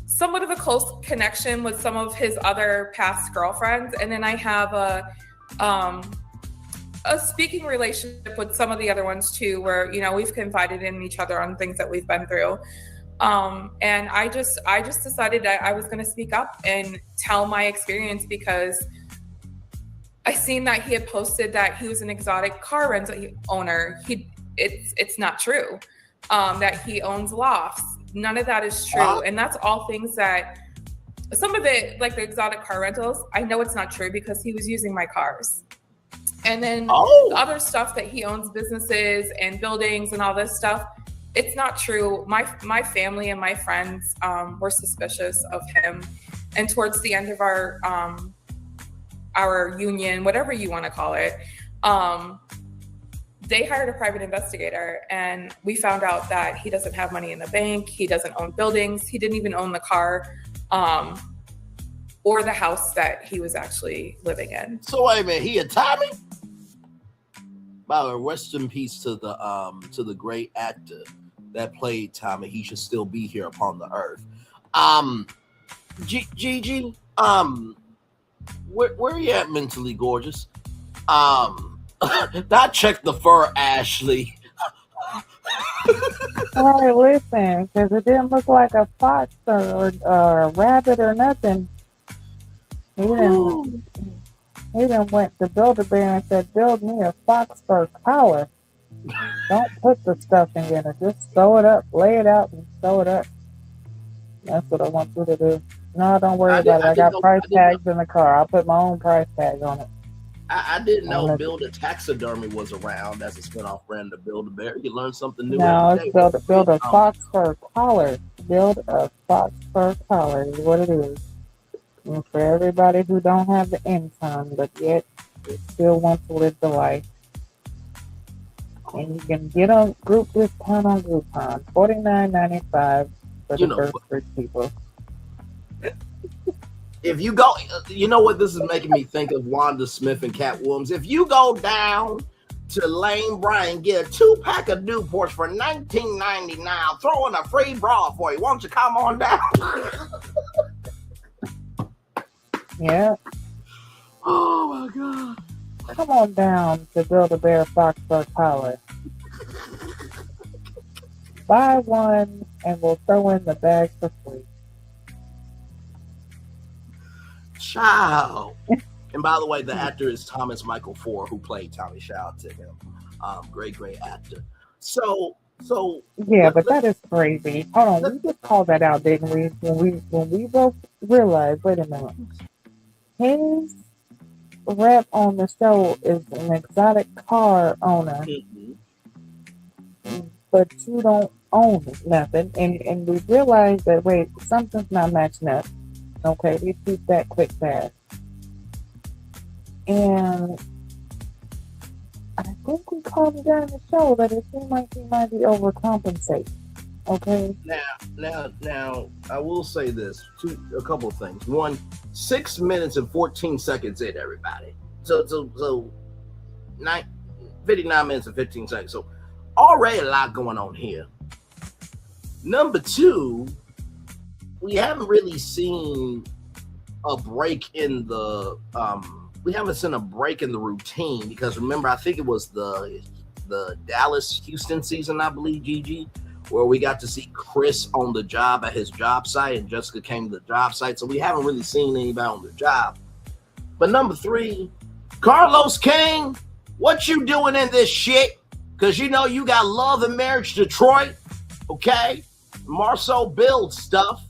somewhat of a close connection with some of his other past girlfriends. And then I have a speaking relationship with some of the other ones too, where, we've confided in each other on things that we've been through. And I just decided that I was going to speak up and tell my experience because I seen that he had posted that he was an exotic car rental owner. It's not true. That he owns lofts. None of that is true. And that's all things that some of it, like the exotic car rentals, I know it's not true because he was using my cars. And then the other stuff that he owns businesses and buildings and all this stuff, it's not true. My family and my friends were suspicious of him. And towards the end of our union, whatever you want to call it, they hired a private investigator, and we found out that he doesn't have money in the bank. He doesn't own buildings. He didn't even own the car or the house that he was actually living in. So wait a minute, he a Tommy? By the way, rest in peace to the great actor that played Tommy. He should still be here upon the earth. Gigi, where you at, mentally gorgeous? Not check the fur, Ashley. All right, listen, because it didn't look like a fox or a rabbit or nothing. He didn't went to Build-A-Bear and said, build me a fox fur collar. Don't put the stuffing in it. Just sew it up, lay it out, and sew it up. That's what I want you to do. No, don't worry about it. I got price tags in the car. I'll put my own price tag on it. I didn't know Build a Taxidermy was around as a spinoff brand of Build-A-Bear. You learn something new. No, it's build a fox fur collar. Build a fox fur collar is what it is. And for everybody who don't have the income, but yet still want to live the life. And you can get on group discount on Groupon, $49.95 for the first 3 people. If you go, you know what this is making me think of? Wanda Smith and Cat Williams. If you go down to Lane Bryant, get a 2-pack of Newports for $19.99, I'll throw in a free bra for you. Why don't you come on down? Yeah. Oh my God. Come on down to Build-A-Bear Fox Fur Collar. Buy one and we'll throw in the bag for free. Child. And by the way, the actor is Thomas Michael Ford, who played Tommy. Shout out to him. Great actor. So yeah, but that is crazy. Hold on, we just called that out, didn't we? When we both realized, wait a minute. His rep on the show is an exotic car owner, but you don't own nothing. And we realized that, wait, something's not matching up. Okay, we keep that quick fast. And I think we called it during the show that it seemed like he might be overcompensating. Okay. Now, I will say this: a couple of things. One, 6 minutes and 14 seconds in, everybody. So 59 minutes and 15 seconds. So already a lot going on here. Number two, we haven't really seen a break in the routine, because remember, I think it was the Dallas Houston season, I believe, Gigi, where we got to see Chris on the job at his job site and Jessica came to the job site. So we haven't really seen anybody on the job. But number three, Carlos King, what you doing in this shit? Because you know you got Love and Marriage Detroit, okay? Marceau builds stuff,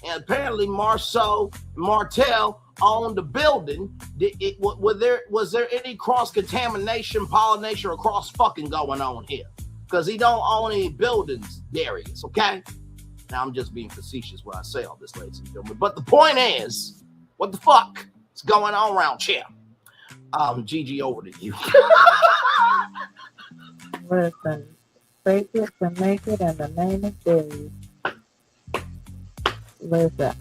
and apparently Marceau Martel owned the building. Was there any cross-contamination, pollination, or cross-fucking going on here? Because he don't own any buildings, Darius, okay? Now, I'm just being facetious when I say all this, ladies and gentlemen. But the point is, what the fuck is going on around here? Gigi, over to you. Listen, fake it to make it, and the name is Darius. Listen,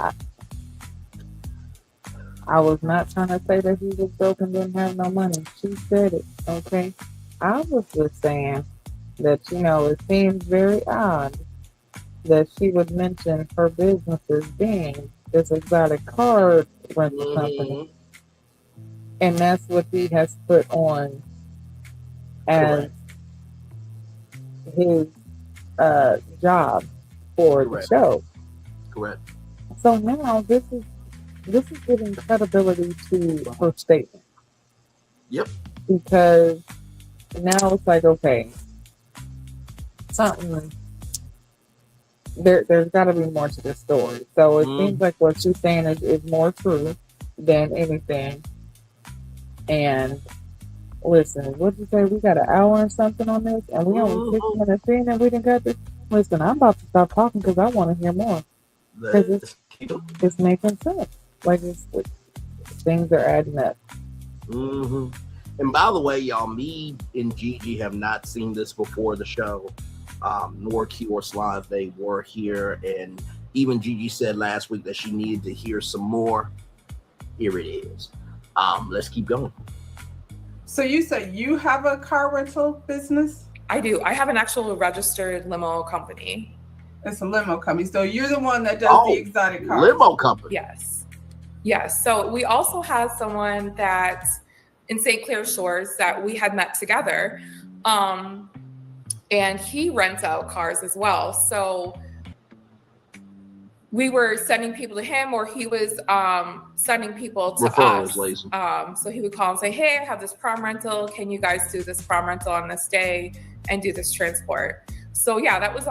I was not trying to say that he was broke and didn't have no money. She said it, okay? I was just saying that, you know, it seems very odd that she would mention her businesses being this exotic car rental company. And that's what he has put on as his job for the show. Correct. So now this is giving credibility to her statement. Yep. Because now it's like, okay, something there's got to be more to this story. So it seems like what she's saying is more true than anything. And listen, what'd you say? We got an hour and something on this, and we only 6 minutes in, and we didn't got this. Listen, I'm about to stop talking because I want to hear more. Because it's making sense. Like things are adding up. And And by the way, y'all, me and Gigi have not seen this before the show, nor Q or Slime. They were here, and even Gigi said last week that she needed to hear some more. Here it is. Let's keep going. So you said you have a car rental business? I do. I have an actual registered limo company. It's a limo company. So you're the one that does the exotic cars. Limo company. Yes. So we also have someone that in St. Clair Shores that we had met together. And he rents out cars as well. So we were sending people to him, or he was sending people to us. So he would call and say, hey, I have this prom rental. Can you guys do this prom rental on this day and do this transport? So yeah, it was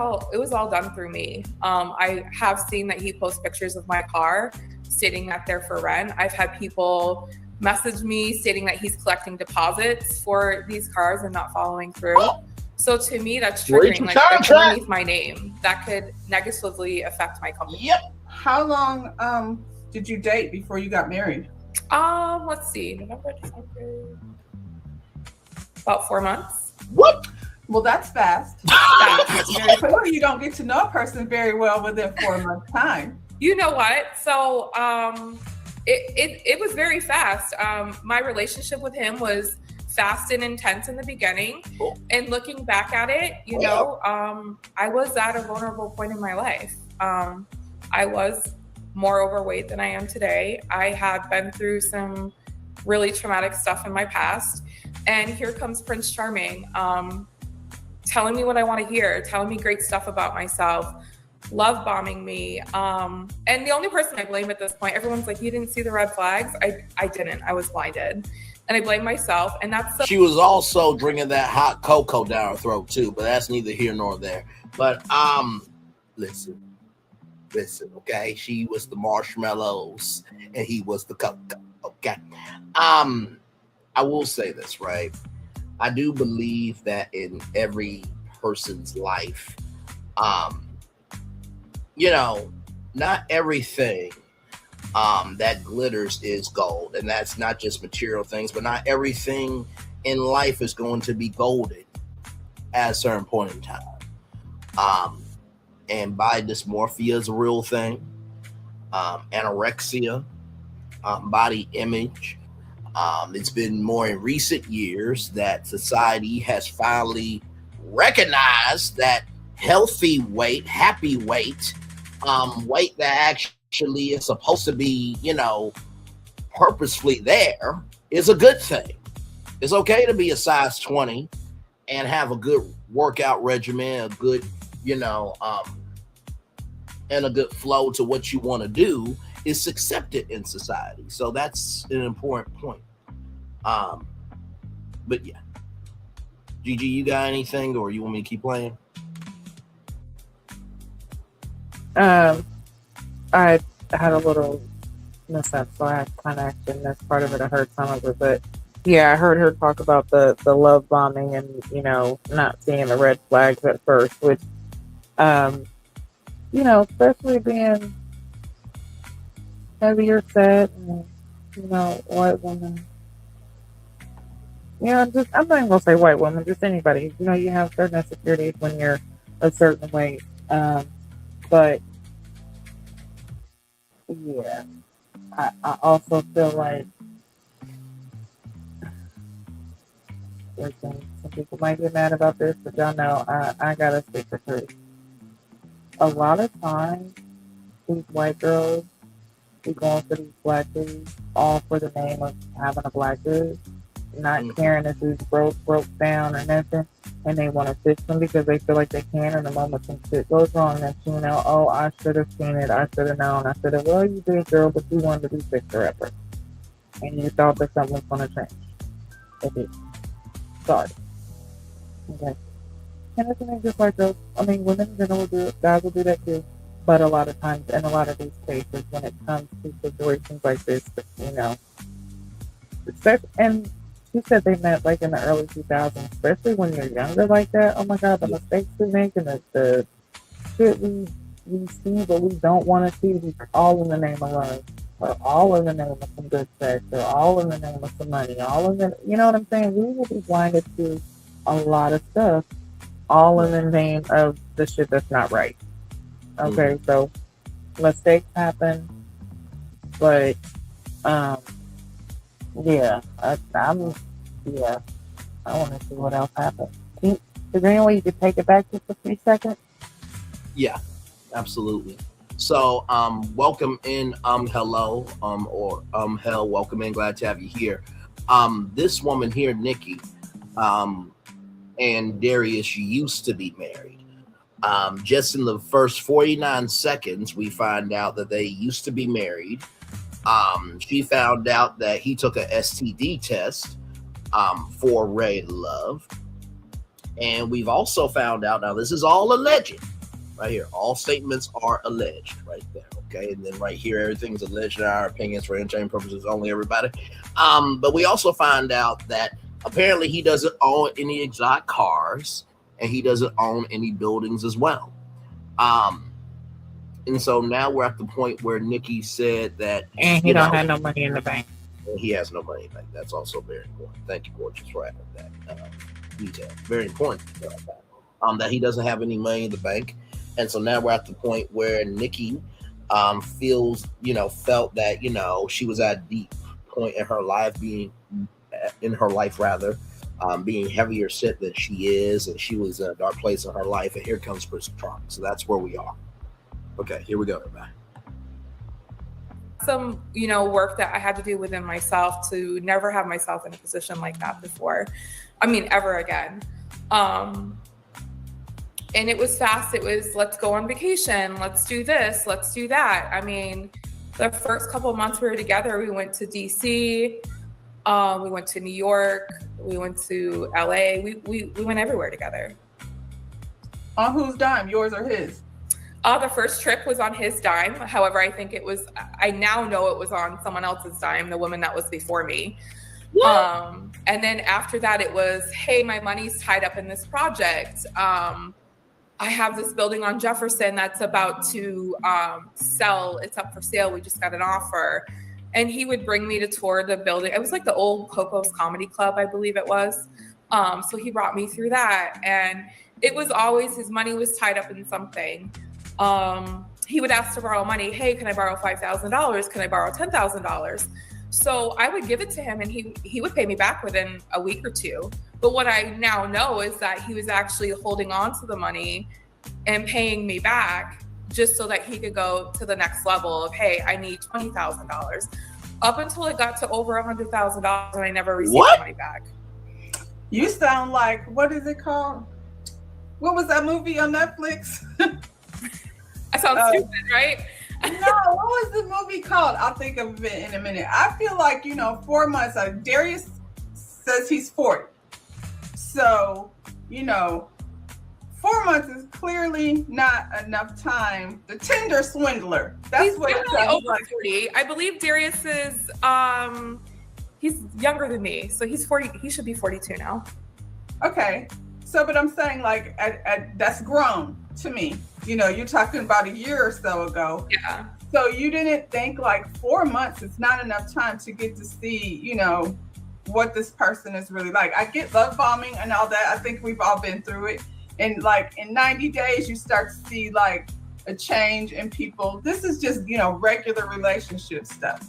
all done through me. I have seen that he posts pictures of my car stating that they're for rent. I've had people message me stating that he's collecting deposits for these cars and not following through. So to me, that's triggering. Like, that's underneath my name. That could negatively affect my company. Yep. How long did you date before you got married? Let's see, November, December, about 4 months. What? Well, that's fast. Clearly, you don't get to know a person very well within 4 months' time. You know what? So it was very fast. My relationship with him was fast and intense in the beginning. And looking back at it, I was at a vulnerable point in my life. I was more overweight than I am today. I had been through some really traumatic stuff in my past. And here comes Prince Charming, telling me what I want to hear, telling me great stuff about myself, love bombing me. And the only person I blame at this point, everyone's like, you didn't see the red flags? I didn't. I was blinded. And I blame myself. And that's she was also drinking that hot cocoa down her throat too, but that's neither here nor there. But listen, okay? She was the marshmallows and he was the cocoa, okay? I will say this, right? I do believe that in every person's life, not everything that glitters is gold, and that's not just material things, but not everything in life is going to be golden at a certain point in time. And body dysmorphia is a real thing. Anorexia, body image. It's been more in recent years that society has finally recognized that healthy weight, happy weight, weight that actually is supposed to be, purposefully there is a good thing. It's okay to be a size 20 and have a good workout regimen, a good, and a good flow to what you want to do. Is accepted in society. So that's an important point. But yeah. Gigi, you got anything, or you want me to keep playing? I had a little mishap, so I kind of actually missed part of it. I heard some of it, but yeah, I heard her talk about the love bombing and, not seeing the red flags at first, which, especially being heavier set and, white woman. I'm not even gonna say white woman, just anybody. You have certain insecurities when you're a certain weight. But yeah, I also feel like some people might get mad about this, but y'all know I gotta stick the truth. A lot of times, these white girls be going for these black dudes all for the name of having a black dude, not caring if he's broke down or nothing, and they want to fix them because they feel like they can. And the moment some shit goes wrong, that's oh, I should have seen it, I should have known, I should have. Well, you did, girl, but you wanted to be fixer upper, and you thought that something was going to change. It did. Sorry. Okay. And it's just like girls. Women in general will do it. Guys will do that too. But a lot of times, in a lot of these cases, when it comes to situations like this, and she said they met like in the early 2000s, especially when you're younger like that. Oh my God, the mistakes we make and the shit we see but we don't want to see, all in the name of love. or all in the name of some good sex, or all in the name of some money, all in the, you know what I'm saying? We will be blinded to a lot of stuff, all in the name of the shit that's not right. Okay, so mistakes happen, but yeah, I want to see what else happens. Is there any way you could take it back just a few seconds? Yeah, absolutely. So, welcome in, hello, or hell, welcome in. Glad to have you here. This woman here, Nikki, and Darius used to be married. Just in the first 49 seconds, we find out that they used to be married. She found out that he took a STD test for Ray Love. And we've also found out, now this is all alleged, right here. All statements are alleged right there, okay? And then right here, everything's alleged in our opinions for entertainment purposes only, everybody. But we also find out that apparently he doesn't own any exotic cars, and he doesn't own any buildings as well. And so now we're at the point where Nikki said that, and he don't have no money in the bank. He has no money in the bank. That's also very important. Thank you, Gorgeous, for adding that detail. Very important that he doesn't have any money in the bank. And so now we're at the point where Nikki felt that, she was at a deep point in her life, being heavier set than she is, and she was in a dark place in her life, and here comes Prison Trauma. So that's where we are. Okay, here we go, everybody. Some, work that I had to do within myself to never have myself in a position like that before. I mean, ever again. And it was fast. It was, let's go on vacation. Let's do this. Let's do that. I mean, the first couple of months we were together, we went to DC. We went to New York. We went to LA. We went everywhere together. On whose dime, yours or his? The first trip was on his dime. However, I now know it was on someone else's dime, the woman that was before me. And then after that, it was, hey, my money's tied up in this project. I have this building on Jefferson that's about to sell. It's up for sale. We just got an offer. And he would bring me to tour the building. It was like the old Coco's Comedy Club, I believe it was. So he brought me through that. And it was always, his money was tied up in something. He would ask to borrow money. Hey, can I borrow $5,000? Can I borrow $10,000? So I would give it to him, and he would pay me back within a week or two. But what I now know is that he was actually holding on to the money and paying me back just so that he could go to the next level of, hey, I need $20,000. Up until it got to over $100,000, and I never received the money back. You sound like, what is it called? What was that movie on Netflix? I sound stupid, right? No, what was the movie called? I'll think of it in a minute. I feel like, 4 months. Darius says he's 40. So, 4 months is clearly not enough time. The Tinder swindler. That's what it sounds like. 40. I believe Darius is, he's younger than me. So he's 40. He should be 42 now. Okay. So, but I'm saying that's grown to me. You're talking about a year or so ago. Yeah. So you didn't think 4 months is not enough time to get to see, what this person is really like. I get love bombing and all that. I think we've all been through it. And in 90 days, you start to see a change in people. This is just, regular relationship stuff.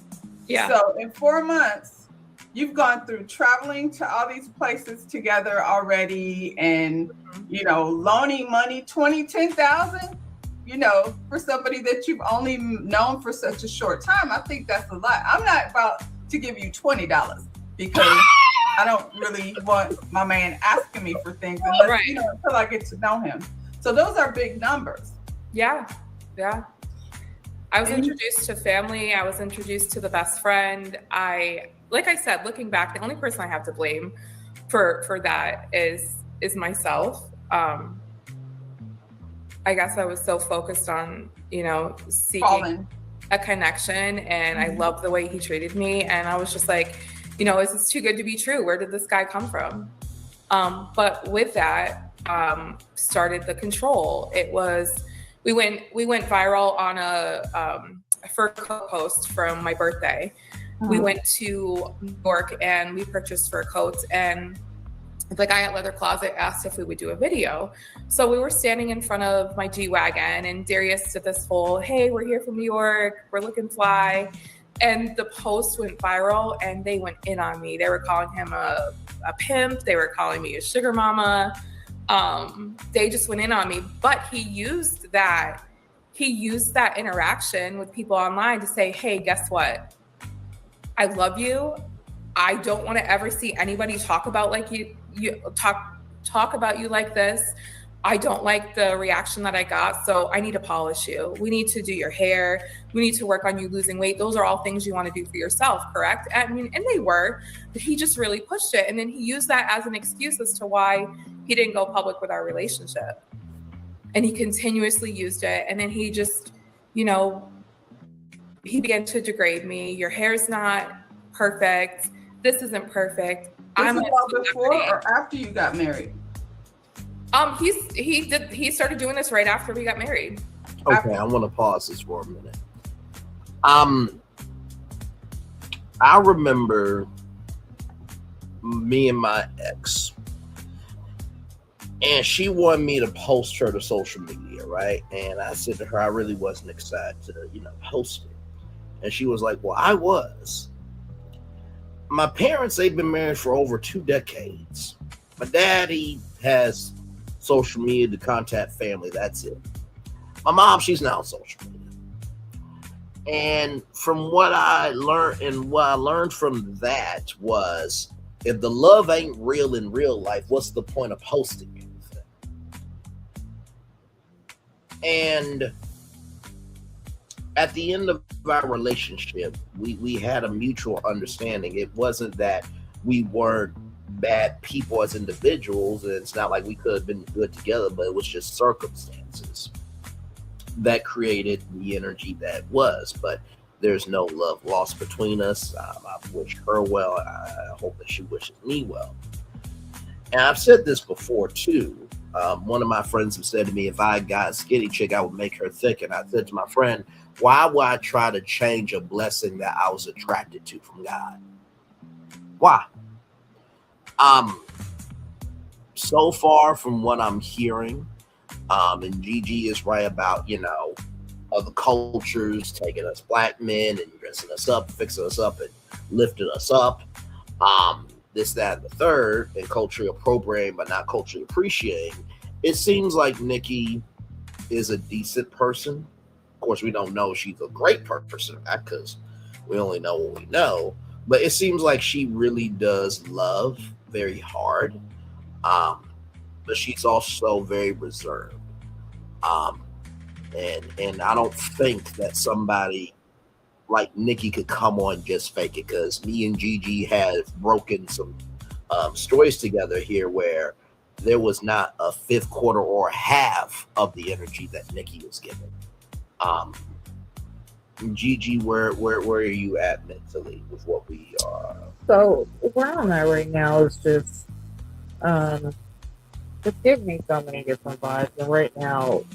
Yeah. So in 4 months, you've gone through traveling to all these places together already and, loaning money, $10,000, for somebody that you've only known for such a short time. I think that's a lot. I'm not about to give you $20 because I don't really want my man asking me for things unless, until I get to know him. So those are big numbers. Yeah. Yeah. I was introduced to family. I was introduced to the best friend. Like I said, looking back, the only person I have to blame for that is myself. I guess I was so focused on, seeking a connection, and I loved the way he treated me. And I was just like, is this too good to be true? Where did this guy come from? But with that, started the control. It was, we went viral on for a coat post from my birthday. We went to New York and we purchased fur coats, and the guy at Leather Closet asked if we would do a video. So we were standing in front of my G-Wagon, and Darius did this whole, hey, we're here from New York, we're looking fly. And the post went viral, and they went in on me. They were calling him a pimp. They were calling me a sugar mama. They just went in on me. But he used that interaction with people online to say, hey, guess what? I love you. I don't want to ever see anybody talk about like you talk about you like this. I don't like the reaction that I got, so I need to polish you. We need to do your hair. We need to work on you losing weight. Those are all things you want to do for yourself, correct? I mean, and they were, but he just really pushed it. And then he used that as an excuse as to why he didn't go public with our relationship. And he continuously used it. And then he just, he began to degrade me. Your hair's not perfect. This isn't perfect. This is all before or after you got married? He started doing this right after we got married. Okay, I want to pause this for a minute. I remember me and my ex, and she wanted me to post her to social media, right? And I said to her, I really wasn't excited to, post it. And she was like, well, I was. My parents, they've been married for over 2 decades. My daddy has social media to contact family. That's it. My mom, she's not on social media. And from what I learned from that was, if the love ain't real in real life, what's the point of posting anything? And at the end of our relationship, we had a mutual understanding. It wasn't that we weren't bad people as individuals, and it's not like we could have been good together, but it was just circumstances that created the energy that was. But there's no love lost between us. I've wished her well. I hope that she wishes me well. And I've said this before too. One of my friends have said to me, if I got a skinny chick, I would make her thick. And I said to my friend, why would I try to change a blessing that I was attracted to from God? Why? So far from what I'm hearing, and Gigi is right about, other cultures taking us black men and dressing us up, fixing us up, and lifting us up. This, that, and the third, and culturally appropriating but not culturally appreciating. It seems like Nikki is a decent person. Of course, we don't know she's a great person because we only know what we know. But it seems like she really does love very hard. But she's also very reserved. And I don't think that somebody like Nikki could come on and just fake it, because me and Gigi have broken some stories together here where there was not a fifth quarter or a half of the energy that Nikki was giving. Gigi, where are you at mentally with what we are? So where I'm at right now is just give me so many different vibes, and right now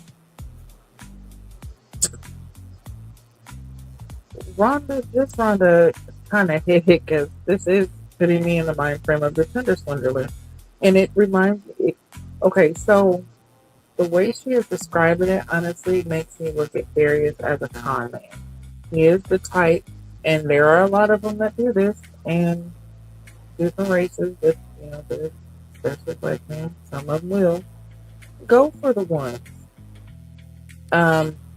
Rhonda kind of hit it, because this is putting me in the mind frame of the Tinder swindler. And it reminds me, okay, so the way she is describing it honestly makes me look at Darius as a con man. He is the type, and there are a lot of them that do this, and different races, but there's especially black men, some of them will go for the ones.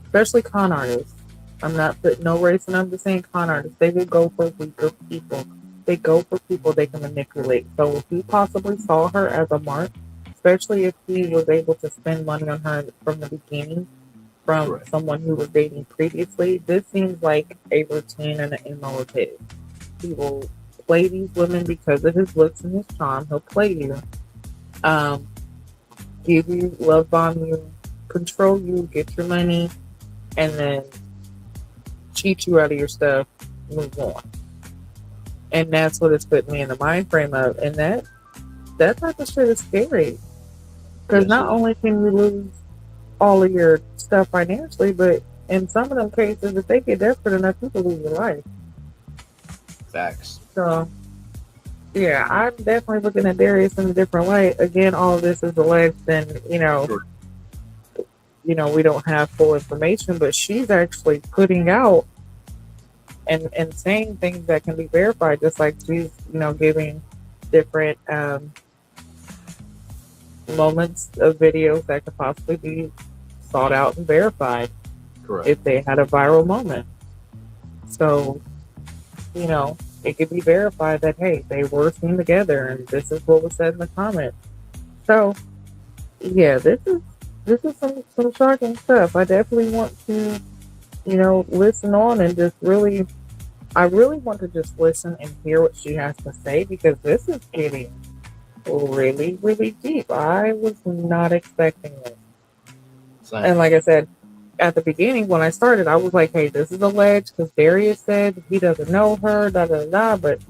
Especially con artists. I'm not putting no race, and I'm just saying con artists. They will go for weaker people. They go for people they can manipulate. So if he possibly saw her as a mark, especially if he was able to spend money on her from the beginning, from someone who was dating previously, this seems like a routine and an MO of his. He will play these women because of his looks and his charm. He'll play you, give you, love bomb you, control you, get your money, and then cheat you out of your stuff, move on. And that's what it's put me in the mind frame of. And that type of shit is scary. Because not only can you lose all of your stuff financially, but in some of them cases, if they get desperate enough, you can lose your life. Facts. So, yeah, I'm definitely looking at Darius in a different light. Again, all of this is alleged, and Sure. we don't have full information, but she's actually putting out and saying things that can be verified, just like she's giving different moments of videos that could possibly be sought out and verified Correct. if they had a viral moment. So, it could be verified that, hey, they were seen together and this is what was said in the comments. So, yeah, this is some shocking stuff. I definitely want to, listen on and I really want to just listen and hear what she has to say, because this is getting really, really deep. I was not expecting it. Same. And like I said, at the beginning when I started, I was like, hey, this is alleged because Darius said he doesn't know her, but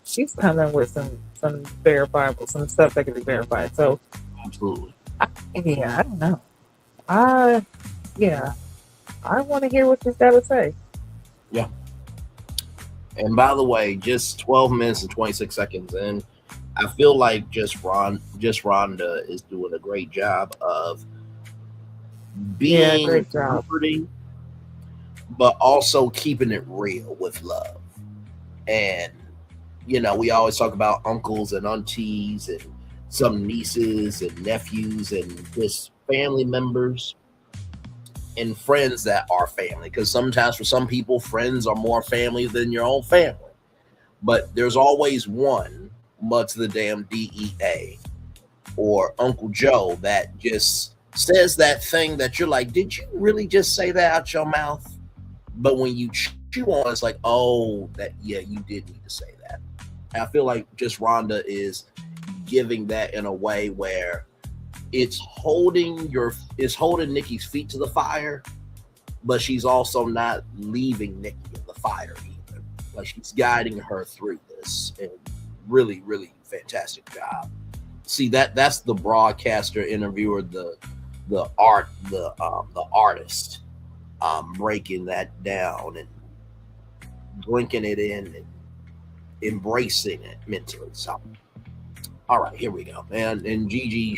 she's coming with some verifiable, some stuff that can be verified. So Absolutely. I don't know. I want to hear what she's got to say. Yeah. And by the way, just 12 minutes and 26 seconds in, I feel like just Rhonda is doing a great job of being great job. comforting, but also keeping it real with love. And we always talk about uncles and aunties and some nieces and nephews and just family members and friends that are family, because sometimes for some people friends are more family than your own family, but there's always one, much the damn DEA or Uncle Joe, that just says that thing that you're like, did you really just say that out your mouth? But when you chew on, it's like, oh, you did need to say that. And I feel like just Rhonda is giving that in a way where it's holding Nikki's feet to the fire, but she's also not leaving Nikki in the fire either. Like, she's guiding her through this, and really, really fantastic job. See, that's the broadcaster, interviewer, the artist, breaking that down and drinking it in and embracing it mentally. So, all right, here we go, man. And Gigi,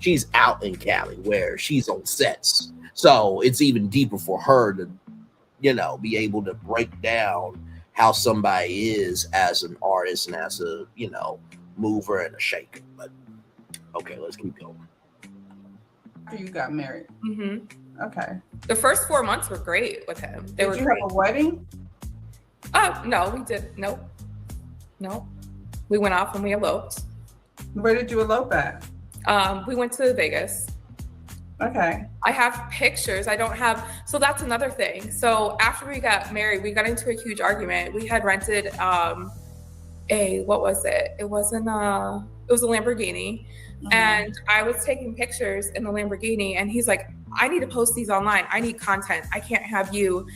she's out in Cali where she's on sets, so it's even deeper for her to, be able to break down how somebody is as an artist and as a, mover and a shaker. But okay, let's keep going. You got married. Mm-hmm. Okay. The first 4 months were great with him. Did you have a wedding? Oh, no, we did. Nope. We went off and we eloped. Where did you elope at? We went to Vegas. Okay. I have pictures. I don't have. So that's another thing. So after we got married, we got into a huge argument. We had rented what was it? It was a Lamborghini. Mm-hmm. And I was taking pictures in the Lamborghini, and he's like, I need to post these online. I need content. I can't have you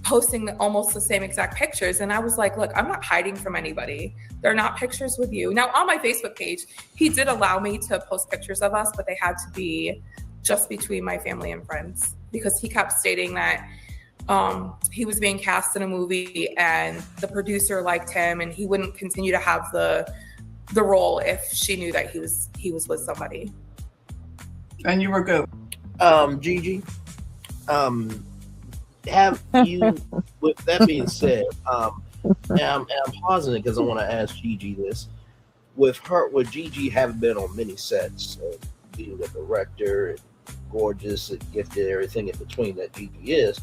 posting almost the same exact pictures. And I was like, look, I'm not hiding from anybody. They're not pictures with you. Now, on my Facebook page, he did allow me to post pictures of us, but they had to be just between my family and friends, because he kept stating that he was being cast in a movie and the producer liked him, and he wouldn't continue to have the role if she knew that he was with somebody. And you were good. Gigi, have you, with that being said, and I'm pausing it because I want to ask Gigi this. With Gigi having been on many sets, being a director and gorgeous and gifted, everything in between that Gigi is,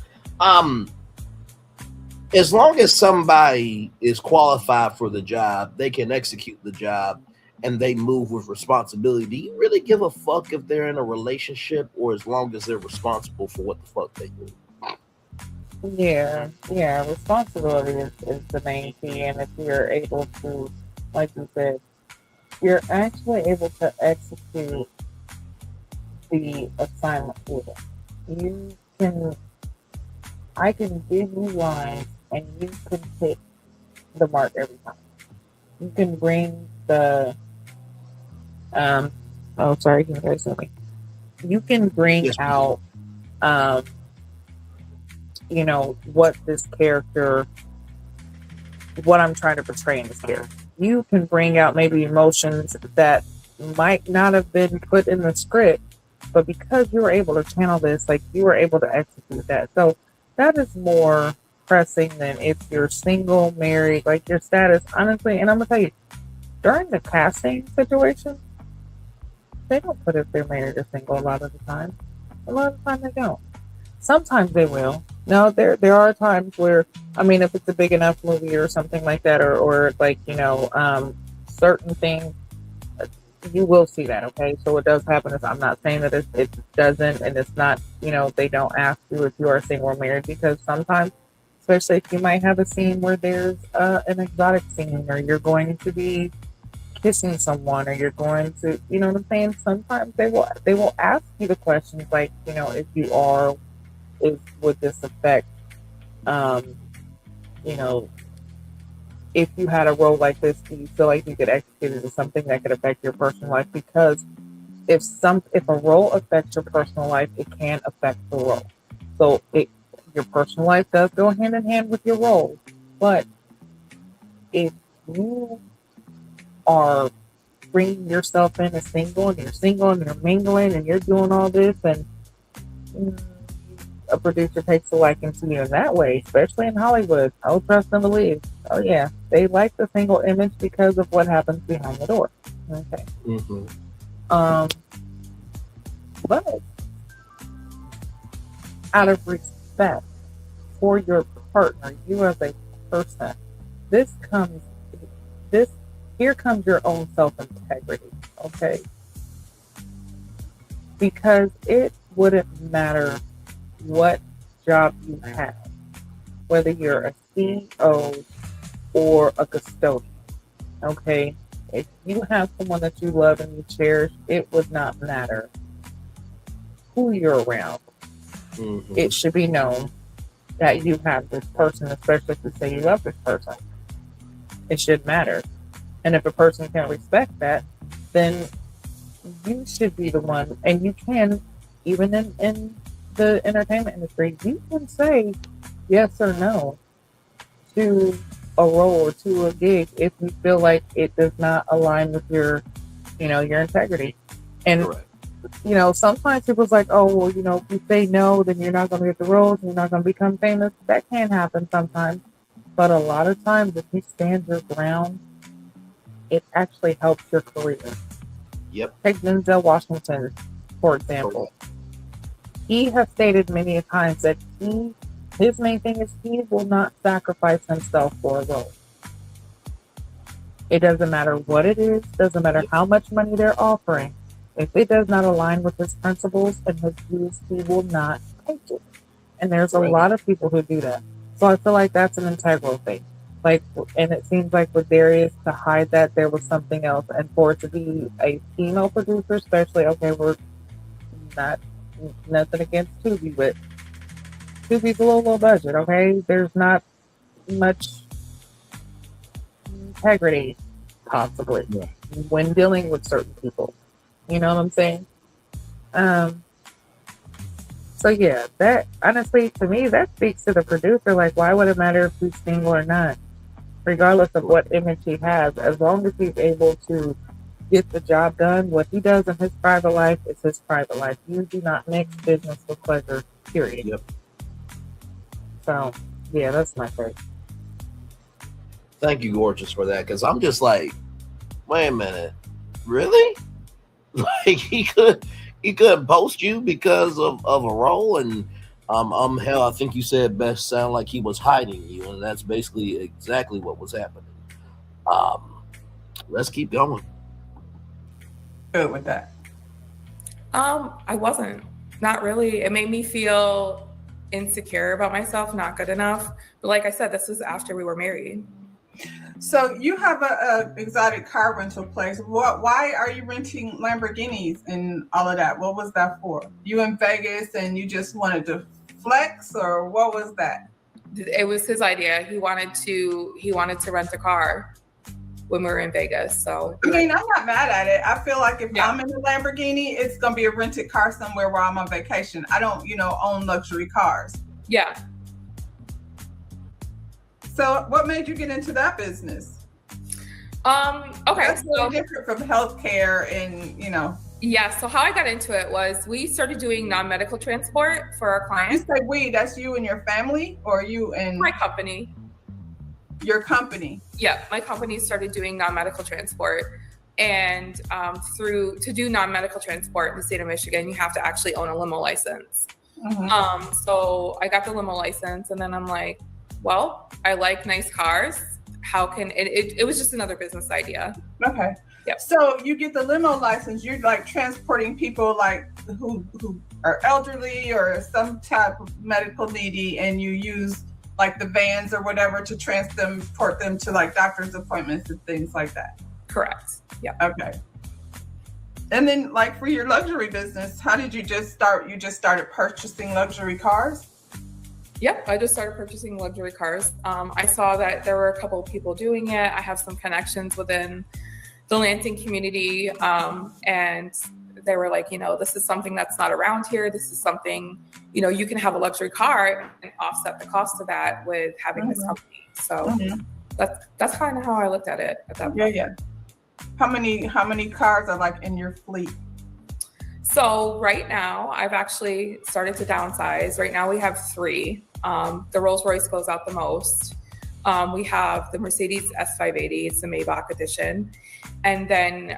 as long as somebody is qualified for the job, they can execute the job, and they move with responsibility. Do you really give a fuck if they're in a relationship, or as long as they're responsible for what the fuck they do? Yeah. Responsibility is the main key, and if you're able to, like you said, you're actually able to execute the assignment for them. I can give you lines, and you can hit the mark every time. You can bring the sorry, can you guys hear me? You can bring out you know, what I'm trying to portray in this character. You can bring out maybe emotions that might not have been put in the script, but because you were able to channel this, like you were able to execute that. So that is more pressing than if you're single, married, like your status, honestly. And I'm gonna tell you, during the casting situation, they don't put if they're married or single a lot of the time. A lot of the time they don't. Sometimes they will. No, there are times where, I mean, if it's a big enough movie or something like that, or like, you know, certain things, you will see that, okay? So it does happen. I'm not saying that it doesn't, and it's not, you know, they don't ask you if you are single or married, because sometimes, especially if you might have a scene where there's an exotic scene, or you're going to be kissing someone, or you're going to, you know what I'm saying? Sometimes they will ask you the questions like, you know, if you are, would this affect, you know, if you had a role like this, do you feel like you could execute it as something that could affect your personal life? Because if a role affects your personal life, it can affect the role. So your personal life does go hand in hand with your role. But if you are bringing yourself in as single, and you're mingling, and you're doing all this, and a producer takes a liking to you in that way, especially in Hollywood, I'll trust and believe. Oh yeah, they like the single image because of what happens behind the door. Okay. Mm-hmm. But out of respect for your partner, you as a person, here comes your own self-integrity, okay? Because it wouldn't matter what job you have, whether you're a CEO or a custodian, okay? If you have someone that you love and you cherish, it would not matter who you're around. Mm-hmm. It should be known that you have this person, especially if you say you love this person. It should matter. And if a person can't respect that, then you should be the one, and you can, even in the entertainment industry, you can say yes or no to a role or to a gig if you feel like it does not align with your, you know, your integrity. And Correct. you know, sometimes people's like, oh, well, you know, if you say no, then you're not going to get the roles, you're not going to become famous. That can happen sometimes, but a lot of times, if you stand your ground, it actually helps your career. Yep. Take Denzel Washington, for example. He has stated many times that his main thing is he will not sacrifice himself for a role. It doesn't matter what it is, doesn't matter how much money they're offering. If it does not align with his principles and his views, he will not take it. And there's a lot of people who do that. So I feel like that's an integral thing. Like, and it seems like with Darius, to hide that there was something else, and for it to be a female producer, especially, okay, we're not nothing against Tubi, but Tubi's a low budget, okay? There's not much integrity, possibly, when dealing with certain people. You know what I'm saying? So yeah, that honestly, to me, that speaks to the producer. Like, why would it matter if he's single or not? Regardless of what image he has, as long as he's able to get the job done, what he does in his private life is his private life. You do not mix business with pleasure, period. Yep. So, yeah, that's my take. Thank you, Gorgeous, for that, because I'm just like, wait a minute, really? Like, he could post you because of a role, and hell, I think you said best sound like he was hiding you, and that's basically exactly what was happening. Let's keep going. Good with that. I wasn't. Not really. It made me feel insecure about myself, not good enough. But like I said, this was after we were married. So you have a exotic car rental place. Why are you renting Lamborghinis and all of that? What was that for? You in Vegas and you just wanted to flex, or what was that? It was his idea. He wanted to rent a car when we were in Vegas. So I mean, I'm not mad at it. I feel like if I'm in a Lamborghini, it's gonna be a rented car somewhere where I'm on vacation. I don't, own luxury cars. Yeah. So what made you get into that business? Okay, That's so really different from healthcare and, you know. yeah, so how I got into it was we started doing non-medical transport for our You clients. say we, that's you and your family, or you and My company. your company? Yeah, my company started doing non-medical transport. And to do non-medical transport in the state of Michigan, you have to actually own a limo license. Mm-hmm. So I got the limo license, and then I'm like, well, I like nice cars. How can it was just another business idea. Okay. Yep. So you get the limo license, you're like transporting people like who are elderly or some type of medical needy, and you use like the vans or whatever to transport them to like doctor's appointments and things like that. Correct. Yeah. Okay. And then like for your luxury business, how did you just start? You just started purchasing luxury cars? Yep, I just started purchasing luxury cars. I saw that there were a couple of people doing it. I have some connections within the Lansing community, and they were like, this is something that's not around here. This is something, you can have a luxury car and offset the cost of that with having this company. So that's kind of how I looked at it at that point. Yeah. How many cars are like in your fleet? So right now, I've actually started to downsize. Right now we have 3. The Rolls Royce goes out the most. We have the Mercedes S580, it's the Maybach edition. And then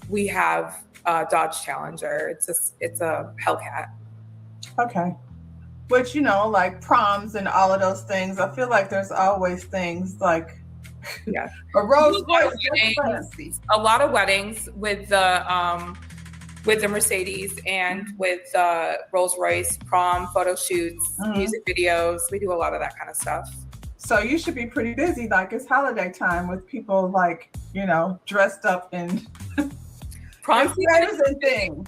we have Dodge Challenger. It's a Hellcat. Okay. Which, like proms and all of those things, I feel like there's always things like a Rolls Royce. A lot of weddings with the Mercedes and with the Rolls Royce, prom, photo shoots, music videos. We do a lot of that kind of stuff. So you should be pretty busy, like it's holiday time with people like, dressed up in prom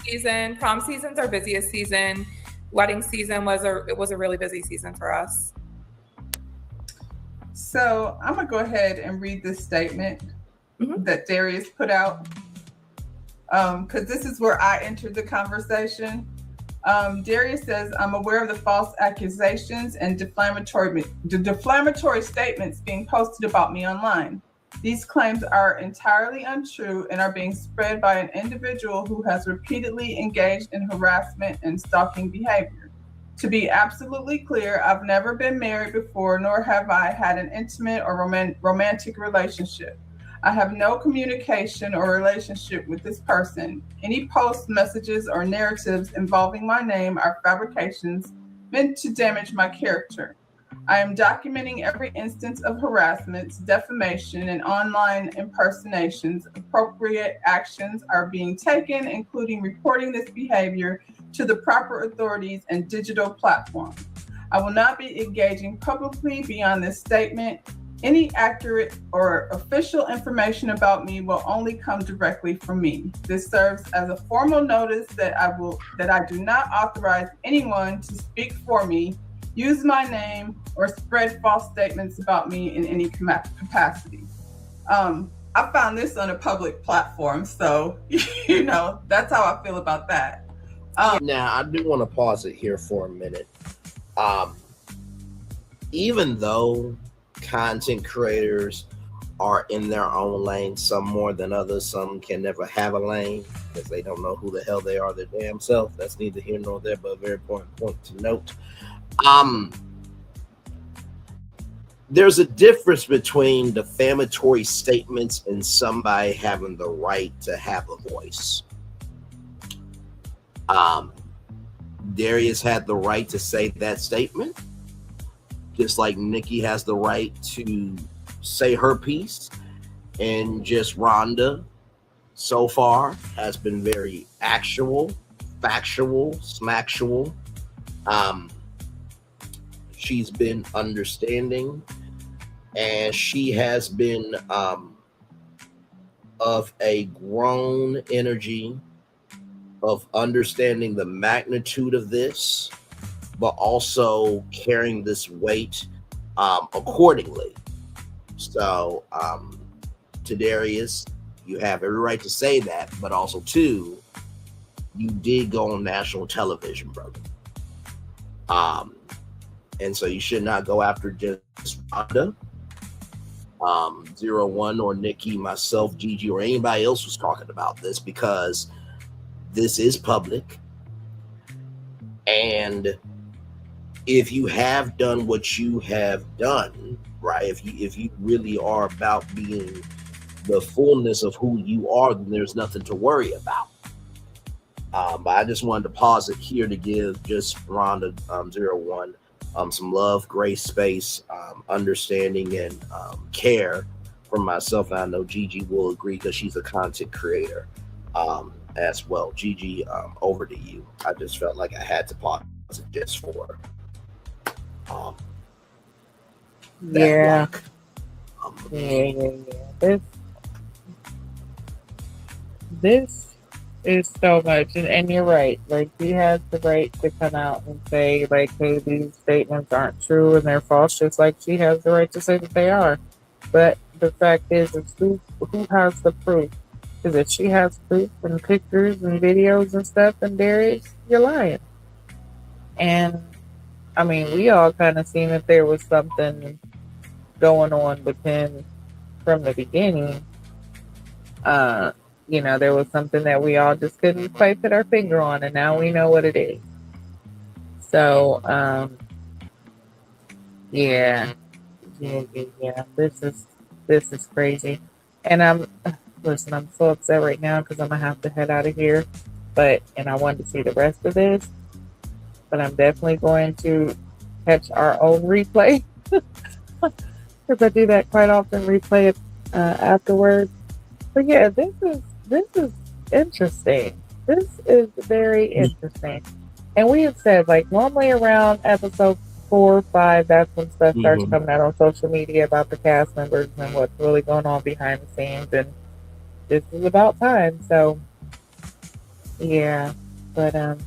season. Prom season's our busiest season. Wedding season was a really busy season for us. So I'm gonna go ahead and read this statement that Darius put out. Because this is where I entered the conversation. Darius says, I'm aware of the false accusations and defamatory statements being posted about me online. These claims are entirely untrue and are being spread by an individual who has repeatedly engaged in harassment and stalking behavior. To be absolutely clear, I've never been married before, nor have I had an intimate or romantic relationship. I have no communication or relationship with this person. Any posts, messages, or narratives involving my name are fabrications meant to damage my character. I am documenting every instance of harassment, defamation, and online impersonations. Appropriate actions are being taken, including reporting this behavior to the proper authorities and digital platforms. I will not be engaging publicly beyond this statement. Any accurate or official information about me will only come directly from me. This serves as a formal notice that I do not authorize anyone to speak for me, use my name, or spread false statements about me in any capacity. I found this on a public platform, so that's how I feel about that. Now, I do want to pause it here for a minute. Even though content creators are in their own lane, some more than others, some can never have a lane because they don't know who the hell they are their damn self. That's neither here nor there, but a very important point to note. There's a difference between defamatory statements and somebody having the right to have a voice. Darius had the right to say that statement, just like Nikki has the right to say her piece, and just Rhonda so far has been very actual, factual, smactual. She's been understanding, and she has been of a grown energy of understanding the magnitude of this, but also carrying this weight accordingly. So to Darius, you have every right to say that, but also too, you did go on national television, brother. And so you should not go after just Rhonda. 01 or Nikki, myself, Gigi, or anybody else was talking about this, because this is public. And if you have done what you have done, right, if you really are about being the fullness of who you are, then there's nothing to worry about. But I just wanted to pause it here to give just Rhonda 01 some love, grace, space, understanding, and care from myself. And I know Gigi will agree because she's a content creator as well. Gigi, over to you. I just felt like I had to pause it just for Yeah. block. Yeah. This is so much, and you're right. Like, he has the right to come out and say, like, hey, these statements aren't true and they're false, just like she has the right to say that they are. But the fact is who has the proof? Because if she has proof and pictures and videos and stuff, then Darius, you're lying. And I mean, we all kind of seen that there was something going on with him from the beginning. You know, there was something that we all just couldn't quite put our finger on, and now we know what it is. So, yeah. This is crazy. And I'm so upset right now because I'm gonna have to head out of here. And I wanted to see the rest of this, but I'm definitely going to catch our own replay because I do that quite often. Replay it afterwards. But yeah, this is interesting. This is very interesting. And we have said, like, normally around episode 4 or 5, that's when stuff starts coming out on social media about the cast members and what's really going on behind the scenes. And this is about time. So yeah. But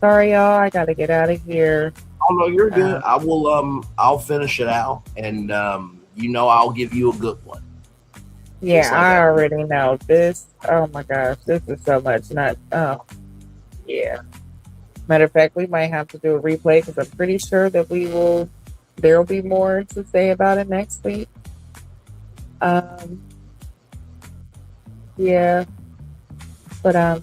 sorry y'all, I gotta get out of here. Oh no, you're good. I will I'll finish it out, and I'll give you a good one. Yeah, like I already know this. Oh my gosh, this is so much. Yeah. Matter of fact, we might have to do a replay because I'm pretty sure that there'll be more to say about it next week. Yeah. But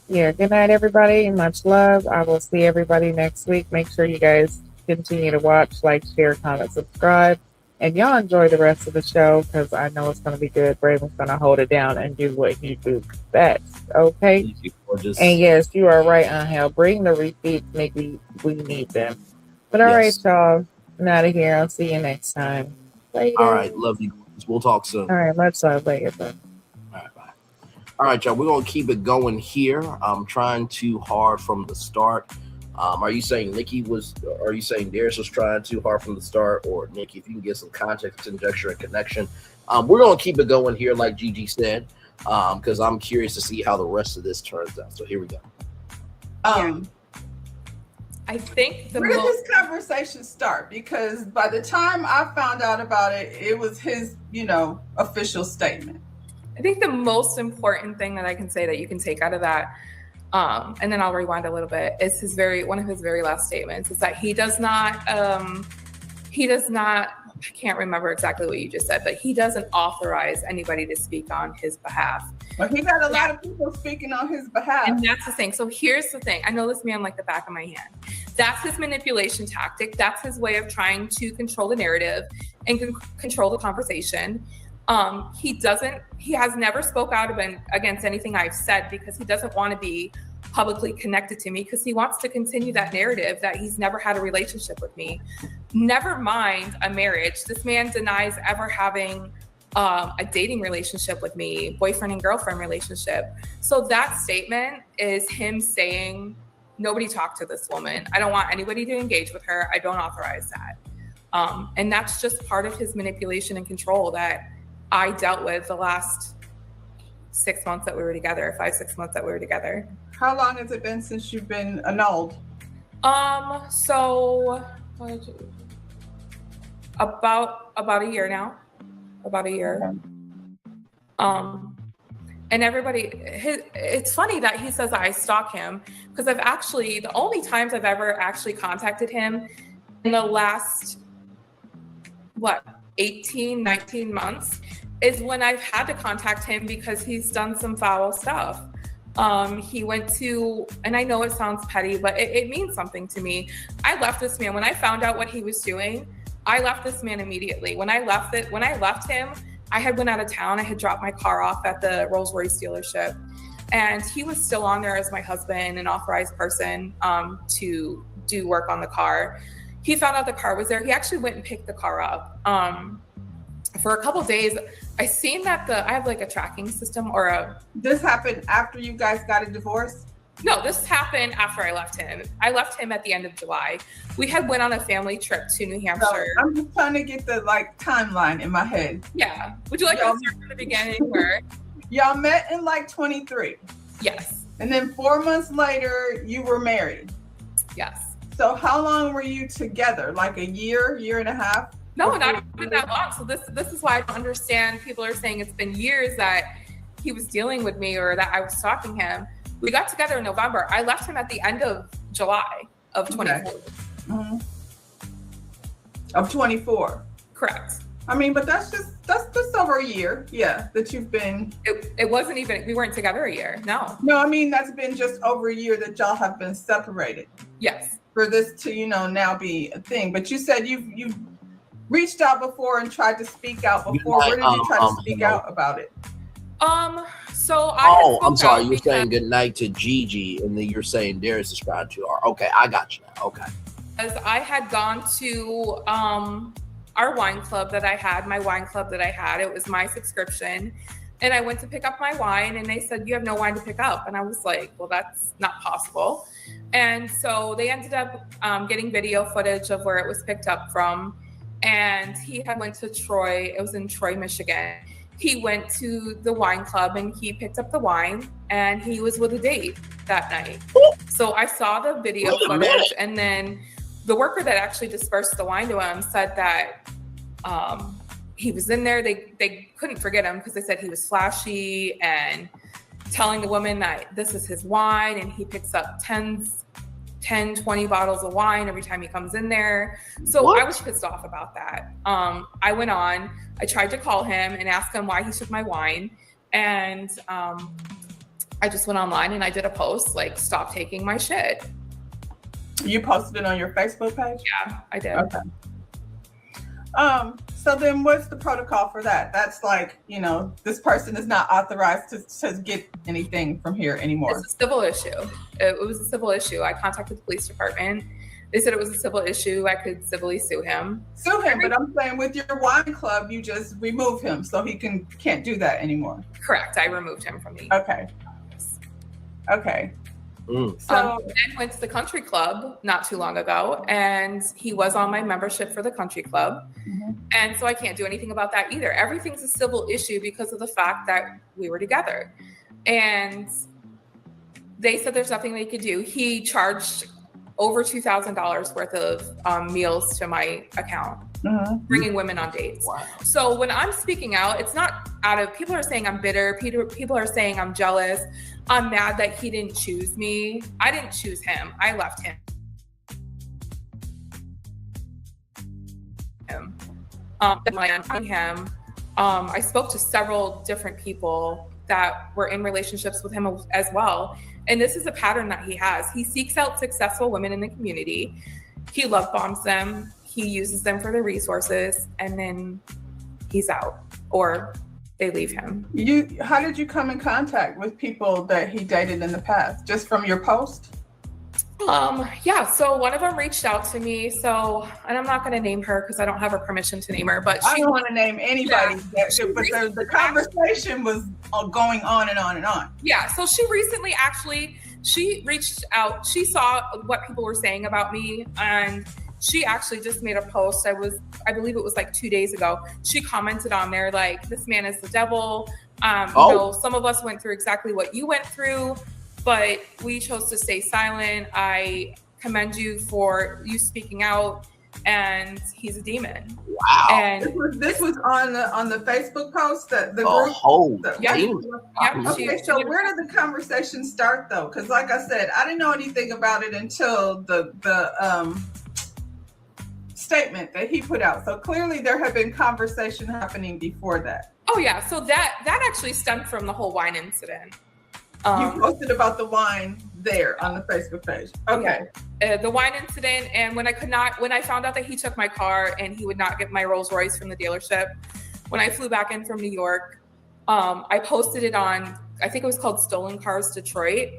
yeah, good night everybody. Much love. I will see everybody next week. Make sure you guys continue to watch, like, share, comment, subscribe. And y'all enjoy the rest of the show because I know it's going to be good. Braylon's going to hold it down and do what he do best. Okay? And yes, you are right, Angel. Bring the receipts. Maybe we need them. But all right, y'all. I'm out of here. I'll see you next time. Later. All right. Love you. We'll talk soon. All right. Much love. Later. Bye. All right. Bye. All right, y'all. We're going to keep it going here. I'm trying too hard from the start. Are you saying are you saying Darius was trying too hard from the start? Or Nikki, if you can get some context, conjecture, and connection. We're going to keep it going here, like Gigi said, because I'm curious to see how the rest of this turns out. So here we go. I think where did this conversation start? Because by the time I found out about it, it was his, official statement. I think the most important thing that I can say that you can take out of that, and then I'll rewind a little bit, is one of his very last statements is that he does not, I can't remember exactly what you just said, but he doesn't authorize anybody to speak on his behalf. But he got a lot of people speaking on his behalf. And that's the thing. So here's the thing. I know this man like the back of my hand. That's his manipulation tactic. That's his way of trying to control the narrative and control the conversation. He has never spoke out against anything I've said because he doesn't want to be publicly connected to me because he wants to continue that narrative that he's never had a relationship with me. Never mind a marriage. This man denies ever having a dating relationship with me, boyfriend and girlfriend relationship. So that statement is him saying, nobody talk to this woman. I don't want anybody to engage with her. I don't authorize that. And that's just part of his manipulation and control that I dealt with the last 6 months that we were together, 5-6 months that we were together. How long has it been since you've been annulled? So about a year now. About a year. And everybody, it's funny that he says that I stalk him because the only times I've ever actually contacted him in the last, 18, 19 months is when I've had to contact him because he's done some foul stuff. He went to, and I know it sounds petty, but it means something to me. I left this man. When I found out what he was doing, I left this man immediately. When I left him, I had went out of town. I had dropped my car off at the Rolls-Royce dealership, and he was still on there as my husband, an authorized person to do work on the car. He found out the car was there. He actually went and picked the car up. For a couple of days, I seen that I have like a tracking system or a. This happened after you guys got a divorce? No, this happened after I left him. I left him at the end of July. We had went on a family trip to New Hampshire. So I'm just trying to get the like timeline in my head. Yeah. Would you like to start from the beginning where? Y'all met in like 23. Yes. And then 4 months later, you were married. Yes. So how long were you together? Like a year and a half? No, not even that long. So this is why I don't understand. People are saying it's been years that he was dealing with me or that I was stalking him. We got together in November. I left him at the end of July of 24. Okay. Mm-hmm. Of 24. Correct. I mean, but that's just over a year. Yeah, that you've been. It wasn't even. We weren't together a year. No. No, I mean that's been just over a year that y'all have been separated. Yes. For this to now be a thing, but you said you've reached out before and tried to speak out before. Where did you try to speak out about it? So I'm sorry. You're saying good night to Gigi, and then you're saying Darius described to her. Okay, I got you now. Okay. As I had gone to our wine club that I had, it was my subscription. And I went to pick up my wine and they said, you have no wine to pick up. And I was like, well, that's not possible. And so they ended up getting video footage of where it was picked up from. And he had went to Troy. It was in Troy, Michigan. He went to the wine club and he picked up the wine and he was with a date that night. So I saw the video footage, and then the worker that actually dispersed the wine to him said that he was in there. They couldn't forget him because they said he was flashy and telling the woman that this is his wine, and he picks up 10, 20 bottles of wine every time he comes in there. So what? I was pissed off about that. I went on, I tried to call him and ask him why he took my wine. And I just went online and I did a post like, stop taking my shit. You posted it on your Facebook page? Yeah, I did. Okay. So then what's the protocol for that? That's like, this person is not authorized to get anything from here anymore. It's a civil issue. It was a civil issue. I contacted the police department. They said it was a civil issue. I could civilly sue him. Sue him, but I'm saying with your wine club, you just remove him so he can't do that anymore. Correct. I removed him from the. Okay. So then went to the country club not too long ago, and he was on my membership for the country club. Mm-hmm. And so I can't do anything about that either. Everything's a civil issue because of the fact that we were together. And they said there's nothing they could do. He charged over $2,000 worth of meals to my account, bringing women on dates. Wow. So when I'm speaking out, it's not people are saying I'm bitter. People are saying I'm jealous. I'm mad that he didn't choose me. I didn't choose him. I left him. I spoke to several different people that were in relationships with him as well. And this is a pattern that he has. He seeks out successful women in the community. He love bombs them. He uses them for their resources, and then he's out, or they leave him. How did you come in contact with people that he dated in the past? Just from your post? Yeah. So one of them reached out to me. And I'm not going to name her because I don't have her permission to name her. But I don't want to name anybody. Yeah, but the conversation was going on and on and on. Yeah. So she recently she reached out. She saw what people were saying about me, and she actually just made a post. I believe it was like 2 days ago. She commented on there like, this man is the devil. Some of us went through exactly what you went through, but we chose to stay silent. I commend you for you speaking out, and he's a demon. Wow. And this was on the Facebook post that the group. Okay, so where did the conversation start though? Because like I said, I didn't know anything about it until the statement that he put out. So clearly there had been conversation happening before that. Oh yeah, so that actually stemmed from the whole wine incident. You posted about the wine there on the Facebook page. Okay. Yeah. The wine incident, and when I found out that he took my car and he would not get my Rolls Royce from the dealership, when I flew back in from New York, I posted it on, I think it was called Stolen Cars Detroit.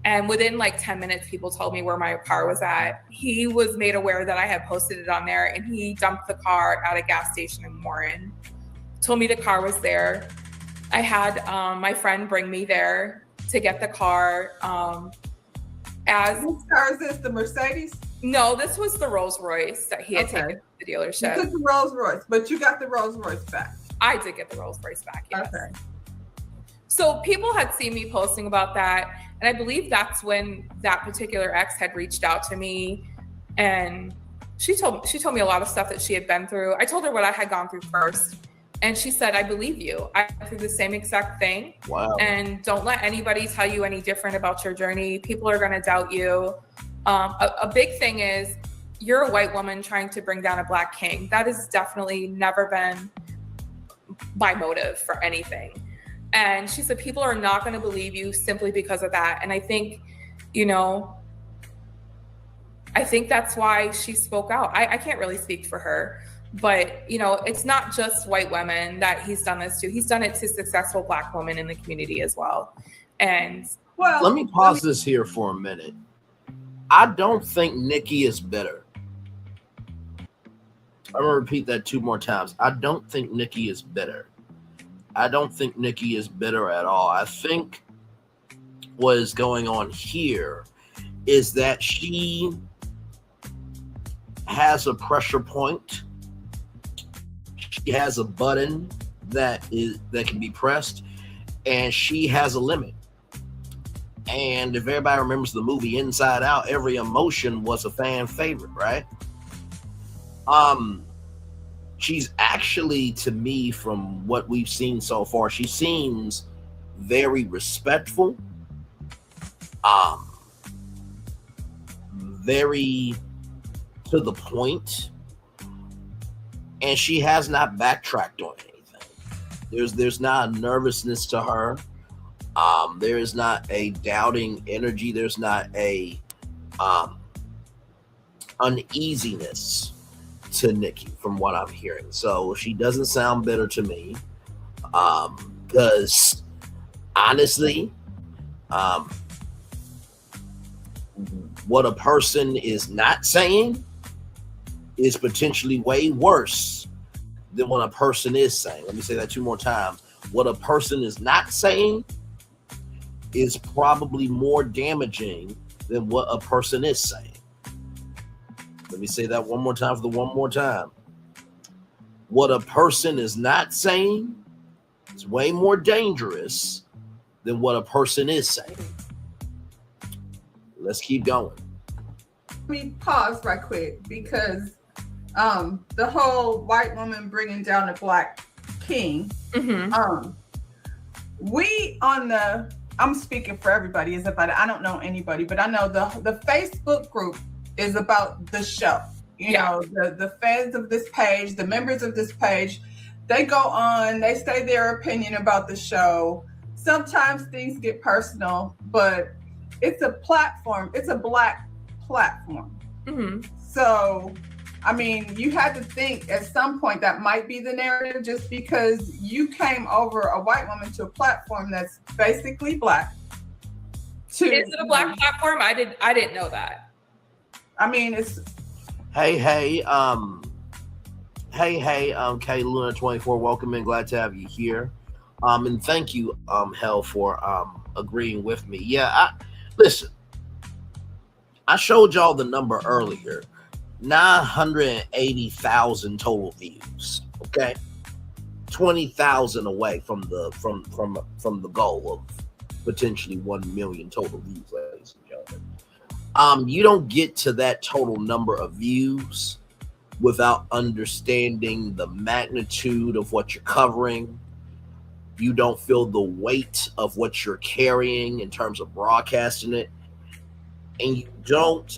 And within like 10 minutes, people told me where my car was at. He was made aware that I had posted it on there, and he dumped the car at a gas station in Warren. Told me the car was there. I had my friend bring me there to get the car. Whose car is this? The Mercedes? No, this was the Rolls Royce that he had taken to the dealership. You took the Rolls Royce, but you got the Rolls Royce back. I did get the Rolls Royce back, yes. Okay. So people had seen me posting about that, and I believe that's when that particular ex had reached out to me, and she told me a lot of stuff that she had been through. I told her what I had gone through first, and she said, "I believe you. I went through the same exact thing. Wow. And don't let anybody tell you any different about your journey. People are going to doubt you." A big thing is you're a white woman trying to bring down a Black king. That has definitely never been my motive for anything. And she said, people are not going to believe you simply because of that. And I think, I think that's why she spoke out. I can't really speak for her, but it's not just white women that he's done this to. He's done it to successful Black women in the community as well. And let me pause this here for a minute. I don't think Nikki is bitter. I'm gonna repeat that 2 more times. I don't think Nikki is bitter. I don't think Nikki is bitter at all. I think what is going on here is that she has a pressure point. She has a button that can be pressed, and she has a limit. And if everybody remembers the movie Inside Out, every emotion was a fan favorite, right? She's actually, to me, from what we've seen so far, she seems very respectful, very to the point, and she has not backtracked on anything. There's not a nervousness to her. There is not a doubting energy. There's not a uneasiness to Nikki from what I'm hearing. So she doesn't sound bitter to me, because honestly, what a person is not saying is potentially way worse than what a person is saying. Let me say that 2 more times. What a person is not saying is probably more damaging than what a person is saying. Let me say that 1 more time for the 1 more time. What a person is not saying is way more dangerous than what a person is saying. Let's keep going. Let me pause right quick, because the whole white woman bringing down a Black king. Mm-hmm. I'm speaking for everybody. I don't know anybody, but I know the Facebook group is about the show. You know, the fans of this page, the members of this page, they go on, they say their opinion about the show. Sometimes things get personal, but it's a platform. It's a Black platform. Mm-hmm. So, I mean, you had to think at some point that might be the narrative, just because you came over a white woman to a platform that's basically Black. Is it a Black platform? I didn't know that. I mean, it's Hey, K Luna 24, welcome and glad to have you here. And thank you, Hell, for agreeing with me. Yeah, listen, I showed y'all the number earlier, 980,000 total views. Okay, 20,000 away from the goal of potentially 1 million total views, ladies and gentlemen. You don't get to that total number of views without understanding the magnitude of what you're covering. You don't feel the weight of what you're carrying in terms of broadcasting it. And you don't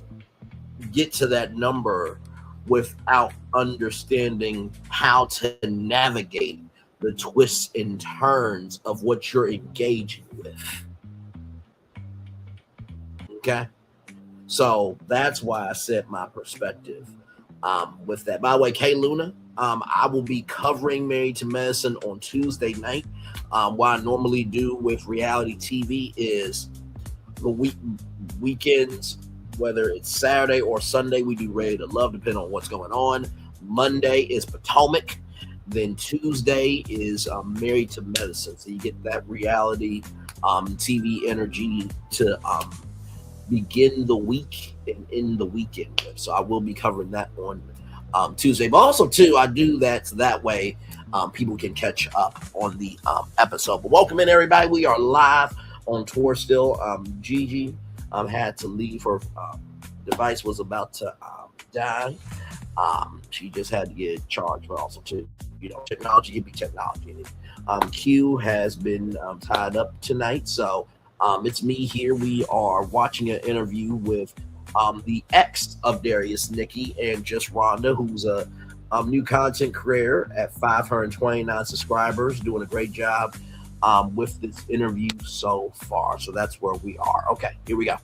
get to that number without understanding how to navigate the twists and turns of what you're engaging with. Okay? So that's why I said my perspective with that. By the way, Kay Luna, I will be covering Married to Medicine on Tuesday night. What I normally do with reality TV is the weekends, whether it's Saturday or Sunday, we do Ready to Love, depending on what's going on. Monday is Potomac. Then Tuesday is Married to Medicine. So you get that reality TV energy to begin the week and end the weekend with. So I will be covering that on Tuesday. But also, too, I do that so that way people can catch up on the episode. But welcome in, everybody. We are live on tour still. Gigi had to leave. Her device was about to die. She just had to get charged, but also, too, technology can be technology. Q has been tied up tonight, so it's me here. We are watching an interview with the ex of Darius, Nikki, and just Rhonda, who's a new content creator at 529 subscribers, doing a great job with this interview so far. So that's where we are. Okay, here we go.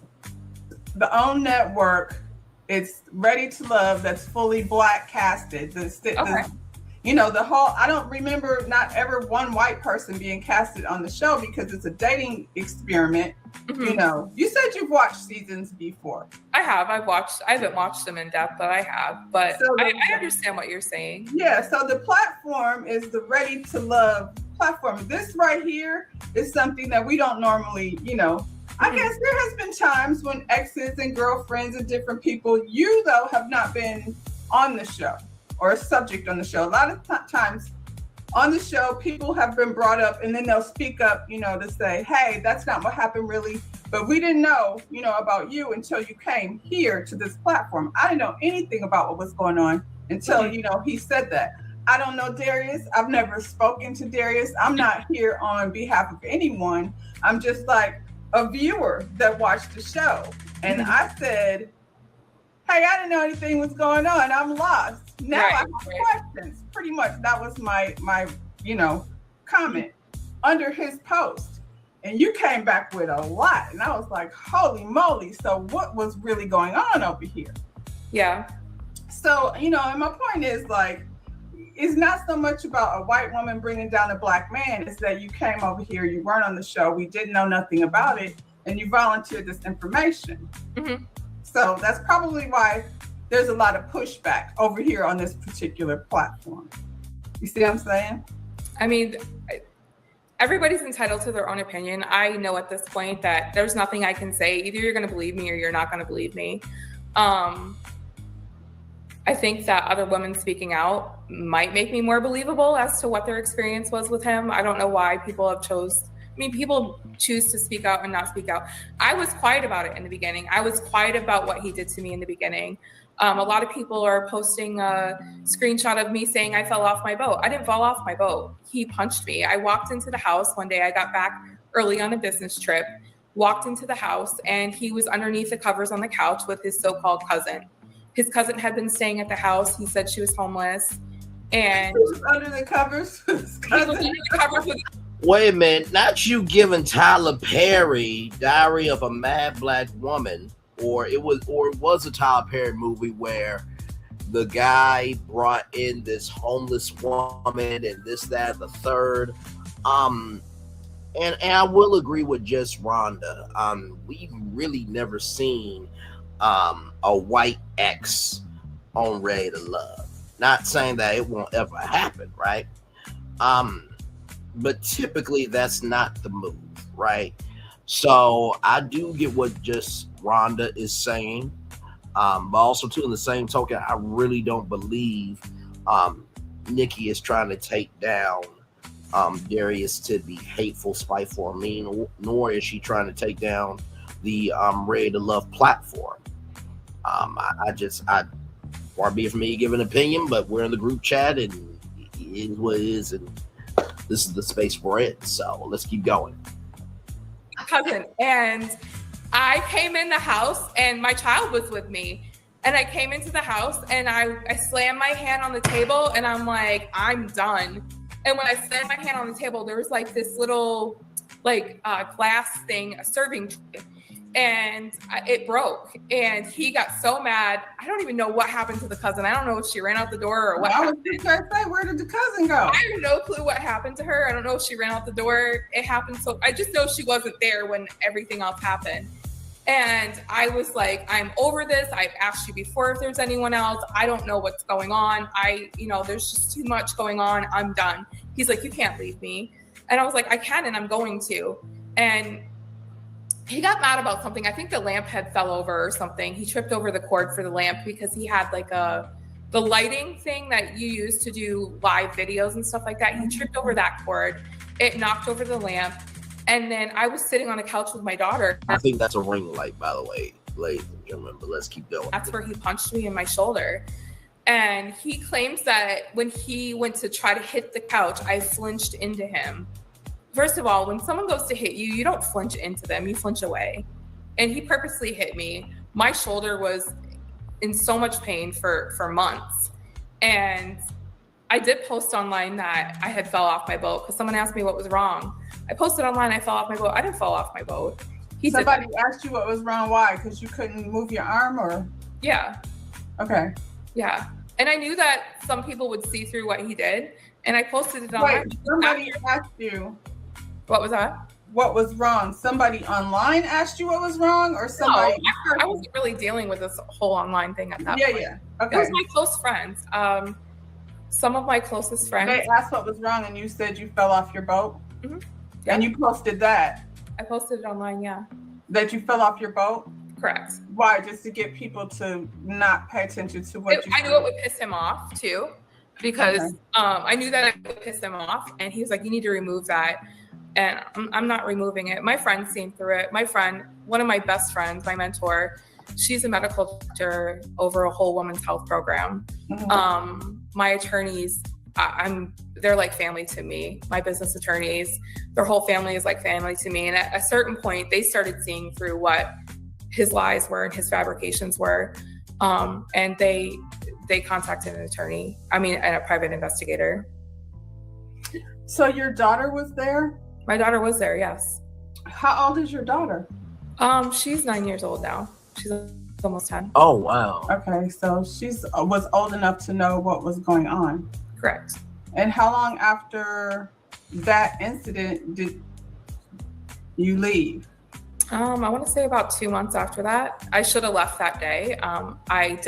The OWN network, it's Ready to Love, that's fully black casted. The whole, I don't remember not ever one white person being casted on the show because it's a dating experiment. Mm-hmm. You said you've watched seasons before. I have. I haven't watched them in depth, but I have. But so I understand what you're saying. Yeah. So the platform is the Ready to Love platform. This right here is something that we don't normally, I guess there has been times when exes and girlfriends and different people, you though have not been on the show or a subject on the show. A lot of times on the show, people have been brought up and then they'll speak up, to say, hey, that's not what happened really. But we didn't know, about you until you came here to this platform. I didn't know anything about what was going on until, he said that. I don't know Darius. I've never spoken to Darius. I'm not here on behalf of anyone. I'm just like a viewer that watched the show. And I said, hey, I didn't know anything was going on. I'm lost. Now I have questions. Pretty much that was my comment under his post. And you came back with a lot. And I was like, holy moly. So what was really going on over here? Yeah. So, and my point is it's not so much about a white woman bringing down a black man. It's that you came over here, you weren't on the show, we didn't know nothing about it, and you volunteered this information. Mm-hmm. So that's probably why there's a lot of pushback over here on this particular platform. You see what I'm saying? I mean, everybody's entitled to their own opinion. I know at this point that there's nothing I can say. Either you're going to believe me or you're not going to believe me. I think that other women speaking out might make me more believable as to what their experience was with him. I don't know why people people choose to speak out and not speak out. I was quiet about it in the beginning. I was quiet about what he did to me in the beginning. A lot of people are posting a screenshot of me saying I fell off my boat. I didn't fall off my boat. He punched me. I walked into the house one day. I got back early on a business trip, walked into the house, and he was underneath the covers on the couch with his so-called cousin. His cousin had been staying at the house. He said she was homeless. And he was under the covers. He was under the covers with. Wait a minute, not you giving Tyler Perry Diary of a Mad Black Woman, or it was a Tyler Perry movie where the guy brought in this homeless woman and this, that, the third. And I will agree with just Rhonda. We've really never seen a white ex on Ready to Love. Not saying that it won't ever happen, right? But typically that's not the move, right? So I do get what just Rhonda is saying. But also too, in the same token, I really don't believe Nikki is trying to take down Darius to be hateful, spiteful, or mean, nor is she trying to take down the Ready to Love platform. I far be it from me to give an opinion, but we're in the group chat and it is what it is, and this is the space we're in. So let's keep going. Cousin, and I came in the house and my child was with me, And I came into the house and I slammed my hand on the table and I'm like, I'm done. And when I slammed my hand on the table, there was like this little glass thing, a serving tray, and it broke. And he got so mad. I don't even know what happened to the cousin. I don't know if she ran out the door or what happened. I was just going to say, where did the cousin go? I have no clue what happened to her. I don't know if she ran out the door. It happened. So I just know she wasn't there when everything else happened. And I was like, I'm over this. I've asked you before if there's anyone else. I don't know what's going on. There's just too much going on. I'm done. He's like, you can't leave me. And I was like, I can, and I'm going to. And he got mad about something. I think the lamp had fell over or something. He tripped over the cord for the lamp because he had like the lighting thing that you use to do live videos and stuff like that. He tripped over that cord. It knocked over the lamp. And then I was sitting on the couch with my daughter. I think that's a ring light, by the way, ladies and gentlemen, but let's keep going. That's where he punched me in my shoulder. And he claims that when he went to try to hit the couch, I flinched into him. First of all, when someone goes to hit you, you don't flinch into them, you flinch away. And he purposely hit me. My shoulder was in so much pain for months. And I did post online that I had fell off my boat because someone asked me what was wrong. I posted online I fell off my boat. I didn't fall off my boat. Somebody asked you what was wrong. Why? Because you couldn't move your arm, or? Yeah. Okay. Yeah. And I knew that some people would see through what he did. And I posted it online. Wait, somebody asked you. What was that? What was wrong? Somebody online asked you what was wrong, or somebody? No, I wasn't really dealing with this whole online thing at that point. Yeah. Okay. It was my close friends. Some of my closest friends. They asked what was wrong, and you said you fell off your boat. Mm-hmm. Yeah. And you posted that. I posted it online, yeah. That you fell off your boat? Correct. Why? Just to get people to not pay attention to what you I knew it would piss him off too, because I knew that it would piss him off, and he was like, you need to remove that. And I'm not removing it. My friend seen through it. My friend, one of my best friends, my mentor, she's a medical doctor over a whole women's health program. Mm-hmm. My attorneys, they're like family to me. My business attorneys, their whole family is like family to me. And at a certain point, they started seeing through what his lies were and his fabrications were. And they contacted an attorney. And a private investigator. So your daughter was there? My daughter was there, yes. How old is your daughter? She's 9 years old now. She's almost 10. Oh, wow. Okay, so was old enough to know what was going on. Correct. And how long after that incident did you leave? I want to say about 2 months after that. I should have left that day. I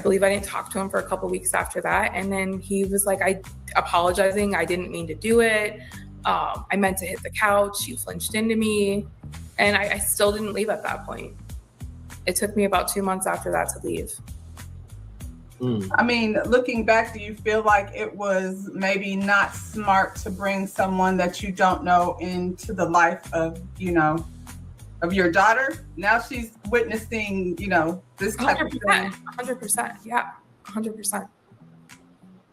believe I didn't talk to him for a couple weeks after that. And then he was like, apologizing. I didn't mean to do it. I meant to hit the couch. You flinched into me. And I still didn't leave at that point. It took me about 2 months after that to leave. Looking back, do you feel like it was maybe not smart to bring someone that you don't know into the life of your daughter? Now she's witnessing, this type of thing. 100%. Yeah, 100%.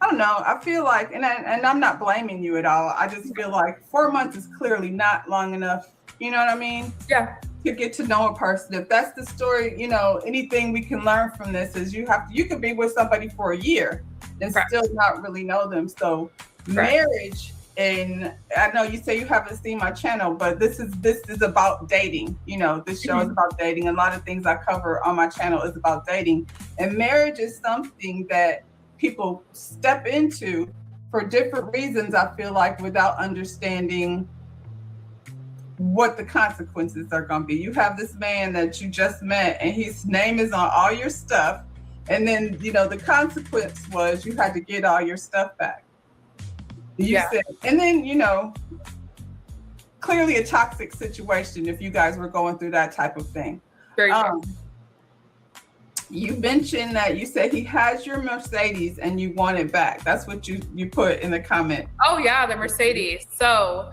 I don't know. I feel like, and I'm not blaming you at all. I just feel like 4 months is clearly not long enough. You know what I mean? Yeah. To get to know a person. If that's the story, anything we can learn from this is you could be with somebody for a year and still not really know them. So marriage, and I know you say you haven't seen my channel, but this is about dating. This show is about dating. A lot of things I cover on my channel is about dating. And marriage is something that people step into for different reasons, I feel like, without understanding what the consequences are going to be. You have this man that you just met and his name is on all your stuff. And then, the consequence was you had to get all your stuff back. Said, and then, clearly a toxic situation if you guys were going through that type of thing. Very true. You mentioned that you said he has your Mercedes and you want it back. That's what you put in the comment. Oh yeah, the Mercedes. So,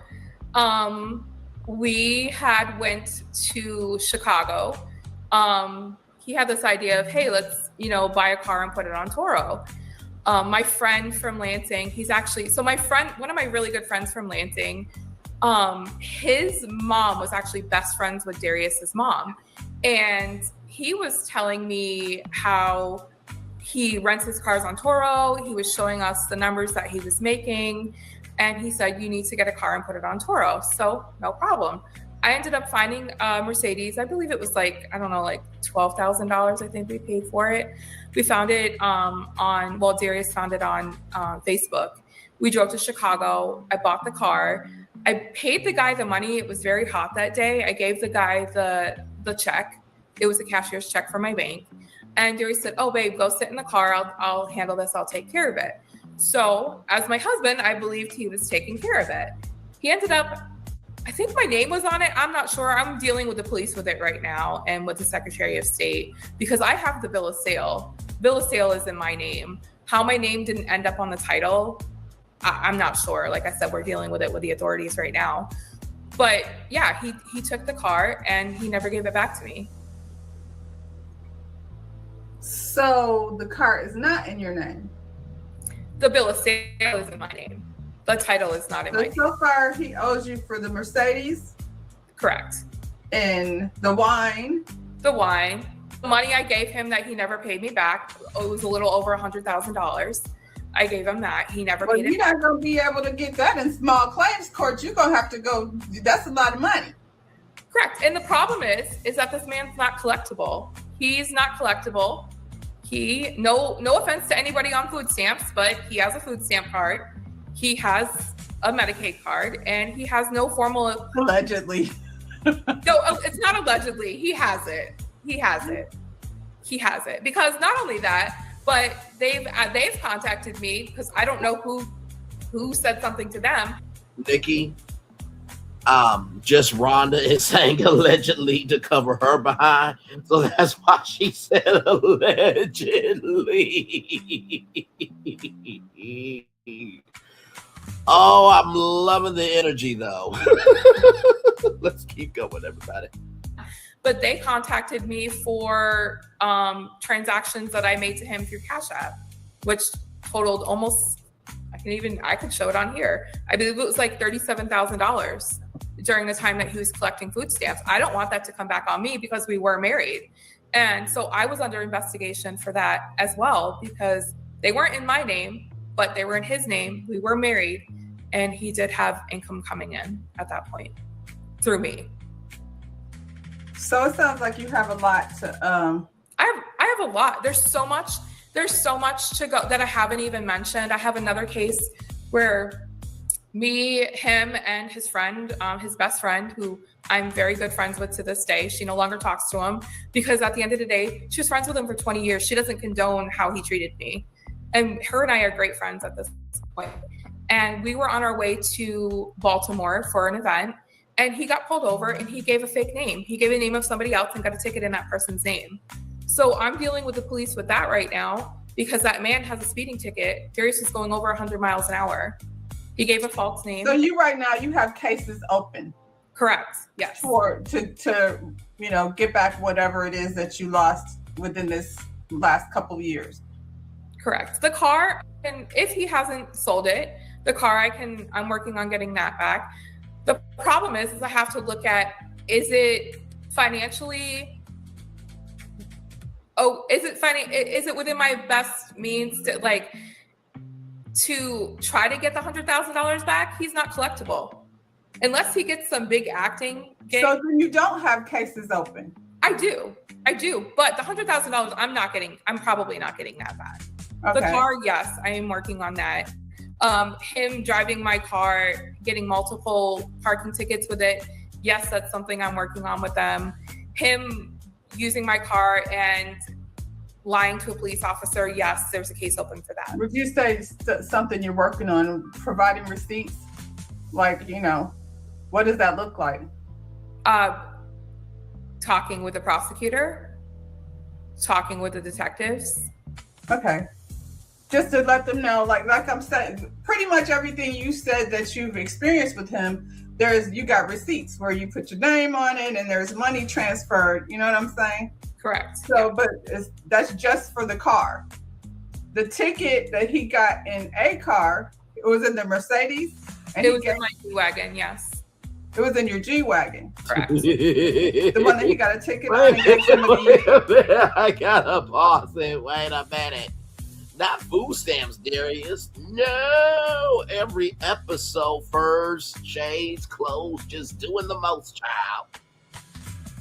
we had went to Chicago. He had this idea of, hey, let's, buy a car and put it on Toro. My friend from Lansing, one of my really good friends from Lansing, his mom was actually best friends with Darius's mom. And he was telling me how he rents his cars on Toro. He was showing us the numbers that he was making. And he said, you need to get a car and put it on Toro. So no problem. I ended up finding a Mercedes. I believe it was like, I don't know, like $12,000. I think we paid for it. We found it Darius found it on Facebook. We drove to Chicago. I bought the car. I paid the guy the money. It was very hot that day. I gave the guy the check. It was a cashier's check from my bank. And Darius said, oh, babe, go sit in the car. I'll handle this. I'll take care of it. So as my husband, I believed he was taking care of it. He ended up, I think my name was on it. I'm not sure. I'm dealing with the police with it right now and with the Secretary of State because I have the bill of sale. Bill of sale is in my name. How my name didn't end up on the title, I'm not sure. Like I said, we're dealing with it with the authorities right now. But yeah, he took the car and he never gave it back to me. So the car is not in your name? The bill of sale is in my name. The title is not in my name. So far, he owes you for the Mercedes? Correct. And the wine? The wine. The money I gave him that he never paid me back, it was a little over $100,000. I gave him that. He never paid it back. You're not going to be able to get that in small claims court. You're going to have to go. That's a lot of money. Correct. And the problem is that this man's not collectible. He's not collectible. No offense to anybody on food stamps, but he has a food stamp card. He has a Medicaid card, and he has no formal. Allegedly. No, it's not allegedly. He has it. He has it. Because not only that, but they've contacted me because I don't know who said something to them. Nikki, just Rhonda is saying allegedly to cover her behind, so that's why she said allegedly. Oh, I'm loving the energy though. Let's keep going, everybody. But they contacted me for transactions that I made to him through Cash App, which totaled almost, I could show it on here. I believe it was like $37,000 during the time that he was collecting food stamps. I don't want that to come back on me because we were married. And so I was under investigation for that as well because they weren't in my name, but they were in his name. We were married and he did have income coming in at that point through me. So it sounds like you have a lot to I have a lot. There's so much to go that I haven't even mentioned. I have another case where me, him, and his friend, his best friend, who I'm very good friends with to this day. She no longer talks to him because at the end of the day, she was friends with him for 20 years. She doesn't condone how he treated me. And her and I are great friends at this point. And we were on our way to Baltimore for an event. And he got pulled over and he gave a fake name. He gave a name of somebody else and got a ticket in that person's name. So I'm dealing with the police with that right now because that man has a speeding ticket. Darius is going over 100 miles an hour. He gave a false name. So you have cases open. Correct. Yes. To get back whatever it is that you lost within this last couple of years. Correct. The car, and if he hasn't sold it, the car I'm working on getting that back. The problem is I have to look at, is it financially, is it within my best means to try to get the $100,000 back? He's not collectible unless he gets some big acting gig. So then you don't have cases open. I do, but the $100,000 I'm probably not getting that back. Okay. The car, yes, I am working on that. Him driving my car, getting multiple parking tickets with it. Yes, that's something I'm working on with them. Him using my car and lying to a police officer. Yes, there's a case open for that. Would you say something you're working on, providing receipts? What does that look like? Talking with the prosecutor, talking with the detectives. Okay. Just to let them know, like I'm saying, pretty much everything you said that you've experienced with him, you got receipts where you put your name on it and there's money transferred. You know what I'm saying? Correct. So, but that's just for the car. The ticket that he got in a car, it was in the Mercedes. And it was in my G-Wagon, yes. It was in your G-Wagon. Correct. The one that he got a ticket on and gave somebody. I gotta pause it. Wait a minute. Not food stamps, Darius. No. Every episode, furs, shades, clothes, just doing the most, child.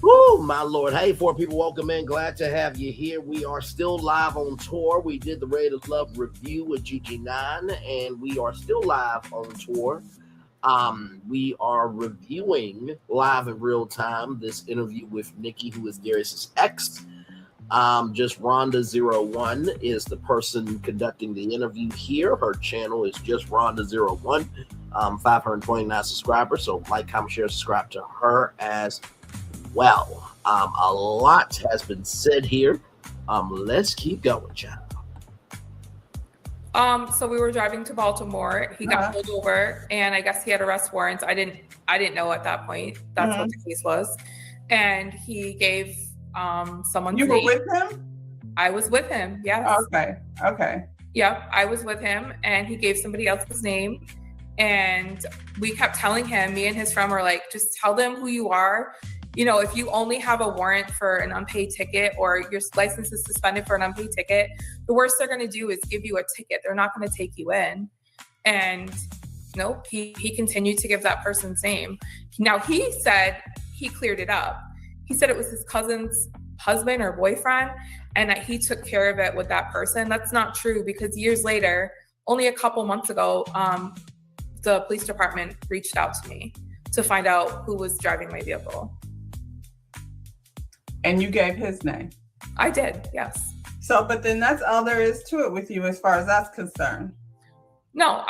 Woo, my Lord. Hey, 4 people, welcome in. Glad to have you here. We are still live on tour. We did the Ready to Love review with GG9, and we are still live on tour. We are reviewing live in real time this interview with Nikki, who is Darius's ex. Just Rhonda01 is the person conducting the interview here. Her channel is just Rhonda01, 529 subscribers. So like, comment, share, subscribe to her as well. A lot has been said here. Let's keep going, child. So we were driving to Baltimore. He got pulled over, and I guess he had arrest warrants. I didn't know at that point. That's what the case was. And he gave someone's name. You were with him? I was with him. Yes. Okay. Yep, I was with him, and he gave somebody else's name. And we kept telling him, me and his friend were like, just tell them who you are. You know, if you only have a warrant for an unpaid ticket or your license is suspended for an unpaid ticket, the worst they're going to do is give you a ticket. They're not going to take you in. And nope, he continued to give that person's name. Now, he said he cleared it up. He said it was his cousin's husband or boyfriend and that he took care of it with that person. That's not true, because years later, only a couple months ago, the police department reached out to me to find out who was driving my vehicle. And you gave his name? I did, yes. So, but then that's all there is to it with you as far as that's concerned. No,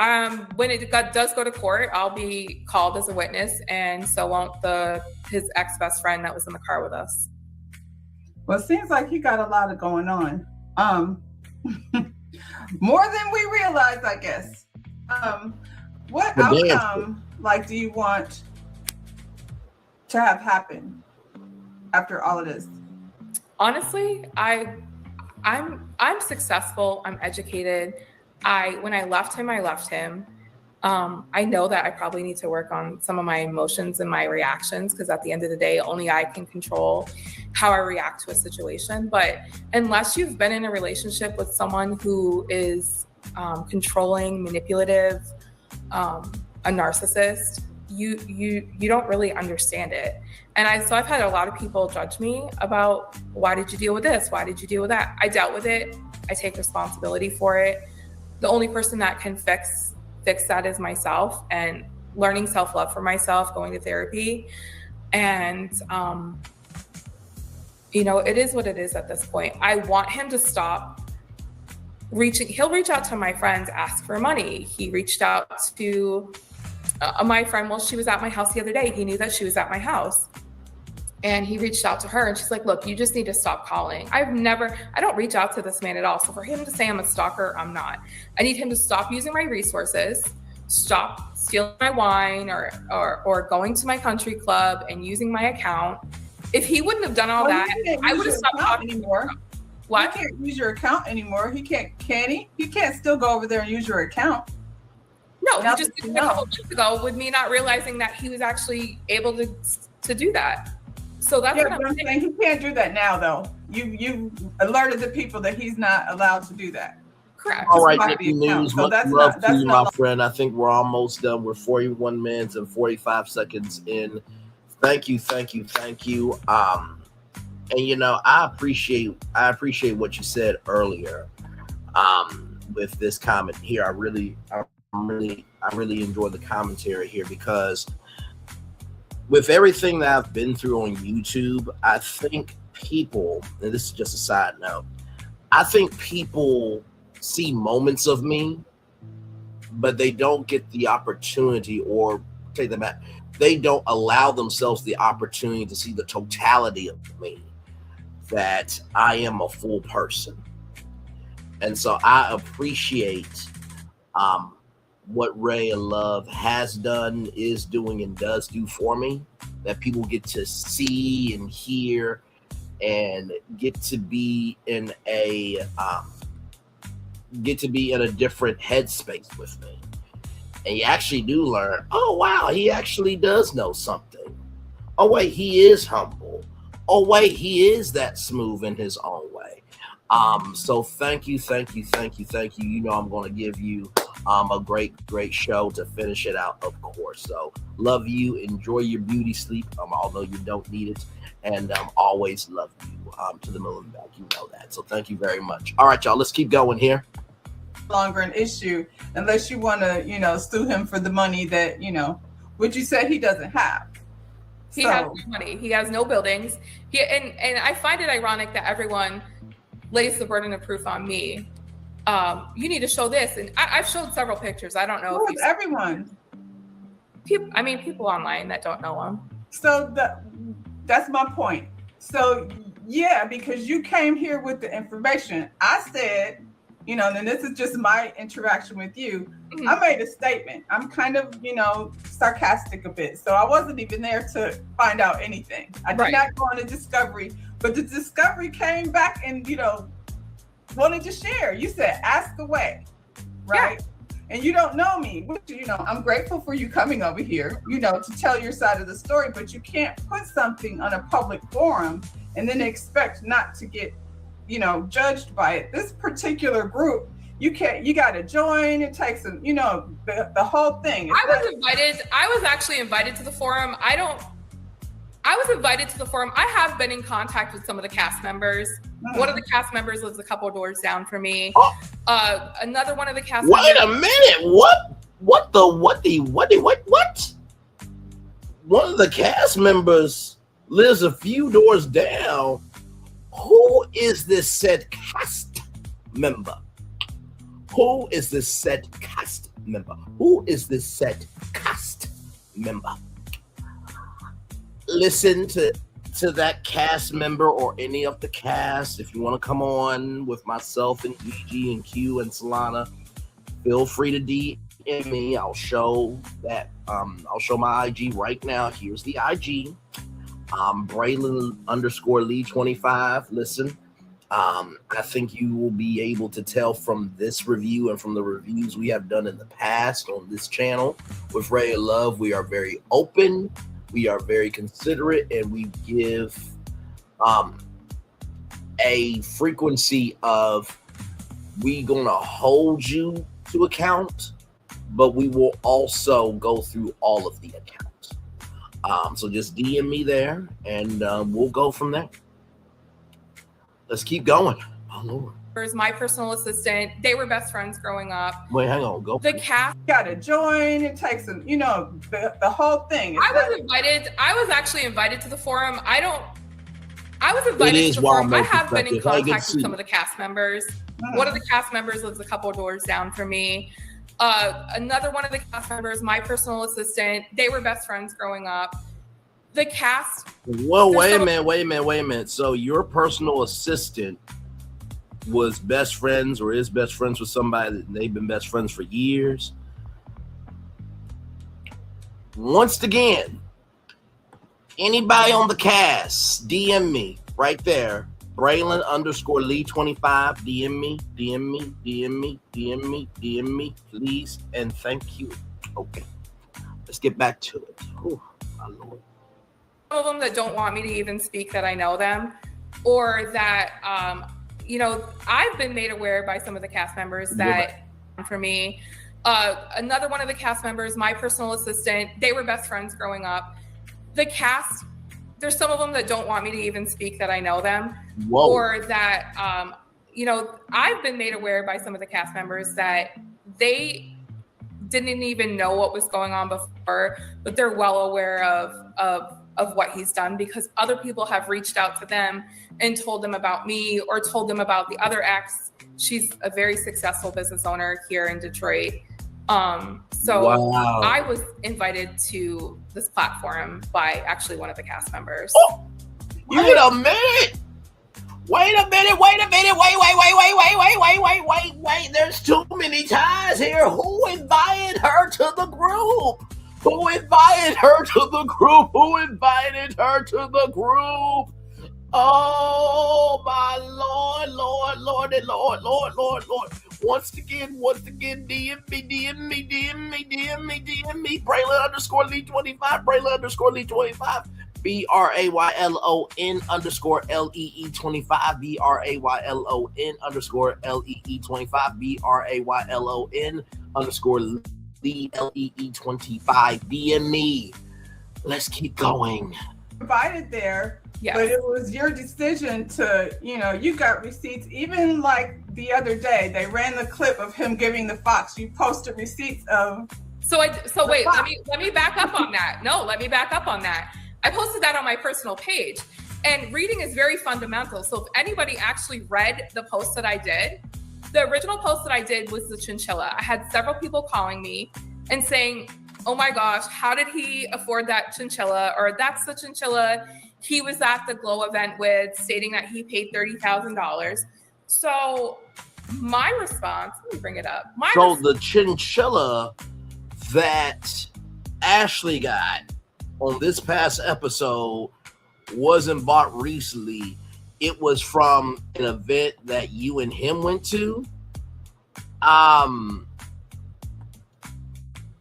when it does go to court, I'll be called as a witness, and so won't his ex-best friend that was in the car with us. Well, it seems like you got a lot of going on. More than we realized, I guess. What outcome, do you want to have happen after all of this? Honestly, I'm successful. I'm educated. When I left him, I left him. I know that I probably need to work on some of my emotions and my reactions, because at the end of the day, only I can control how I react to a situation. But unless you've been in a relationship with someone who is controlling, manipulative, a narcissist, you don't really understand it. And I've had a lot of people judge me about, why did you deal with this? Why did you deal with that? I dealt with it. I take responsibility for it. The only person that can fix that is myself, and learning self-love for myself, going to therapy. And, it is what it is at this point. I want him to stop reaching. He'll reach out to my friends, ask for money. He reached out to my friend. Well, she was at my house the other day. He knew that she was at my house. And he reached out to her, and she's like, look, you just need to stop calling. I don't reach out to this man at all. So for him to say I'm a stalker, I'm not. I need him to stop using my resources, stop stealing my wine or going to my country club and using my account. If he wouldn't have done all that, I would have stopped talking anymore. What? He can't use your account anymore. Can he? He can't still go over there and use your account. No, he just did it a couple months ago with me not realizing that he was actually able to do that. So that's what I'm saying. He can't do that now, though. You alerted the people that he's not allowed to do that. Correct. All right, Nikki News. Much love to you, my friend. I think we're almost done. We're 41 minutes and 45 seconds in. Thank you. And I appreciate what you said earlier. With this comment here, I really enjoy the commentary here, because with everything that I've been through on YouTube, I think people, and this is just a side note, I think people see moments of me, but they don't get the opportunity, or take them back, they don't allow themselves the opportunity to see the totality of me, that I am a full person. And so I appreciate what Ray of Love has done, is doing, and does do for me, that people get to see and hear and get to be in a different headspace with me. And you actually do learn, oh, wow, he actually does know something. Oh, wait, he is humble. Oh, wait, he is that smooth in his own way. So thank you. You know I'm going to give you a great show to finish it out, of course. So love you. Enjoy your beauty sleep, although you don't need it. And always love you to the moon and back. You know that. So thank you very much. All right, y'all, let's keep going here. Longer an issue unless you want to, sue him for the money that, which you said he doesn't have. He has no money. He has no buildings. And I find it ironic that everyone lays the burden of proof on me. You need to show this. And I've showed several pictures. I don't know if everyone. People online that don't know him. So that's my point. So yeah, because you came here with the information. I said, and this is just my interaction with you. Mm-hmm. I made a statement. I'm kind of, sarcastic a bit. So I wasn't even there to find out anything. I did not go on a discovery, but the discovery came back and, wanted to share. You said, ask away, right? Yeah. And you don't know me, which, I'm grateful for you coming over here, to tell your side of the story, but you can't put something on a public forum and then expect not to get judged by it. This particular group, you got to join. It takes some, the whole thing. I was actually invited to the forum. I was invited to the forum. I have been in contact with some of the cast members. Mm-hmm. One of the cast members lives a couple of doors down from me. Another one of the cast members. Wait a minute. What? One of the cast members lives a few doors down. Who is this said cast member? Who is this said cast member? Listen to that cast member or any of the cast. If you want to come on with myself and EG and Q and Solana, feel free to DM me. I'll show that. I'll show my IG right now. Here's the IG. Braylon _ 25. Listen, I think you will be able to tell from this review and from the reviews we have done in the past on this channel with Ray of Love. We are very open, we are very considerate, and we give a frequency of we gonna hold you to account, but we will also go through all of the accounts. So just DM me there, and we'll go from there. Let's keep going. Oh, Lord. My personal assistant, they were best friends growing up. Wait, hang on. Go. The cast got to join. It takes some, the whole thing. I was actually invited to the forum. I was invited to the forum. I have been in contact with some of the cast members. Mm-hmm. One of the cast members lives a couple of doors down from me. Another one of the cast members, my personal assistant, they were best friends growing up. The cast. Well, wait a minute. So your personal assistant was best friends or is best friends with somebody that they've been best friends for years. Once again, anybody on the cast, DM me right there. Braylon _ 25. DM me, please, and thank you. Okay, let's get back to it. Oh, my Lord. Some of them that don't want me to even speak that I know them, or that I've been made aware by some of the cast members that for me. Another one of the cast members, my personal assistant, they were best friends growing up. The cast, there's some of them that don't want me to even speak that I know them. Whoa. Or that, I've been made aware by some of the cast members that they didn't even know what was going on before, but they're well aware of what he's done because other people have reached out to them and told them about me or told them about the other ex. She's a very successful business owner here in Detroit. Wow. I was invited to this platform by actually one of the cast members. Oh, wait a minute. Wait. There's too many ties here. Who invited her to the group? Who invited her to the group? Oh, my Lord. Once again, DM me. Braylon underscore Lee 25. Braylon underscore Lee 25. BRAYLON underscore LEE 25. BRAYLON underscore LEE 25. BRAYLON underscore Lee LEE 25. DM me. Let's keep going. Provided there. Yes. But it was your decision to, you got receipts. Even like the other day, they ran the clip of him giving the fox. You posted receipts of. So wait, let me back up on that. No, let me back up on that. I posted that on my personal page, and reading is very fundamental. So if anybody actually read the post that I did, the original post that I did was the chinchilla. I had several people calling me and saying, oh my gosh, how did he afford that chinchilla? Or that's the chinchilla he was at the Glow event with, stating that he paid $30,000. So my response, let me bring it up. The chinchilla that Ashley got on this past episode wasn't bought recently. It was from an event that you and him went to. Oh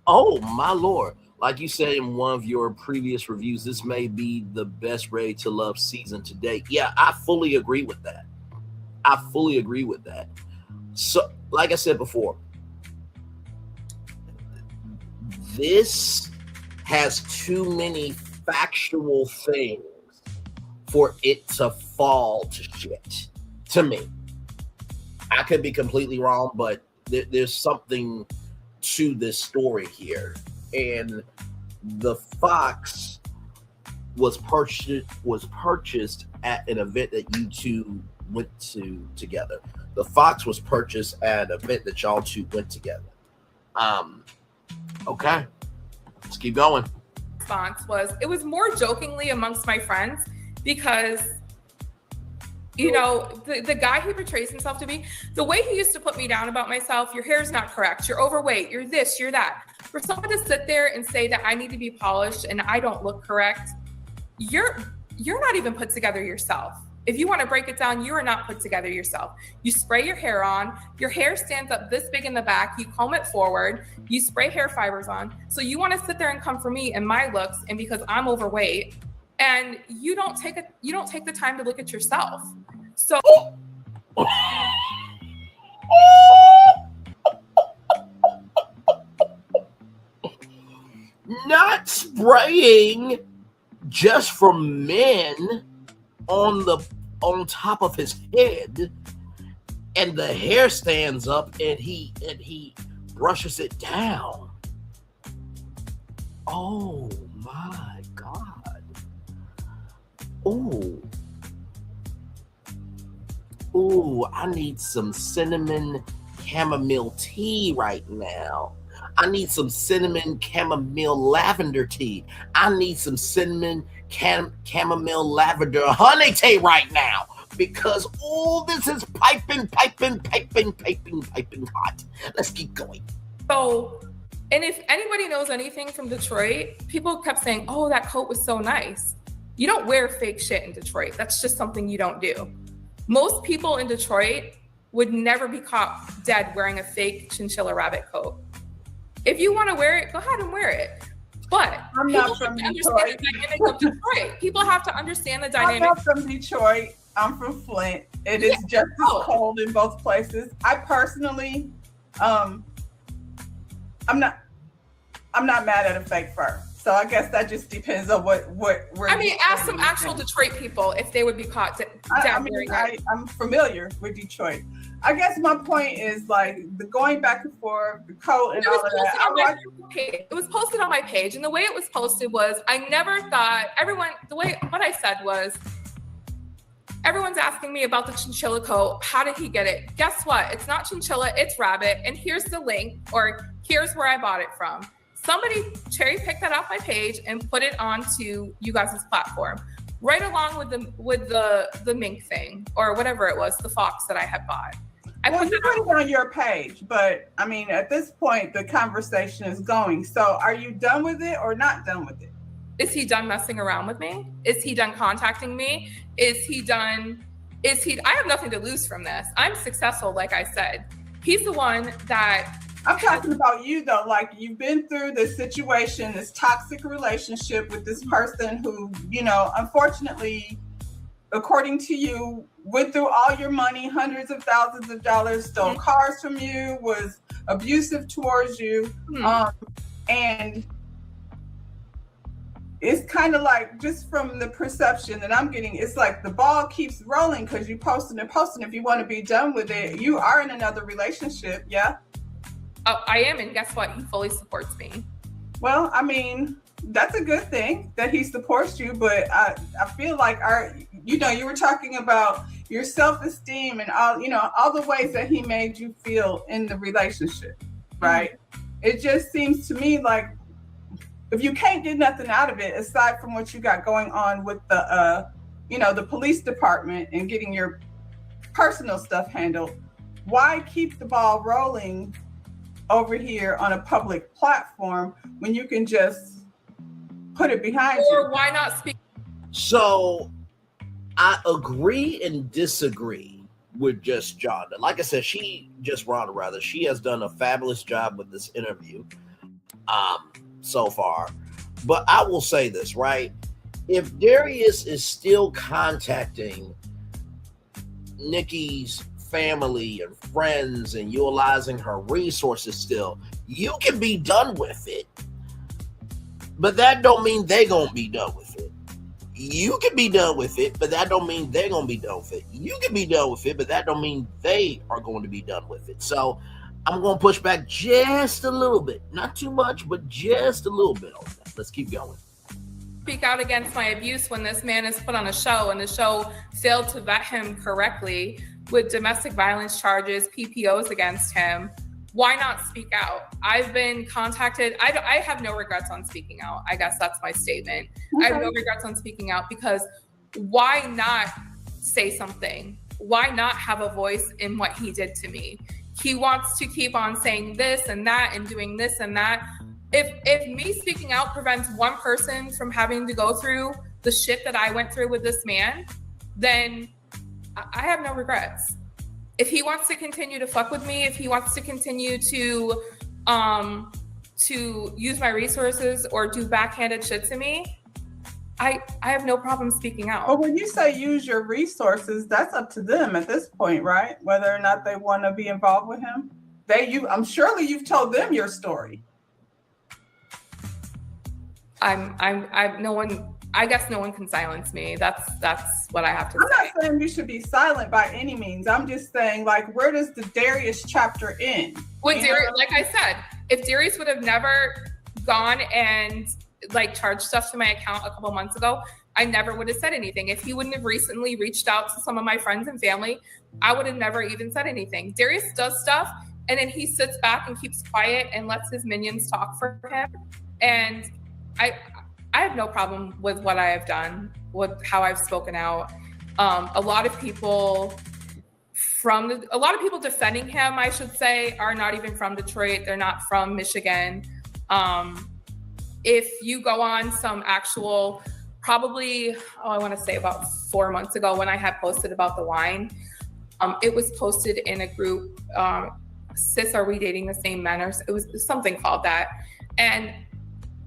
my Lord. Like you said in one of your previous reviews, this may be the best Ready to Love season to date. Yeah, I fully agree with that. So, like I said before, this has too many factual things for it to fall to shit, to me. I could be completely wrong, but there's something to this story here. And the fox was purchased at an event that you two went to together. The fox was purchased at an event that y'all two went together. Okay, let's keep going. Response was, it was more jokingly amongst my friends because, the guy he portrays himself to be, the way he used to put me down about myself, your hair's not correct, you're overweight, you're this, you're that. For someone to sit there and say that I need to be polished and I don't look correct, you're not even put together yourself. If you want to break it down, you are not put together yourself. You spray your hair on, your hair stands up this big in the back, you comb it forward, you spray hair fibers on. So you want to sit there and come for me and my looks, and because I'm overweight, and you don't take the time to look at yourself. So not spraying just for men on top of his head, and the hair stands up, and he brushes it down. Oh my God. Ooh, I need some cinnamon chamomile tea right now. I need some cinnamon chamomile lavender tea. I need some cinnamon chamomile lavender honey tea right now, because all this is piping hot. Let's keep going. So, and if anybody knows anything from Detroit, people kept saying, oh, that coat was so nice. You don't wear fake shit in Detroit. That's just something you don't do. Most people in Detroit would never be caught dead wearing a fake chinchilla rabbit coat. If you want to wear it, go ahead and wear it. But I'm not from Detroit. People have to understand the dynamic. I'm not from Detroit. I'm from Flint. It is just as cold in both places. I personally, I'm not mad at a fake fur. So I guess that just depends on where. Ask some actual Detroit people if they would be caught down wearing that. I'm familiar with Detroit. I guess my point is like the going back and forth, the coat and all of that. It was posted on my page, and the way it was posted was, I never thought what I said was, everyone's asking me about the chinchilla coat. How did he get it? Guess what? It's not chinchilla, it's rabbit. And here's the link, or here's where I bought it from. Somebody cherry picked that off my page and put it onto you guys' platform, right along with the mink thing, or whatever it was, the fox that I had bought. You put it on your page, but I mean, at this point, the conversation is going. So are you done with it or not done with it? Is he done messing around with me? Is he done contacting me? I have nothing to lose from this. I'm successful, like I said. he's the one that I'm talking about you though. Like, you've been through this situation, this toxic relationship with this person who, you know, unfortunately, according to you, went through all your money, hundreds of thousands of dollars, stole cars from you, was abusive towards you. And it's kind of like, just from the perception that I'm getting, it's like the ball keeps rolling because you posting and posting. If you want to be done with it, you are in another relationship. Yeah. Oh, I am, and guess what? He fully supports me. Well, I mean, that's a good thing that he supports you, but I feel like you were talking about your self-esteem and all the ways that he made you feel in the relationship, right? It just seems to me like if you can't get nothing out of it aside from what you got going on with the police department and getting your personal stuff handled, why keep the ball rolling over here on a public platform when you can just put it behind you? Or why not speak? So I agree and disagree with just Donna. Like I said, she has done a fabulous job with this interview so far. But I will say this, right? If Darius is still contacting Nikki's family and friends and utilizing her resources still, you can be done with it, but that don't mean they gonna be done with it. You can be done with it, but that don't mean they're gonna be done with it. You can be done with it, but that don't mean they are going to be done with it. So I'm gonna push back just a little bit, not too much, but just a little bit on that. Let's keep going. Speak out against my abuse when this man is put on a show and the show failed to vet him correctly with domestic violence charges, PPOs against him. Why not speak out? I've been contacted. I have no regrets on speaking out. I guess that's my statement. Okay. I have no regrets on speaking out because why not say something? Why not have a voice in what he did to me? He wants to keep on saying this and that and doing this and that. If me speaking out prevents one person from having to go through the shit that I went through with this man, then I have no regrets. If he wants to continue to fuck with me, if he wants to continue to use my resources or do backhanded shit to me, I have no problem speaking out. Well, when you say use your resources, that's up to them at this point, right? Whether or not they want to be involved with him. I'm surely you've told them your story. I guess no one can silence me. That's what I have to say. I'm not saying you should be silent by any means. I'm just saying, like, where does the Darius chapter end? Like I said, if Darius would have never gone and like charged stuff to my account a couple months ago, I never would have said anything. If he wouldn't have recently reached out to some of my friends and family, I would have never even said anything. Darius does stuff and then he sits back and keeps quiet and lets his minions talk for him. And I have no problem with what I have done, with how I've spoken out. A lot of people defending him, I should say, are not even from Detroit. They're not from Michigan. If you go on some actual, probably, I want to say about 4 months ago when I had posted about the wine, it was posted in a group, Sis, Are We Dating the Same Men? Or it was something called that. And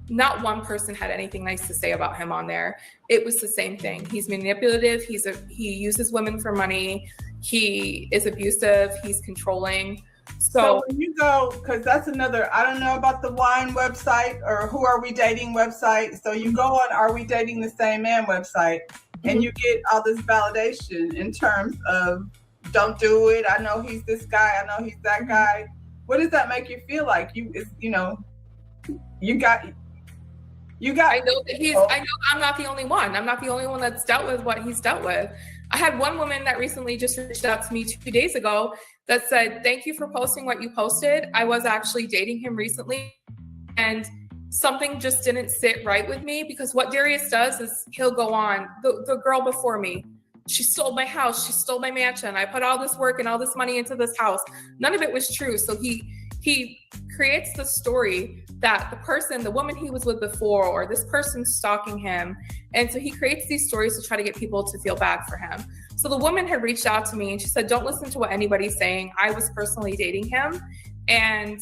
not one person had anything nice to say about him on there. It was the same thing. He's manipulative. He uses women for money. He is abusive. He's controlling. So when you go, because that's another, I don't know about the wine website or Who Are We Dating website. So you go on Are We Dating the Same Man website and you get all this validation in terms of don't do it. I know he's this guy. I know he's that guy. What does that make you feel like? I know that I'm not the only one. I'm not the only one that's dealt with what he's dealt with. I had one woman that recently just reached out to me 2 days ago that said, thank you for posting what you posted. I was actually dating him recently and something just didn't sit right with me because what Darius does is he'll go on. The girl before me, she stole my house. She stole my mansion. I put all this work and all this money into this house. None of it was true. So he creates the story that the woman he was with before, or this person's stalking him. And so he creates these stories to try to get people to feel bad for him. So the woman had reached out to me and she said, don't listen to what anybody's saying. I was personally dating him. And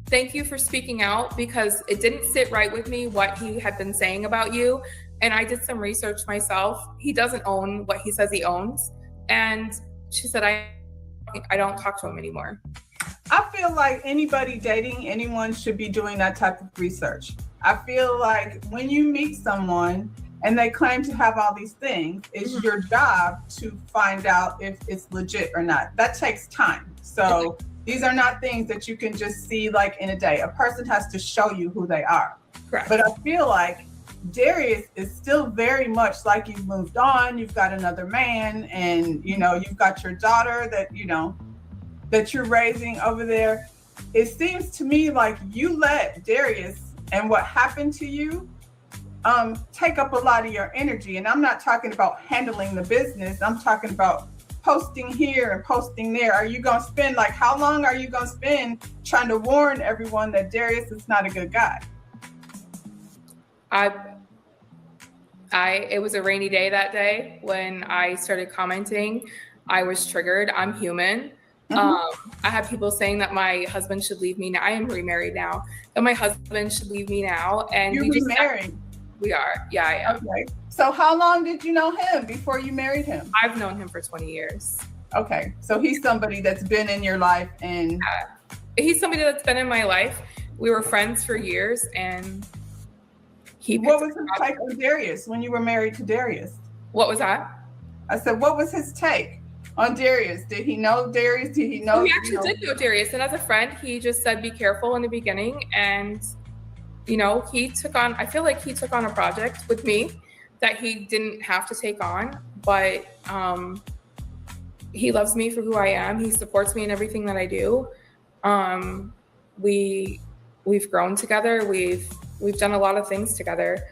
thank you for speaking out, because it didn't sit right with me what he had been saying about you. And I did some research myself. He doesn't own what he says he owns. And she said, I don't talk to him anymore. I feel like anybody dating anyone should be doing that type of research. I feel like when you meet someone and they claim to have all these things, it's your job to find out if it's legit or not. That takes time. So these are not things that you can just see like in a day. A person has to show you who they are. Correct. But I feel like Darius is still very much like you've moved on. You've got another man, and you've got your daughter that you're raising over there. It seems to me like you let Darius and what happened to you take up a lot of your energy. And I'm not talking about handling the business. I'm talking about posting here and posting there. Are you going to spend, how long are you going to spend trying to warn everyone that Darius is not a good guy? It was a rainy day that day when I started commenting. I was triggered. I'm human. Mm-hmm. I had people saying that my husband should leave me now. I am remarried now. That my husband should leave me now. And you're remarried? We are. Yeah, I am. Okay. So how long did you know him before you married him? I've known him for 20 years. Okay. So he's somebody that's been in your life, and he's somebody that's been in my life. We were friends for years, and what was his take on Darius when you were married to Darius? What was that? I said, what was his take on Darius? Did he know Darius? Did he know? He actually did know Darius. And as a friend, he just said, be careful in the beginning. And, I feel like he took on a project with me that he didn't have to take on. But he loves me for who I am. He supports me in everything that I do. We've grown together. We've done a lot of things together.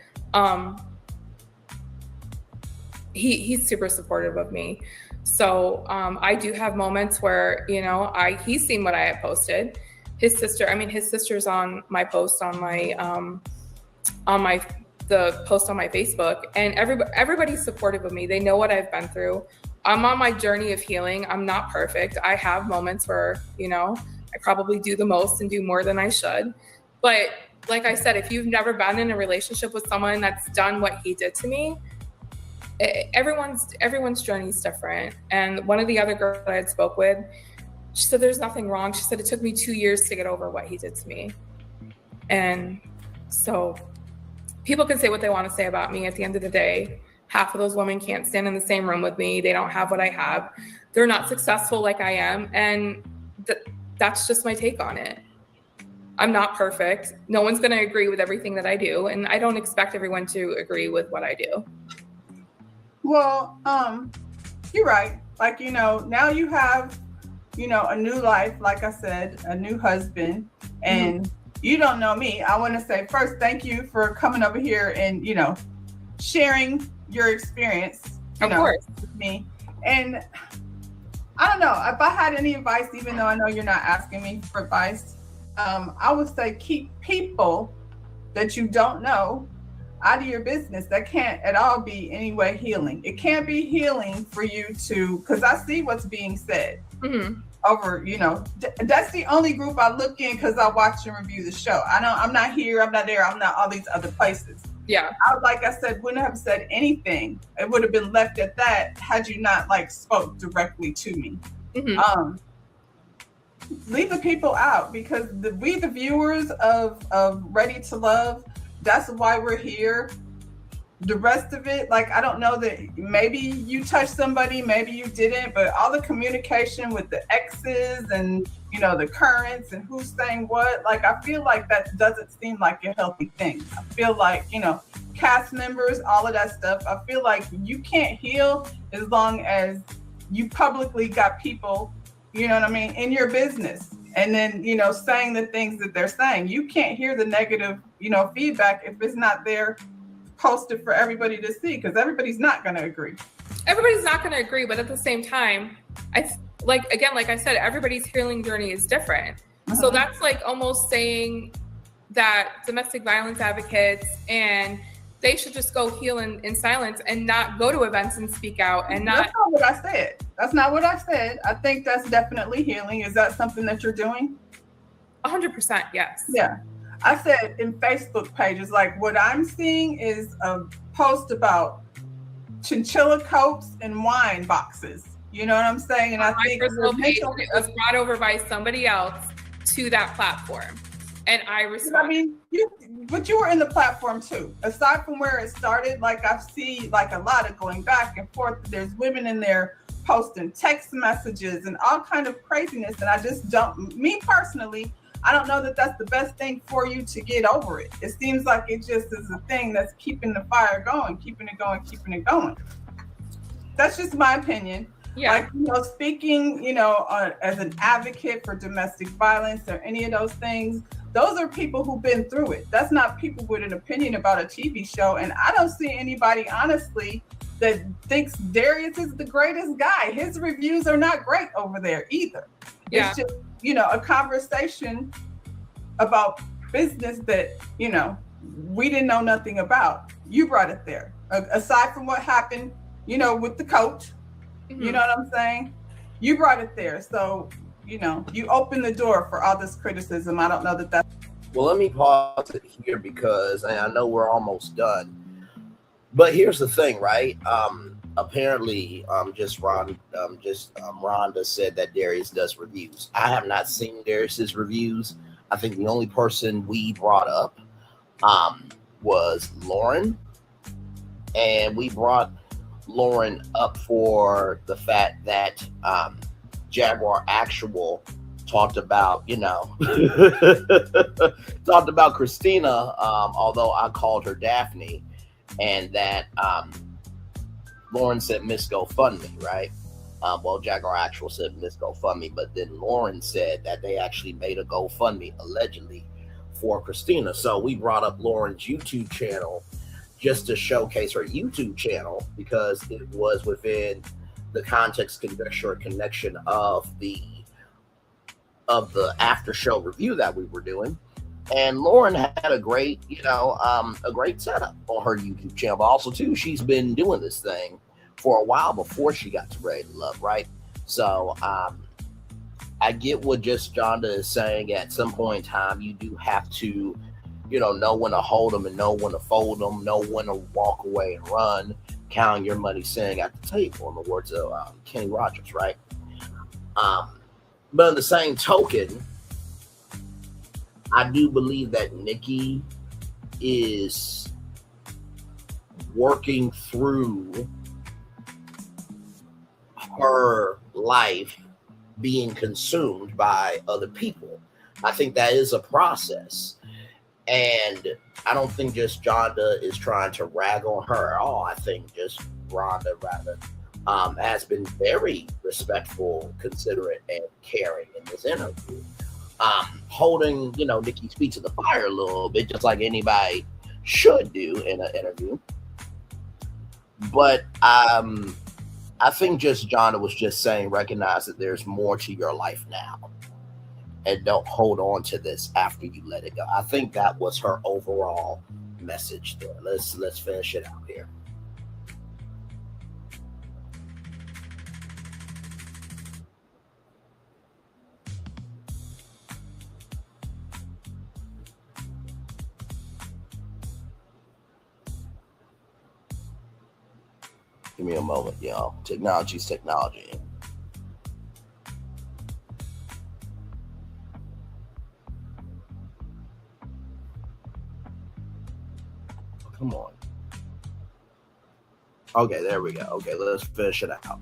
He's super supportive of me. So I do have moments where, he's seen what I had posted. His sister's on my post on the post on my Facebook, and everybody's supportive of me. They know what I've been through. I'm on my journey of healing. I'm not perfect. I have moments where, I probably do the most and do more than I should. But like I said, if you've never been in a relationship with someone that's done what he did to me, everyone's journey is different. And one of the other girls that I had spoke with, she said there's nothing wrong. She said it took me 2 years to get over what he did to me. And so people can say what they want to say about me. At the end of the day, half of those women can't stand in the same room with me. They don't have what I have. They're not successful like I am. And that's just my take on it. I'm not perfect. No one's going to agree with everything that I do. And I don't expect everyone to agree with what I do. Well, you're right. Now you have, a new life, like I said, a new husband, and you don't know me. I want to say first, thank you for coming over here and, sharing your experience, of course, with me. And I don't know if I had any advice, even though I know you're not asking me for advice. I would say keep people that you don't know out of your business. That can't at all be any way healing. It can't be healing for you to, because I see what's being said over, that's the only group I look in because I watch and review the show. I'm not here, I'm not there, I'm not all these other places. Yeah. Like I said, wouldn't have said anything. It would have been left at that had you not spoke directly to me. Leave the people out, because we the viewers of Ready to Love, that's why we're here. The rest of it, I don't know that maybe you touched somebody, maybe you didn't, but all the communication with the exes and the currents and who's saying what, I feel like that doesn't seem like a healthy thing. I feel like cast members, all of that stuff, I feel like you can't heal as long as you publicly got people in your business. And then, saying the things that they're saying. You can't hear the negative, feedback if it's not there posted for everybody to see, because everybody's not going to agree. Everybody's not going to agree. But at the same time, like I said, everybody's healing journey is different. So that's like almost saying that domestic violence advocates and they should just go heal in silence and not go to events and speak out and not. That's not what I said. That's not what I said. I think that's definitely healing. Is that something that you're doing? 100%, yes. Yeah. I said in Facebook pages, like what I'm seeing is a post about chinchilla coats and wine boxes. You know what I'm saying? And I think personal page, it was brought over by somebody else to that platform. And I respect. I mean, but you were in the platform too. Aside from where it started, like I see like a lot of going back and forth. There's women in there posting text messages and all kind of craziness. And I just don't, me personally, I don't know that that's the best thing for you to get over it. It seems like it just is a thing that's keeping the fire going, keeping it going, keeping it going. That's just my opinion. Yeah. Like, you know, speaking, you know, as an advocate for domestic violence or any of those things, those are people who've been through it. That's not people with an opinion about a TV show. And I don't see anybody, honestly, that thinks Darius is the greatest guy. His reviews are not great over there either. Yeah. It's just, you know, a conversation about business that, you know, we didn't know nothing about. You brought it there. Aside from what happened, you know, with the coach, you know what I'm saying? You brought it there. So, you know, you opened the door for all this criticism. I don't know that that's... Well, let me pause it here because I know we're almost done. But here's the thing, right? Apparently, Rhonda said that Darius does reviews. I have not seen Darius's reviews. I think the only person we brought up was Lauren. And we brought Lauren up for the fact that Jaguar Actual talked about, you know, talked about Christina, although I called her Daphne, and that Lauren said Miss GoFundMe, right? Well, Jaguar Actual said Miss GoFundMe, but then Lauren said that they actually made a GoFundMe allegedly for Christina. So we brought up Lauren's YouTube channel just to showcase her YouTube channel because it was within the context, conjecture, connection of the after show review that we were doing. And Lauren had a great, you know, a great setup on her YouTube channel. But also too, she's been doing this thing for a while before she got to Ready to Love, right? So I get what just Jonda is saying. At some point in time, you do have to, you know when to hold them and know when to fold them, know when to walk away and run, counting your money sitting at the table, in the words of Kenny Rogers, right? But in the same token, I do believe that Nikki is working through her life being consumed by other people. I think that is a process. And I don't think just Jonda is trying to rag on her at all. I think just Rhonda rather has been very respectful, considerate, and caring in this interview. Holding, you know, Nikki's feet to the fire a little bit, just like anybody should do in an interview. But I think just Jonda was just saying, recognize that there's more to your life now. And don't hold on to this after you let it go. I think that was her overall message there. Let's finish it out here. Give me a moment, y'all. Technology's technology. Come on. Okay, there we go. Okay, let's finish it out.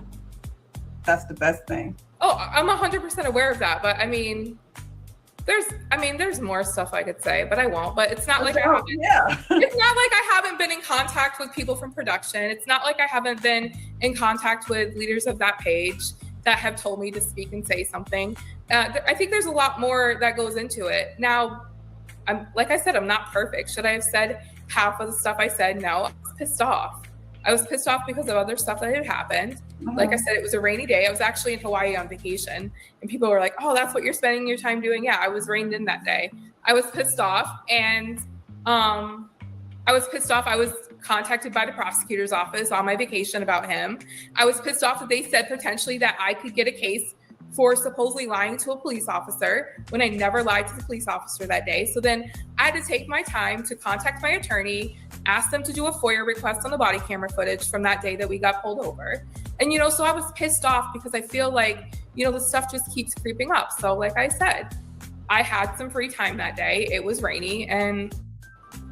That's the best thing. Oh, I'm 100% aware of that, but I mean, there's more stuff I could say, but I won't. But it's not like I haven't. Yeah. It's not like I haven't been in contact with people from production. It's not like I haven't been in contact with leaders of that page that have told me to speak and say something. I think there's a lot more that goes into it. Now, like I said, I'm not perfect. Should I have said half of the stuff I said? No, I was pissed off. I was pissed off because of other stuff that had happened. Like I said, it was a rainy day. I was actually in Hawaii on vacation, and people were like, oh, that's what you're spending your time doing. Yeah, I was rained in that day. I was pissed off, and I was contacted by the prosecutor's office on my vacation about him. I was pissed off that they said potentially that I could get a case for supposedly lying to a police officer when I never lied to the police officer that day. So then I had to take my time to contact my attorney, ask them to do a FOIA request on the body camera footage from that day that we got pulled over. And, so I was pissed off because I feel like, the stuff just keeps creeping up. So like I said, I had some free time that day. It was rainy and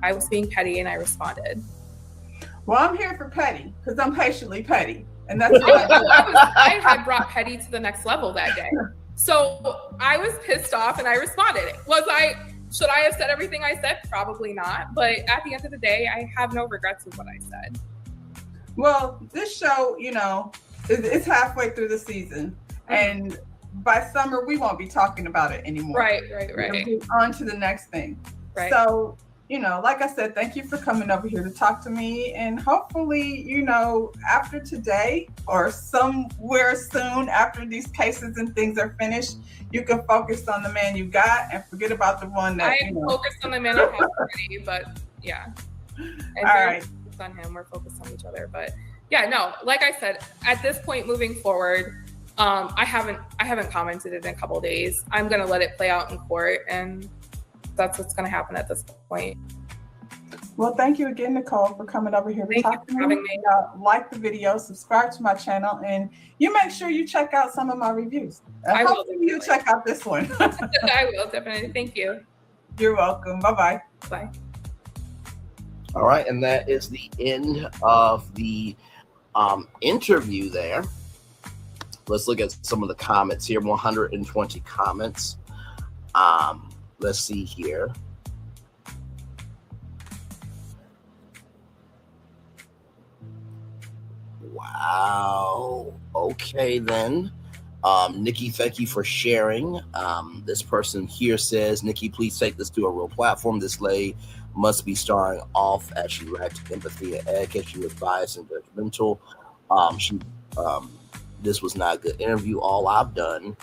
I was being petty and I responded. Well, I'm here for petty because I'm patiently petty. And that's what I had brought petty to the next level that day. So I was pissed off and I responded. Should I have said everything I said? Probably not. But at the end of the day, I have no regrets of what I said. Well, this show, it's halfway through the season. And by summer, we won't be talking about it anymore. Right. We'll move on to the next thing. Right. So, like I said, thank you for coming over here to talk to me. And hopefully, after today or somewhere soon after these cases and things are finished, you can focus on the man you got and forget about the one that, I am focused on the man I have already, but yeah. And all right. Focused on him. We're focused on each other. But yeah, no, like I said, at this point moving forward, I haven't commented in a couple of days. I'm going to let it play out in court, and that's what's going to happen at this point. Well, thank you again, Nicole, for coming over here to talk to me. Having me. Like the video, subscribe to my channel, and you make sure you check out some of my reviews. I will. Hopefully you check out this one. I will, definitely. Thank you. You're welcome. Bye-bye. Bye. All right, and that is the end of the interview there. Let's look at some of the comments here. 120 comments. Let's see here. Wow. Okay, then. Nikki, thank you for sharing. This person here says, Nikki, please take this to a real platform. This lady must be starring off as she lacked empathy and etiquette. She was biased and judgmental. This was not a good interview. All I've done,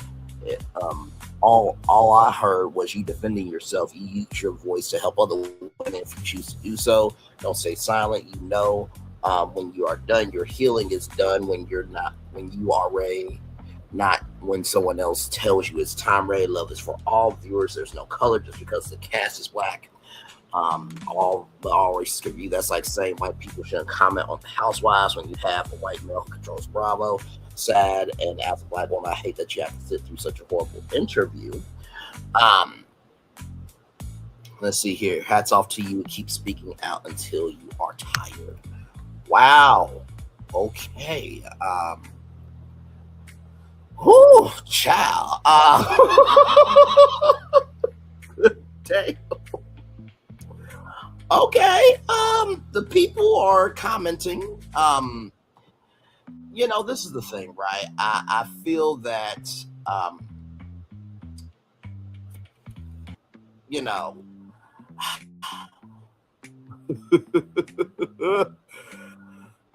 all I heard was you defending yourself. You use your voice to help other women if you choose to do so. Don't stay silent. When you are done, your healing is done. When you are ready, not when someone else tells you it's time. Ready. Love is for all viewers. There's no color just because the cast is black. All races can view. That's like saying white people shouldn't comment on the Housewives when you have a white male who controls Bravo. Sad. And as a black woman, I hate that you have to sit through such a horrible interview. Let's see here. Hats off to you. Keep speaking out until you are tired. Wow. Okay. Whoo, child. Damn. Okay. The people are commenting. This is the thing, right? I feel that,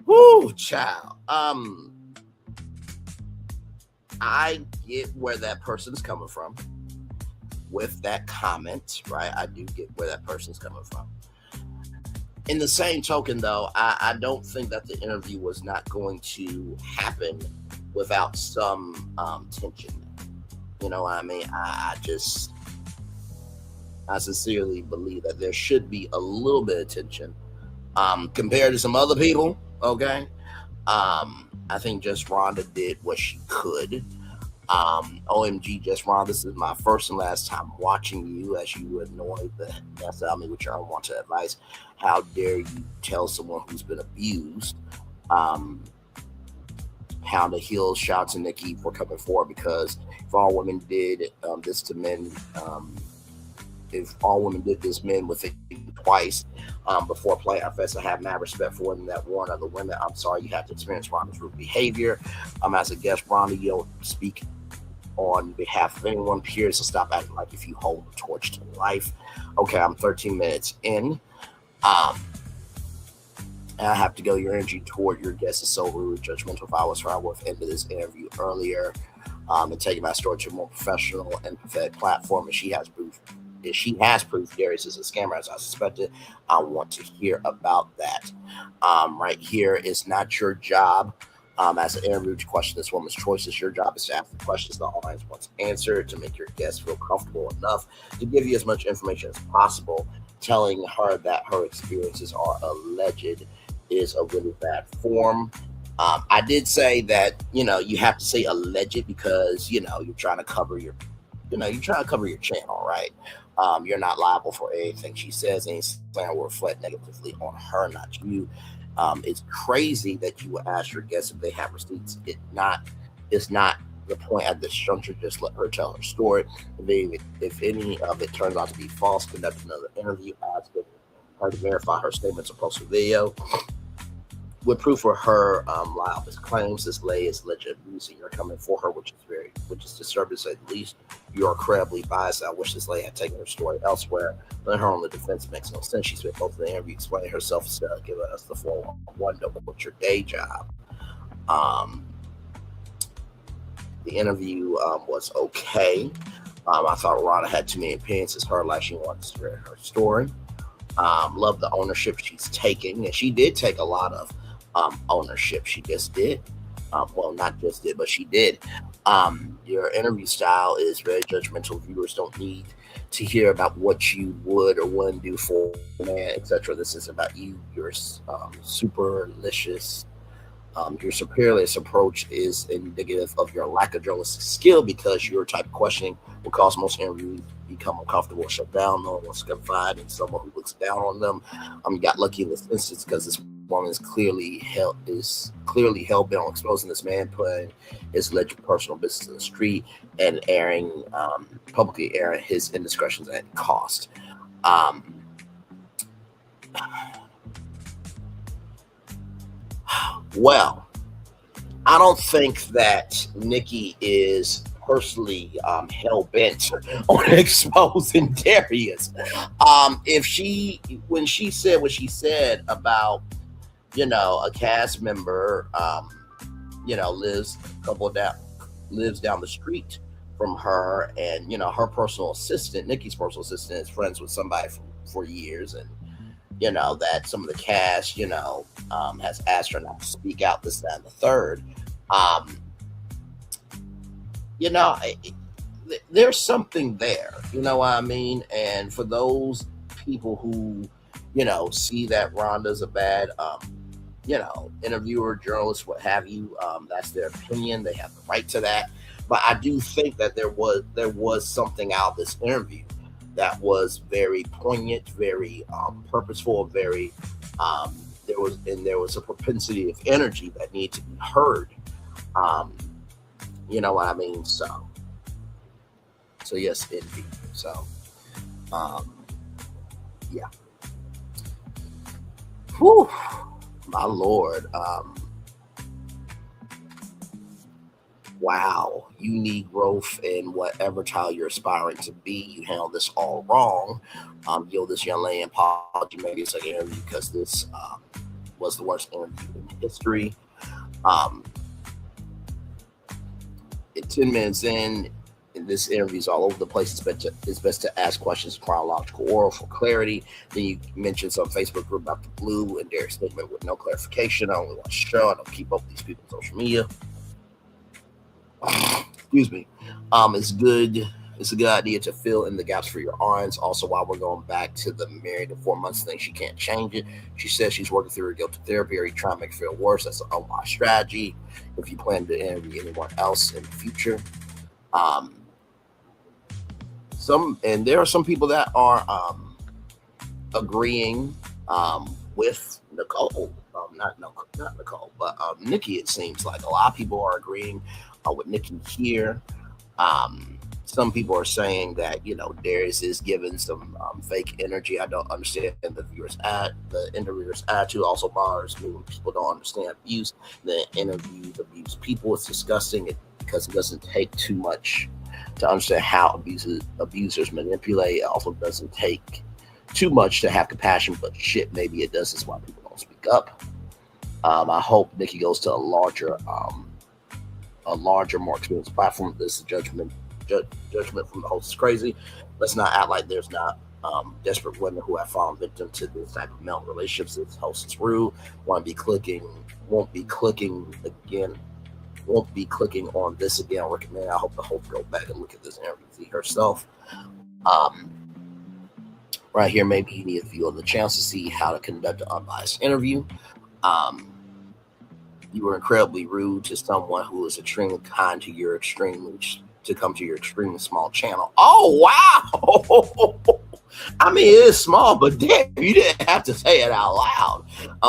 whoo, child. I get where that person's coming from with that comment, right? I do get where that person's coming from. In the same token, though, I don't think that the interview was not going to happen without some tension. You know what I mean? I sincerely believe that there should be a little bit of tension compared to some other people. Okay. I think just Rhonda did what she could. OMG, just Rhonda, this is my first and last time watching you as you annoy the mess out of me with your unwanted advice. How dare you tell someone who's been abused? Pound the heel, shout to Nikki for coming forward, because if all women did this to men, if all women did this men with it twice before playing our fest, I have mad respect for them that warn other women. I'm sorry you have to experience Rhonda's rude behavior. As a guest, Rhonda, you don't speak on behalf of anyone, period, so stop acting like if you hold the torch to life. Okay, I'm 13 minutes in. And I have to go. Your energy toward your guest is so rude, judgmental. If I was her, I would have ended this interview earlier and taken my story to a more professional and empathetic platform. And she has proof. If she has proof Darius is a scammer, as I suspected, I want to hear about that. Right here is not your job as an interview to question this woman's choices. Your job is to ask the questions the audience wants answered, to make your guest feel comfortable enough to give you as much information as possible. Telling her that her experiences are alleged is a really bad form. I did say that, you have to say alleged because, you're trying to cover your channel, right? You're not liable for anything she says. Any slander will reflect negatively on her, not you. It's crazy that you would ask your guests if they have receipts. It's not the point at this juncture. Just let her tell her story. If any of it turns out to be false, conduct another interview. Ask her to verify her statements or post a video with proof for her liable claims. This lay is alleged abuse, and you're coming for her, which is disturbing to say the least. You are incredibly biased. I wish this lady had taken her story elsewhere. Letting her on the defense makes no sense. She spent most of the interview explaining herself instead of giving us the 411. Don't quit your day job. The interview was okay. I thought Rhonda had too many opinions. It's her life. She wanted to spread her story. Love the ownership she's taking, and she did take a lot of ownership. She just did. Well, not just did, but she did. Your interview style is very judgmental. Viewers don't need to hear about what you would or wouldn't do for a man, etc. This is about you. Your superlicious, your superiorist approach is indicative of your lack of journalistic skill, because your type of questioning will cause most interviews to become uncomfortable or shut down. No one wants to confide in someone who looks down on them. You got lucky in this instance because this woman is clearly hell bent on exposing this man, putting his alleged personal business in the street, and publicly airing his indiscretions at cost. Well, I don't think that Nikki is personally hell-bent on exposing Darius. When she said what she said about, a cast member, lives down the street from her, and, her personal assistant, Nikki's personal assistant, is friends with somebody for years, and that some of the cast, has asked her not to speak out, this, that, and the third. There's something there, you know what I mean? And for those people who, see that Rhonda's a bad, interviewer, journalist, what have you, that's their opinion. They have the right to that. But I do think that there was something out of this interview that was very poignant, very purposeful, very there was a propensity of energy that needed to be heard. You know what I mean? So yes, indeed. So yeah. Whew, my Lord. Wow, you need growth in whatever child you're aspiring to be. You handle this all wrong. This young lady an apology, maybe it's like an interview, because this was the worst interview in history. 10 minutes in this interview is all over the place. It's best to ask questions in chronological order for clarity. Then you mentioned some Facebook group about the blue and Darius' statement with no clarification. I only watch the show. I don't keep up with these people on social media. Excuse me. It's a good idea to fill in the gaps for your audience. Also, while we're going back to the married to 4 months thing, she can't change it. She says she's working through her guilt to therapy, or you try to make her feel worse. That's an unwise strategy. If you plan to interview anyone else in the future, there are some people that are agreeing with Nicole. Not Nicole, but Nikki. It seems like a lot of people are agreeing with Nikki here. Some people are saying that Darius is giving some fake energy. I don't understand the interviewer's attitude. Also bothers me when people don't understand abuse. The interviews abuse people. It's disgusting because it doesn't take too much to understand how abusers manipulate. It also doesn't take too much to have compassion, but shit, maybe it does. That's why people don't speak up. I hope Nikki goes to a larger, more experienced platform. This is judgment from the host is crazy. Let's not act like there's not desperate women who have fallen victim to this type of male relationships. This host is rude. Won't be clicking on this again. Recommend. I hope the host go back and look at this interview herself. Right here, maybe you need a view of the channel to see how to conduct an unbiased interview. You were incredibly rude to someone who is extremely kind to your extremely small channel. Oh, wow. I mean, it is small, but damn, you didn't have to say it out loud.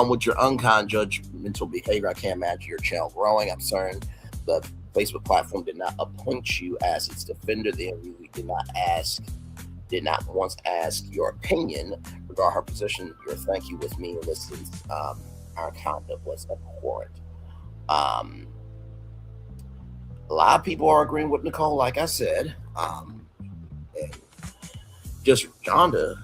With your unkind judgmental behavior, I can't imagine your channel growing. I'm certain the Facebook platform did not appoint you as its defender. The interview did not once ask your opinion regarding her position. Your thank you with me listens. Our conduct was abhorrent. A lot of people are agreeing with Nicole, like I said. And Rhonda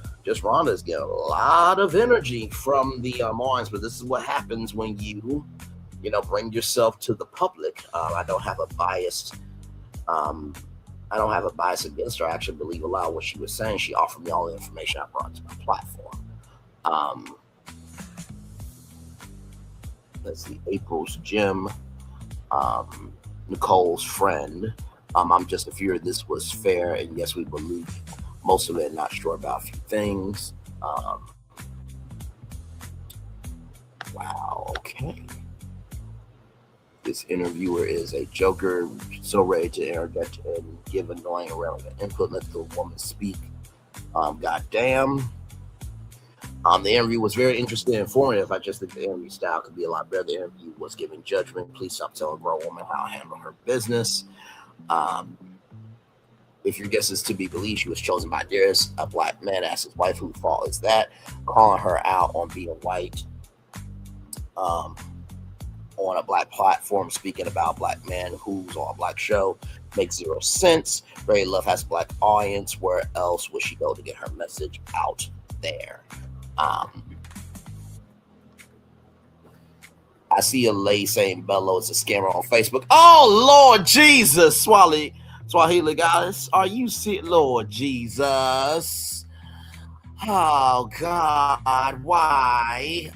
is getting a lot of energy from the Mars, but this is what happens when you bring yourself to the public. I don't have a bias. I don't have a bias against her. I actually believe a lot of what she was saying. She offered me all the information I brought to my platform. Let's see, April's Gym, Nicole's friend. I'm just fear this was fair, and yes, we believe most of it. Not sure about a few things. Wow. Okay. This interviewer is a joker, so ready to interject and give annoying irrelevant input. Let the woman speak. Goddamn. The interview was very interesting and informative. I just think the interview style could be a lot better. The interview was giving judgment. Please stop telling a grown woman how to handle her business. If your guess is to be believed, she was chosen by Darius, a black man, asked his wife, whose fault is that? Calling her out on being white on a black platform, speaking about a black man who's on a black show makes zero sense. Braylon has a black audience. Where else would she go to get her message out there? I see a lady saying Belo is a scammer on Facebook. Oh, Lord Jesus, Swahili goddess. Are you sick, Lord Jesus? Oh, God, why?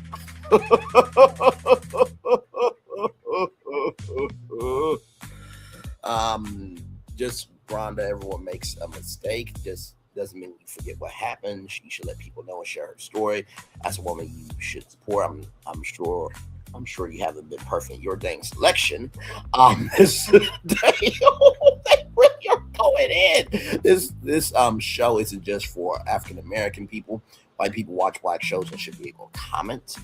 Just Rhonda, everyone makes a mistake. Just doesn't mean you forget what happened. She should let people know and share her story. As a woman, you should support. I'm sure you haven't been perfect in your dang selection. This day, they really are going in. This show isn't just for African American people. White people watch black shows and should be able to comment.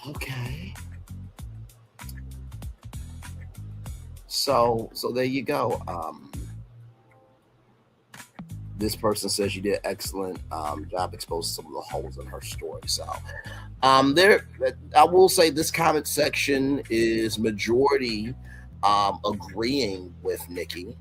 Okay. So there you go. This person says you did excellent job exposing some of the holes in her story. So I will say this comment section is majority agreeing with Nikki,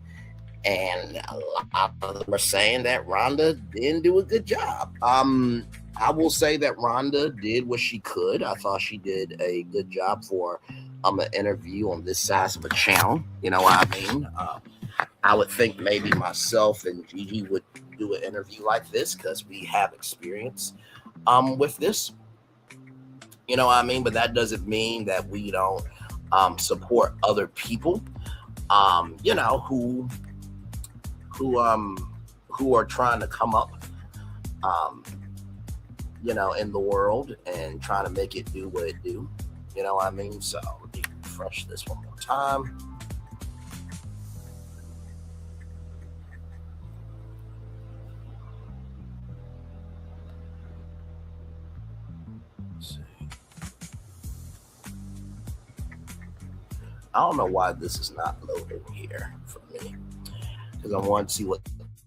and a lot of them are saying that Rhonda didn't do a good job. I will say that Rhonda did what she could. I thought she did a good job for an interview on this size of a channel. You know what I mean? I would think maybe myself and Gigi would do an interview like this because we have experience with this. You know what I mean? But that doesn't mean that we don't support other people, who are trying to come up, in the world and trying to make it do what it do. You know what I mean? So let me refresh this one more time. Let's see. I don't know why this is not loading here for me, because I want to see what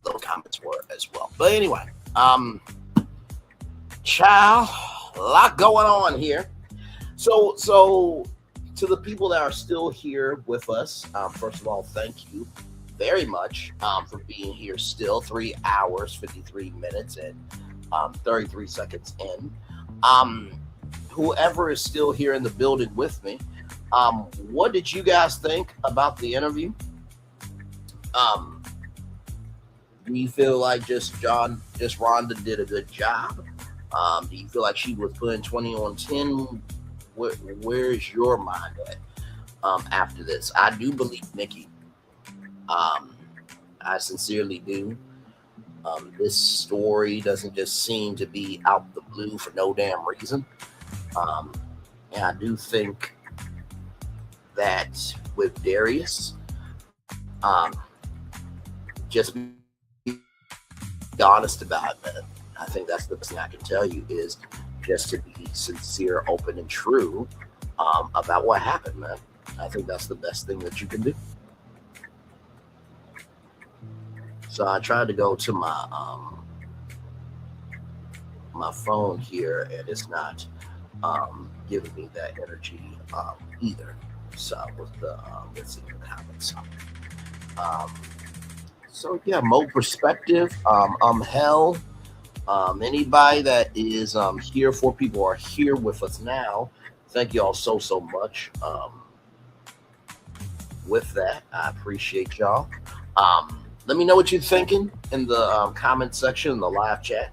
those comments were as well. But anyway, child, a lot going on here. So to the people that are still here with us, first of all, thank you very much for being here still. 3 hours, 53 minutes, and 33 seconds in. Whoever is still here in the building with me, what did you guys think about the interview? Do you feel like just Rhonda did a good job? Do you feel like she was putting 20 on 10? Where is your mind at after this? I do believe Nikki. I sincerely do. This story doesn't just seem to be out the blue for no damn reason. And I do think that with Darius, just be honest about it, man. I think that's the best thing I can tell you is just to be sincere, open, and true about what happened, man. I think that's the best thing that you can do. So I tried to go to my my phone here, and it's not giving me that energy either. So with the let's see what happens. So yeah, Mo perspective. Hell. Anybody that is here, 4 people are here with us now. Thank you all so much. With that, I appreciate y'all. Let me know what you're thinking in the comment section in the live chat.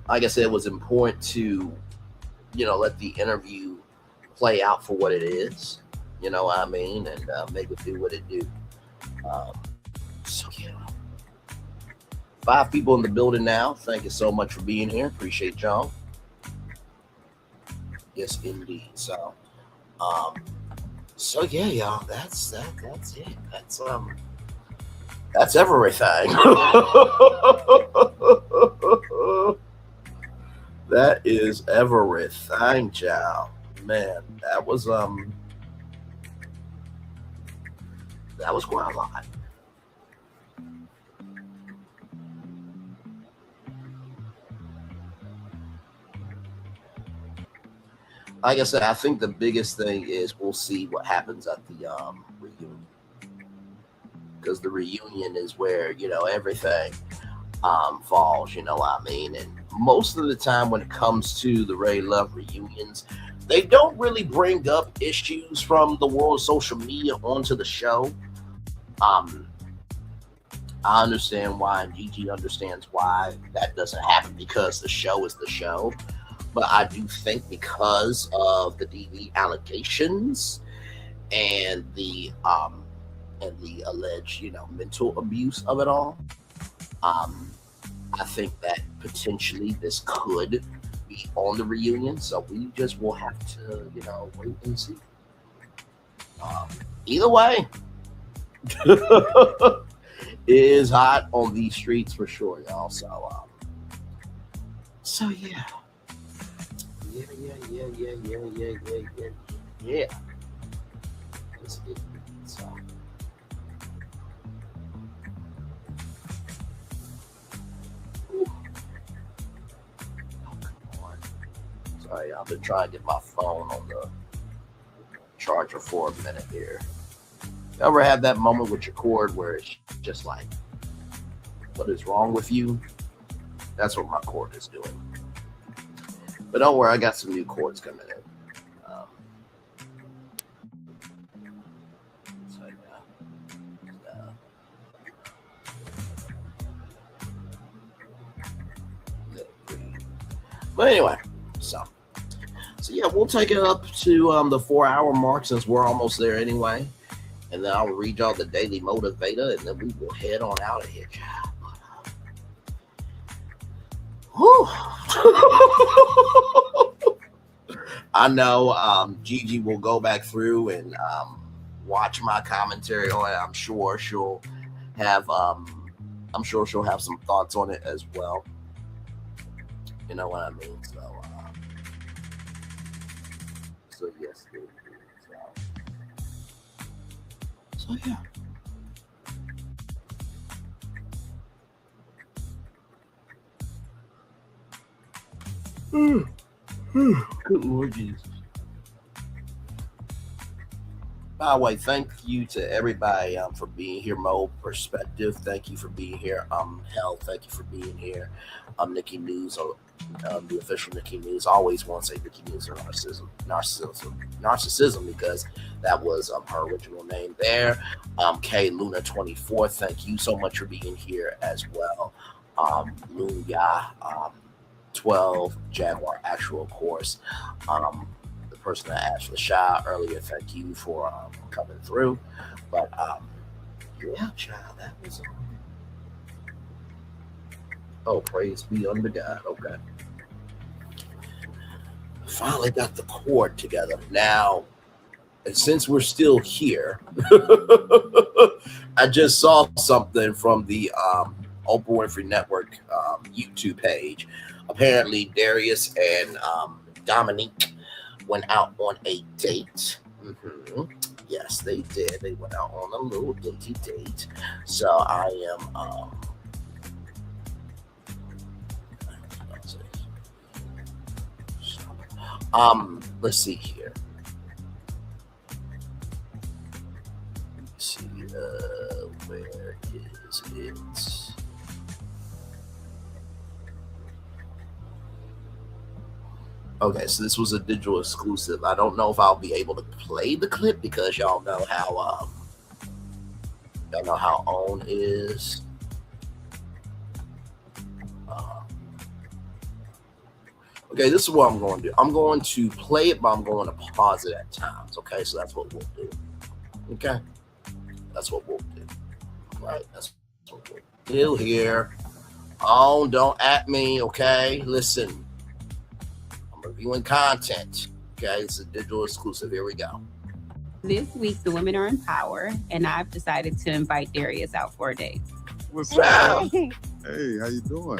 Like I said, it was important to, let the interview play out for what it is. You know what I mean? And make it do what it do. So yeah. 5 people in the building now. Thank you so much for being here. Appreciate y'all. Yes, indeed. So yeah, y'all. That's it. That's everything. That is everything, child. Man, that was quite a lot. Like I said, I think the biggest thing is we'll see what happens at the reunion, because the reunion is where everything falls. You know what I mean? And most of the time, when it comes to the Ray Love reunions, they don't really bring up issues from the world of social media onto the show. I understand why, and Gigi understands why that doesn't happen, because the show is the show. But I do think because of the DV allegations and the alleged, mental abuse of it all, I think that potentially this could be on the reunion. So we just will have to, wait and see. Either way, it is hot on these streets for sure, y'all. So yeah. Yeah. That's it. So. Oh, come on. Sorry, I've been trying to get my phone on the charger for a minute here. You ever have that moment with your cord where it's just like, what is wrong with you? That's what my cord is doing. But don't worry, I got some new cords coming in. But anyway, so yeah, we'll take it up to the 4-hour mark, since we're almost there anyway. And then I'll read y'all the Daily Motivator, and then we will head on out of here. Whew. I know Gigi will go back through and watch my commentary on it. I'm sure she'll have some thoughts on it as well. You know what I mean? So yes, so yeah. Good Lord Jesus. By the way, thank you to everybody for being here. Mo Perspective, thank you for being here. Hell, thank you for being here. Nikki News, the official Nikki News. I always want to say Nikki News or narcissism, because that was her original name there. K Luna 24, thank you so much for being here as well. Lunya 12 Jaguar Actual, of course. The person that asked for the shout earlier, thank you for coming through. But yeah, child, that was oh, praise be unto God. Okay, finally got the chord together now. And since we're still here, I just saw something from the Oprah Winfrey Network YouTube page. Apparently, Darius and Dominique went out on a date. Yes, they did. They went out on a little datey date. So I am let's see here. Let's see, where is it? Okay, so this was a digital exclusive. I don't know if I'll be able to play the clip because y'all know how OWN is. Okay, this is what I'm going to do. I'm going to play it, but I'm going to pause it at times. Okay, so that's what we'll do. Okay, that's what we'll do. All right, that's what we'll do. Still here. OWN, don't at me. Okay, listen. Reviewing content. Okay, it's a digital exclusive. Here we go. This week, the women are in power, and I've decided to invite Darius out for a date. What's up? Hey, how you doing?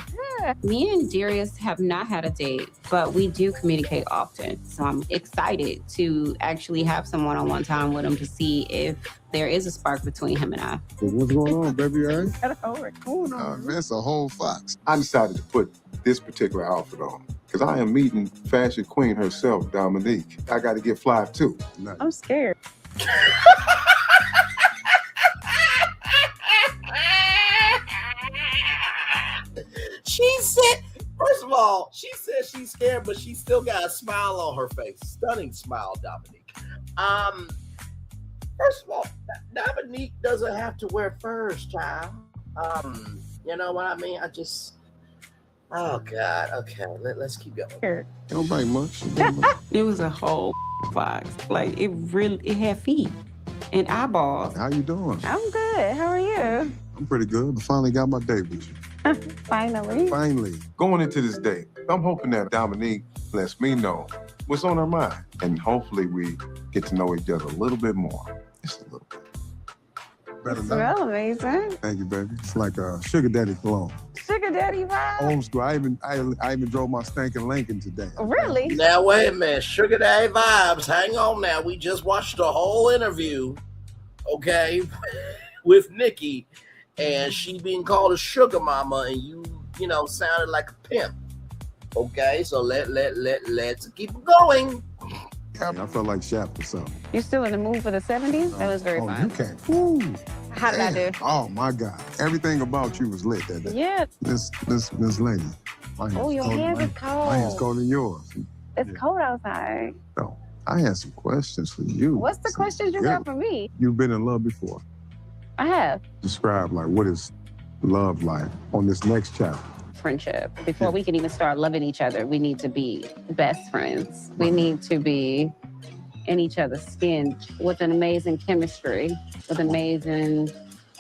Me and Darius have not had a date, but we do communicate often. So I'm excited to actually have some one-on-one time with him to see if there is a spark between him and I. Well, what's going on, baby? Man, That's a whole fox. I decided to put this particular outfit on because I am meeting fashion queen herself, Dominique. I got to get fly too. Nice. I'm scared. She said, first of all, she said she's scared, but she still got a smile on her face. Stunning smile, Dominique. First of all, Dominique doesn't have to wear furs, child. You know what I mean? Oh God. Okay, let's keep going. Don't bite much. It was a whole fox. Like it had feet and eyeballs. How you doing? I'm good. How are you? I'm pretty good. I finally got my date with you. Finally. Going into this date, I'm hoping that Dominique lets me know what's on her mind. And hopefully we get to know each other a little bit more. Just a little bit. Better Smell now. amazing. Thank you, baby. It's like a sugar daddy cologne. Sugar daddy vibe. Old school. I even drove my stinking Lincoln today. Really? Now wait a minute, Sugar Daddy vibes. Hang on now. We just watched the whole interview, okay, with Nikki, and she being called a sugar mama, and you know sounded like a pimp. Okay, so let's keep going. I felt like Shaq or something. You still in the mood for the 70s? That was very You fun. can't. Woo. How did I do? Oh my God. Everything about you was lit that day. Yeah. Miss Lady. Oh, your hands is cold. My hand's colder than yours. It's cold outside. No, I had some questions for you. What's the questions you got for me? You've been in love before. I have. Describe like what is love like on this next chapter. Friendship. Before we can even start loving each other, we need to be best friends. We need to be in each other's skin with an amazing chemistry, with amazing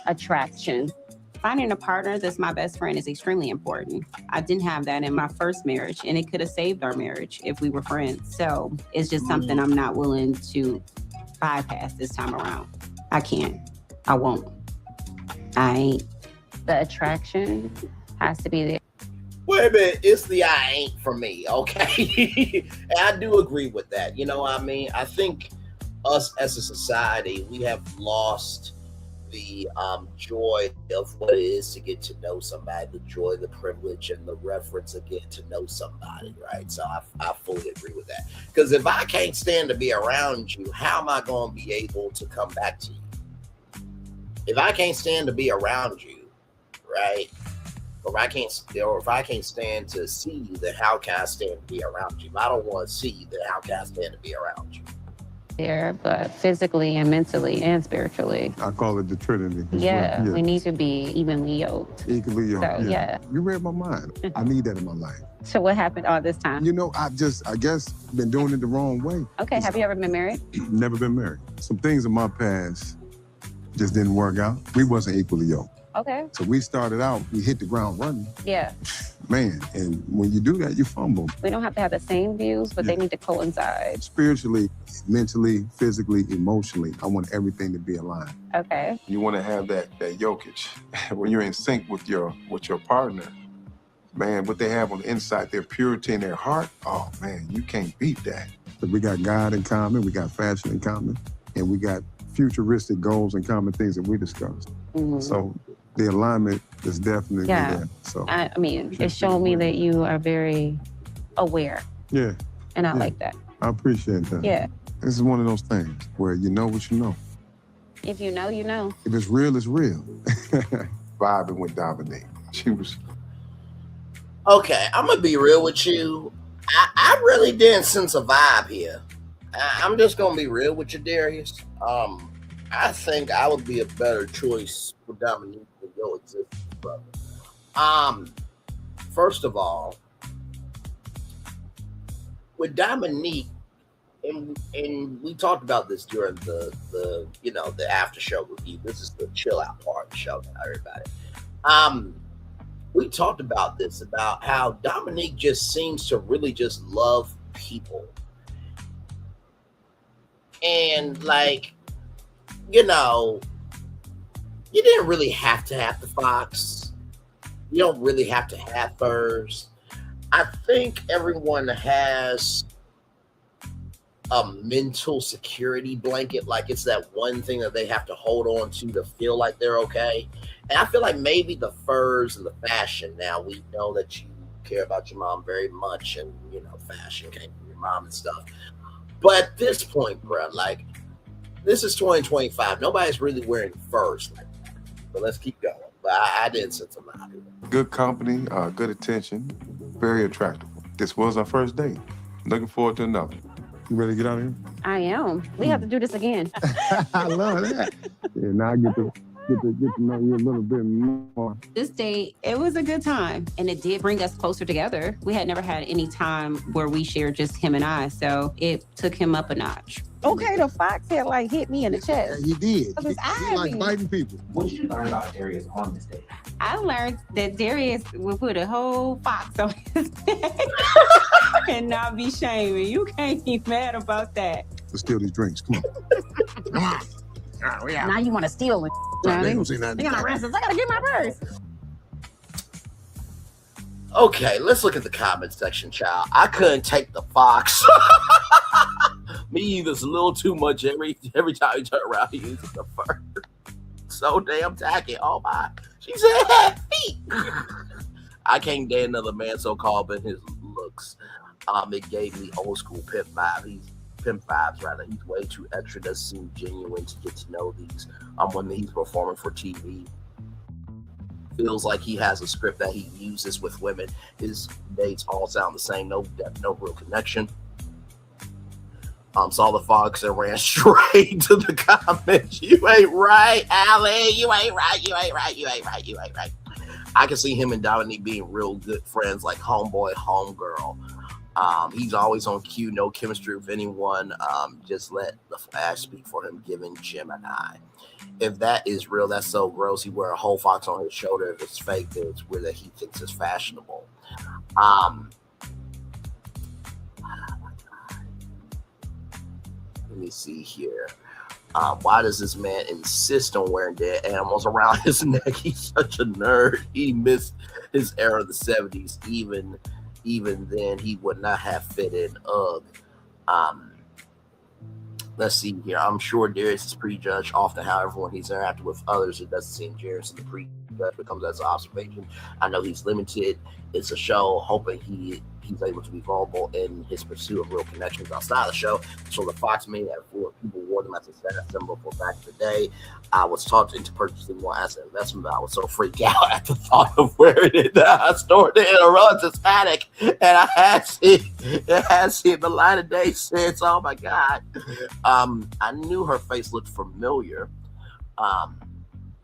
attraction. Finding a partner that's my best friend is extremely important. I didn't have that in my first marriage, and it could have saved our marriage if we were friends. So it's just something I'm not willing to bypass this time around. I can't. I won't. I ain't. The attraction has to be there. Wait a minute, it's the I ain't for me, okay? And I do agree with that. You know what I mean? I think us as a society, we have lost the joy of what it is to get to know somebody, the joy, the privilege, and the reference of getting to know somebody, right? So I fully agree with that. Because if I can't stand to be around you, how am I going to be able to come back to you? If I can't stand to be around you, right? Or if I can't stand to see you, then how can I stand to be around you? If I don't want to see you, then how can I stand to be around you? There, but physically and mentally and spiritually. I call it the Trinity. Yeah, we need to be evenly yoked. Equally yoked. So, yeah. You read my mind. I need that in my life. So what happened all this time? You know, I guess been doing it the wrong way. Okay, have you ever been married? Never been married. Some things in my past just didn't work out. We wasn't equally yoked. Okay. So we started out, we hit the ground running. Yeah. Man, and when you do that, you fumble. We don't have to have the same views, but they need to coincide. Spiritually, mentally, physically, emotionally, I want everything to be aligned. Okay. You want to have that yokage. When you're in sync with your partner, man, what they have on the inside, their purity in their heart, oh man, you can't beat that. So we got God in common, we got fashion in common, and we got futuristic goals and common things that we discussed. Mm-hmm. So the alignment is definitely there. So I mean, it showed me that you are very aware. Yeah. And I like that. I appreciate that. Yeah. This is one of those things where you know what you know. If you know, you know. If it's real, it's real. Vibing with Dominique. She was... Okay, I'm going to be real with you. I really didn't sense a vibe here. I'm just going to be real with you, Darius. I think I would be a better choice for Dominique than your existence, brother. First of all, with Dominique, and we talked about this during the after show review. This is the chill out part of the show now, everybody. We talked about this, about how Dominique just seems to really just love people. And like, you know, you didn't really have to have the fox. You don't really have to have furs. I think everyone has a mental security blanket. Like it's that one thing that they have to hold on to feel like they're okay. And I feel like maybe the furs and the fashion, now we know that you care about your mom very much, and, you know, fashion came from your mom and stuff. But at this point, bro, like, this is 2025. Nobody's really wearing furs like that. But let's keep going. But I didn't sense a lot. Good company, good attention, very attractive. This was our first date. Looking forward to another. You ready to get out of here? I am. We have to do this again. I love that. Yeah, now I get to know you a little bit more. This date, it was a good time, and it did bring us closer together. We had never had any time where we shared just him and I, so it took him up a notch. Okay, the fox had like hit me in the chest. Yeah, he did. He like biting people. What did you learn about Darius on this date? I learned that Darius would put a whole fox on his neck and not be shaming. You can't be mad about that. Let's steal these drinks. Come on. Come on. All right, we out. Now you want to steal it. They ain't gonna see nothing. They gonna arrest us. I gotta get my purse. Okay, let's look at the comment section, child. I couldn't take the fox. Me either. It's a little too much every time you turn around. He uses the fur. So damn tacky. Oh my. She said had feet. I can't date another man so called but his looks. It gave me old school pimp vibes rather. He's way too extra. Doesn't seem genuine to get to know these. When he's performing for TV. Feels like he has a script that he uses with women. His dates all sound the same. No depth, no real connection. Saw the fox and ran straight to the comments. You ain't right, Allie. You ain't right. I can see him and Dominique being real good friends, like homeboy, homegirl. He's always on cue, no chemistry with anyone. Just let the flash speak for him, giving Gemini. If that is real, that's so gross. He wear a whole fox on his shoulder. If it's fake, then it's weird that he thinks it's fashionable. Let me see here. Why does this man insist on wearing dead animals around his neck? He's such a nerd. He missed his era of the 70s. Even then, he would not have fit in UGG. Let's see here. I'm sure Darius is prejudged often, however, when he's interacting with others, it doesn't seem Darius in the prejudge becomes as an observation. I know he's limited. It's a show, hoping he's able to be vulnerable in his pursuit of real connections outside the show. So the Fox made that for people wore them as a status symbol for back in the day. I was taught into purchasing one as an investment, but I was so freaked out at the thought of where it is. I stored it in a relative attic, and I had seen the light of day since. Oh my God. I knew her face looked familiar.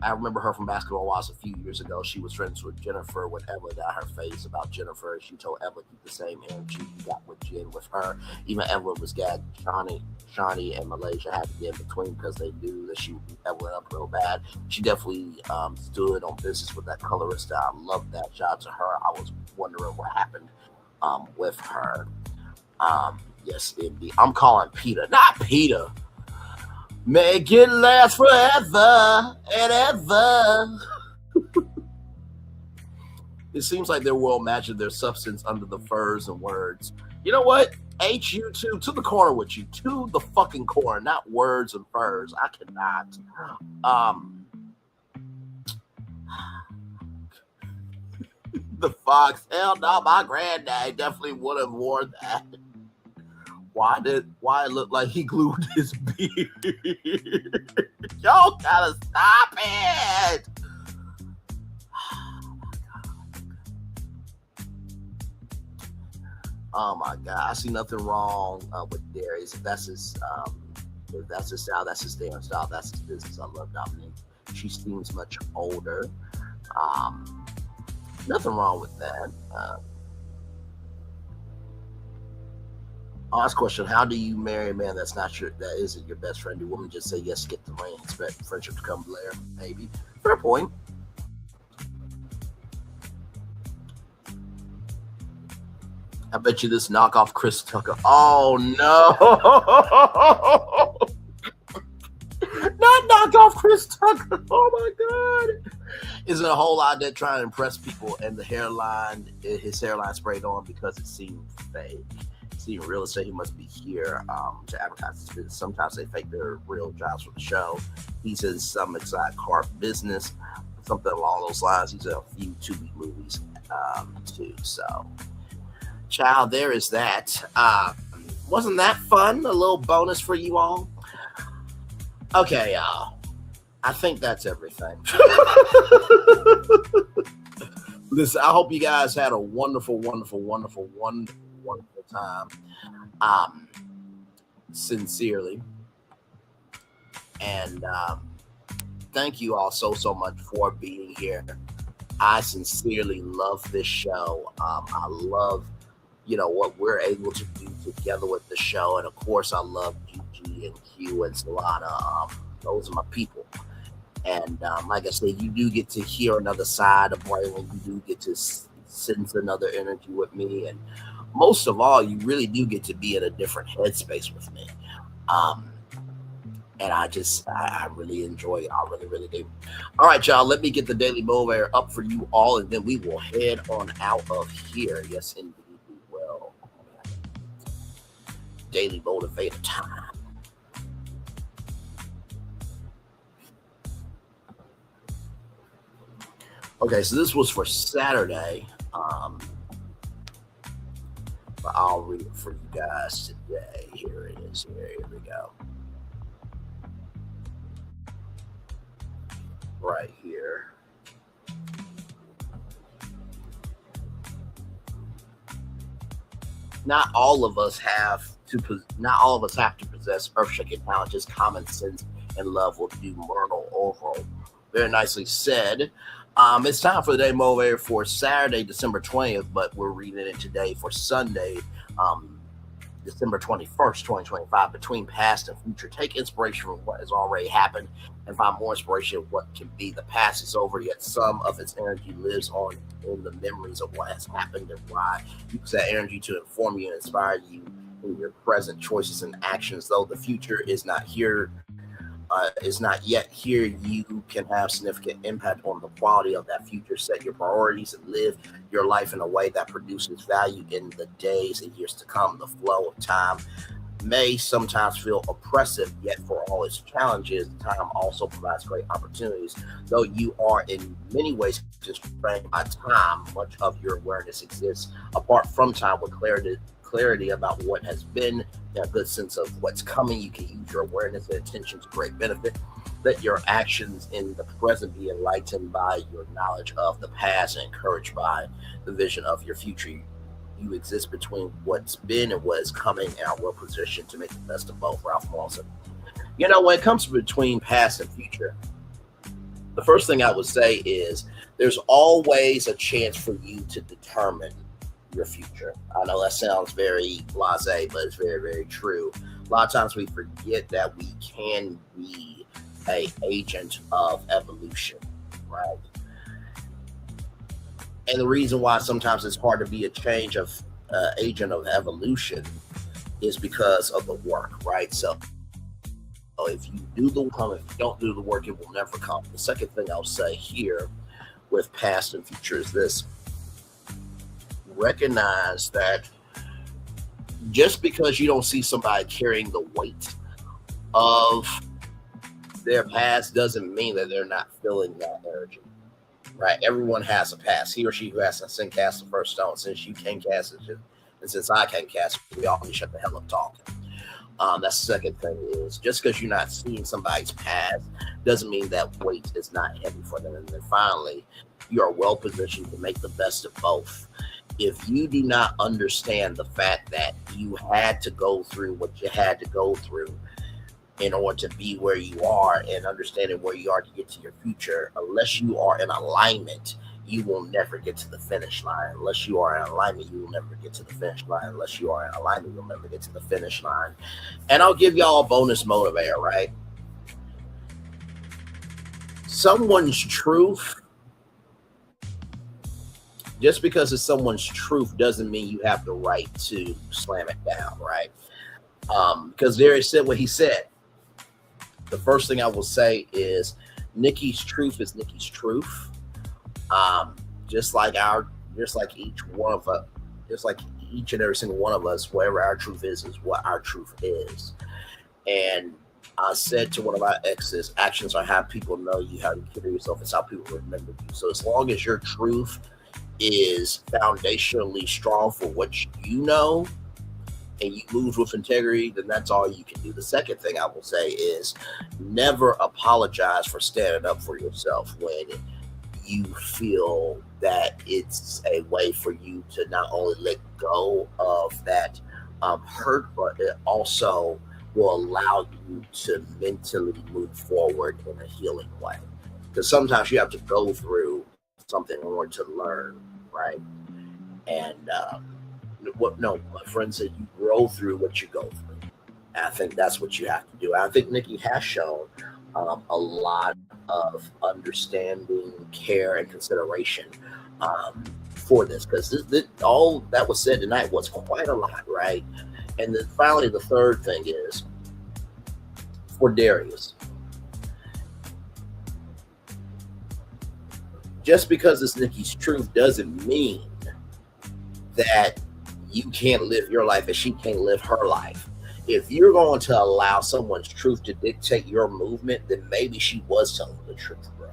I remember her from Basketball Wives a few years ago. She was friends with Jennifer when Evelyn got her face about Jennifer. She told Evelyn keep the same energy you got with Jen with her. Even Evelyn was gagged. Shawnee and Malaysia had to get in between because they knew that she would beat Evelyn up real bad. She definitely stood on business with that colorist. I loved that. Shout out to her. I was wondering what happened with her. Yes, indeed. I'm calling Peter, not Peter. Make it last forever and ever. It seems like they're well matching their substance under the furs and words. You know what? HU to the corner with you. To the fucking corner, not words and furs. I cannot. The Fox. Hell no, my granddad definitely would have worn that. Why it look like he glued his beard? Y'all gotta stop it. Oh my God, I see nothing wrong with Darius. If that's his style, that's his damn style, that's his business. I love Dominique. She seems much older. Nothing wrong with that. Last question: how do you marry a man that isn't your best friend? Do women just say yes, get the ring, expect friendship to come later? Maybe. Fair point. I bet you this knockoff Chris Tucker. Oh no! Not knockoff Chris Tucker. Oh my God! Isn't a whole lot there trying to impress people, and his hairline sprayed on because it seemed fake. Even real estate, he must be here to advertise his business. Sometimes they fake their real jobs for the show. He's in some exotic car business, something along those lines. He's in a few Tubi movies too. So, child, there is that. Wasn't that fun? A little bonus for you all. Okay, y'all. I think that's everything. Listen, I hope you guys had a wonderful time. Sincerely. And thank you all so much for being here. I sincerely love this show. I love, what we're able to do together with the show. And of course, I love Gigi and Q and Solana. Those are my people. And like I said, you do get to hear another side of Braylon. You do get to sense another energy with me. And most of all, you really do get to be in a different headspace with me. And I really enjoy it. I really do. All right, y'all, let me get the Daily Motivator up for you all, and then we will head on out of here. Yes, indeed, we will. Daily Motivator time. Okay, so this was for Saturday. But I'll read it for you guys today. Here it is. Here we go. Right here. Not all of us have to possess earth-shaking talent. Just common sense and love will do Myrtle Oval. Very nicely said. It's time for the Day Motivator for Saturday, December 20th, but we're reading it today for Sunday, December 21st, 2025. Between past and future, take inspiration from what has already happened and find more inspiration of what can be. The past is over, yet some of its energy lives on in the memories of what has happened and why. Use that energy to inform you and inspire you in your present choices and actions. Though the future is not yet here, you can have significant impact on the quality of that future. Set your priorities and live your life in a way that produces value in the days and years to come. The flow of time may sometimes feel oppressive, yet for all its challenges, time also provides great opportunities. Though you are in many ways constrained by time, much of your awareness exists apart from time with clarity about what has been, a good sense of what's coming. You can use your awareness and attention to great benefit. Let your actions in the present be enlightened by your knowledge of the past and encouraged by the vision of your future. You exist between what's been and what is coming and are well positioned to make the best of both. Ralph Walton. You know, when it comes between past and future, the first thing I would say is there's always a chance for you to determine your future. I know that sounds very blasé, but it's very, very true. A lot of times we forget that we can be an agent of evolution, right? And the reason why sometimes it's hard to be a change of agent of evolution is because of the work, right? So if you do the work, if you don't do the work, it will never come. The second thing I'll say here with past and future is this: recognize that just because you don't see somebody carrying the weight of their past doesn't mean that they're not feeling that energy. Right, everyone has a past. He or she who has to sin cast the first stone. Since you can't cast it, and since I can't cast it, we all need to shut the hell up talking. That's the second thing is just because you're not seeing somebody's past doesn't mean that weight is not heavy for them. And then finally, you are well positioned to make the best of both. If you do not understand the fact that you had to go through what you had to go through in order to be where you are and understanding where you are to get to your future, unless you are in alignment, you will never get to the finish line. Unless you are in alignment, you will never get to the finish line. Unless you are in alignment, you'll never get to the finish line. And I'll give y'all a bonus motivator, right? Someone's truth, just because it's someone's truth doesn't mean you have the right to slam it down, right? Because Darius said what he said. The first thing I will say is Nikki's truth is Nikki's truth. Just like each and every single one of us, whatever our truth is what our truth is. And I said to one of my exes, actions are how people know you, how you carry yourself, it's how people remember you. So as long as your truth is foundationally strong for what you know, and you move with integrity, then that's all you can do. The second thing I will say is never apologize for standing up for yourself when you feel that it's a way for you to not only let go of that hurt, but it also will allow you to mentally move forward in a healing way. Because sometimes you have to go through something in order to learn, right? And my friend said you grow through what you go through. And I think that's what you have to do. I think Nikki has shown a lot of understanding, care, and consideration for this, because all that was said tonight was quite a lot, right? And then finally, the third thing is for Darius. Just because it's Nikki's truth doesn't mean that you can't live your life and she can't live her life. If you're going to allow someone's truth to dictate your movement, then maybe she was telling the truth, bro.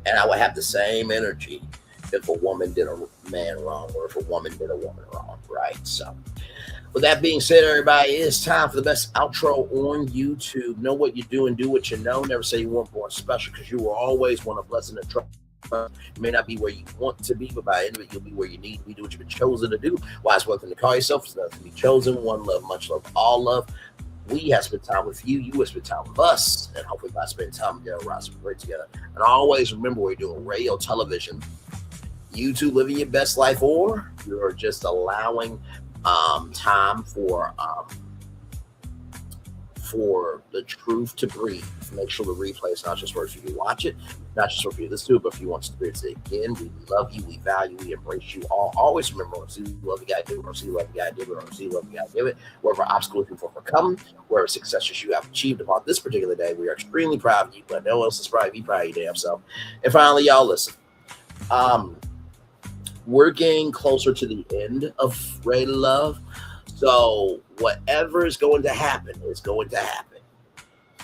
And I would have the same energy if a woman did a man wrong or if a woman did a woman wrong, right? So with that being said, everybody, it's time for the best outro on YouTube. Know what you do and do what you know. Never say you weren't born special, because you will always want a blessing and trust. You may not be where you want to be, but by the end of it, you'll be where you need to be. Do what you've been chosen to do. Why it's one thing to call yourself, it's nothing to be chosen. One love, much love, all love. We have spent time with you. You have spent time with us. And hopefully by spending time together, we're great together. And always remember, we're doing radio, television, YouTube, living your best life, or you're just allowing time for the truth to breathe. Make sure the replay is not just for you to watch it, not just for you to listen to it, but if you want to experience it again. We love you, we value, we embrace you all. Always remember, see love you gotta do it, see love you gotta do it, see love you gotta do it. Whatever obstacles you overcome, whatever successes you have achieved upon this particular day, we are extremely proud of you, but no one else is proud of you. Be proud of your damn self. And finally, y'all, listen. We're getting closer to the end of Ready to Love. So whatever is going to happen is going to happen.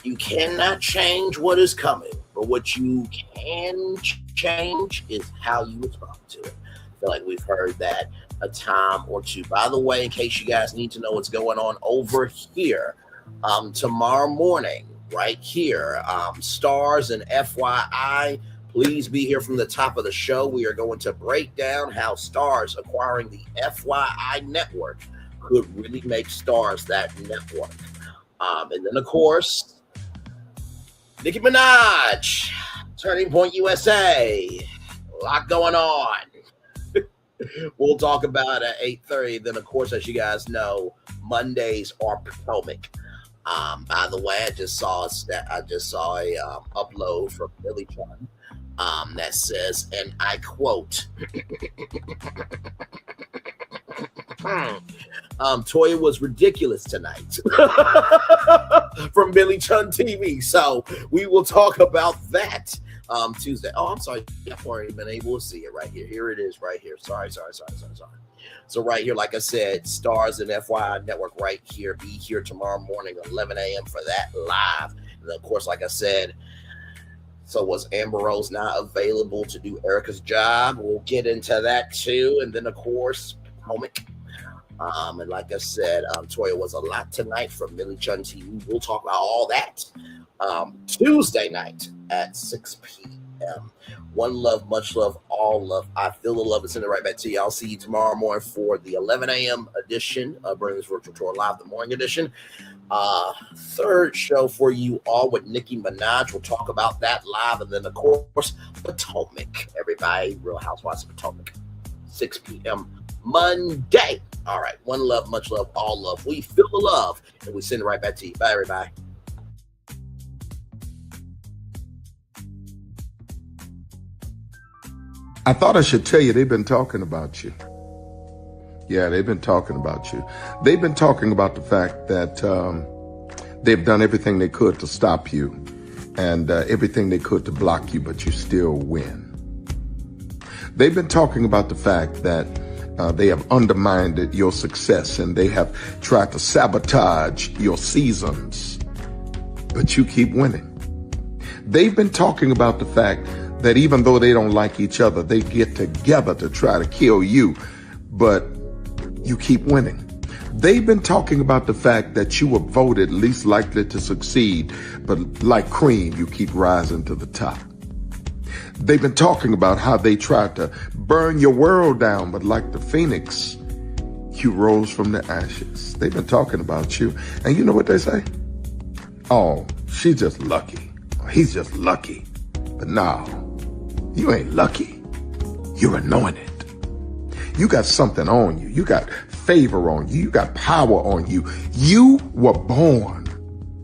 You cannot change what is coming, but what you can change is how you respond to it. I feel like we've heard that a time or two. By the way, in case you guys need to know what's going on over here, tomorrow morning, right here, Stars and FYI, please be here from the top of the show. We are going to break down how Stars acquiring the FYI network could really make Stars that network. And then, of course, Nicki Minaj, Turning Point USA, a lot going on. We'll talk about at 8:30. Then, of course, as you guys know, Mondays are Potomac. By the way, I just saw a upload from Billy Chun that says, and I quote, Toya was ridiculous tonight from Billy Chun TV. So we will talk about that Tuesday. Oh, I'm sorry. I've already been able to see it right here. Here it is right here. Sorry. So right here, like I said, Stars and FYI Network right here. Be here tomorrow morning at 11 a.m. for that live. And then, of course, like I said, so was Amber Rose not available to do Erica's job? We'll get into that too. And then, of course, Potomac. And like I said, Toya was a lot tonight from Billy Chun TV. We'll talk about all that Tuesday night at 6 p.m. One love, much love, all love. I feel the love and send it right back to you. I'll see you tomorrow morning for the 11 a.m. edition of Braylon's Virtual Tour Live, the morning edition. Third show for you all with Nicki Minaj. We'll talk about that live. And then, of course, Potomac. Everybody, Real Housewives of Potomac, 6 p.m. Monday. All right. One love, much love, all love. We feel the love, and we send it right back to you. Bye, everybody. I thought I should tell you, they've been talking about you. Yeah, they've been talking about you. They've been talking about the fact that they've done everything they could to stop you and everything they could to block you, but you still win. They've been talking about the fact that they have undermined your success and they have tried to sabotage your seasons, but you keep winning. They've been talking about the fact that even though they don't like each other, they get together to try to kill you, but you keep winning. They've been talking about the fact that you were voted least likely to succeed, but like cream, you keep rising to the top. They've been talking about how they tried to burn your world down, but like the phoenix, you rose from the ashes. They've been talking about you. And you know what they say? Oh, she's just lucky. He's just lucky. But no, you ain't lucky. You're anointed. You got something on you. You got favor on you. You got power on you. You were born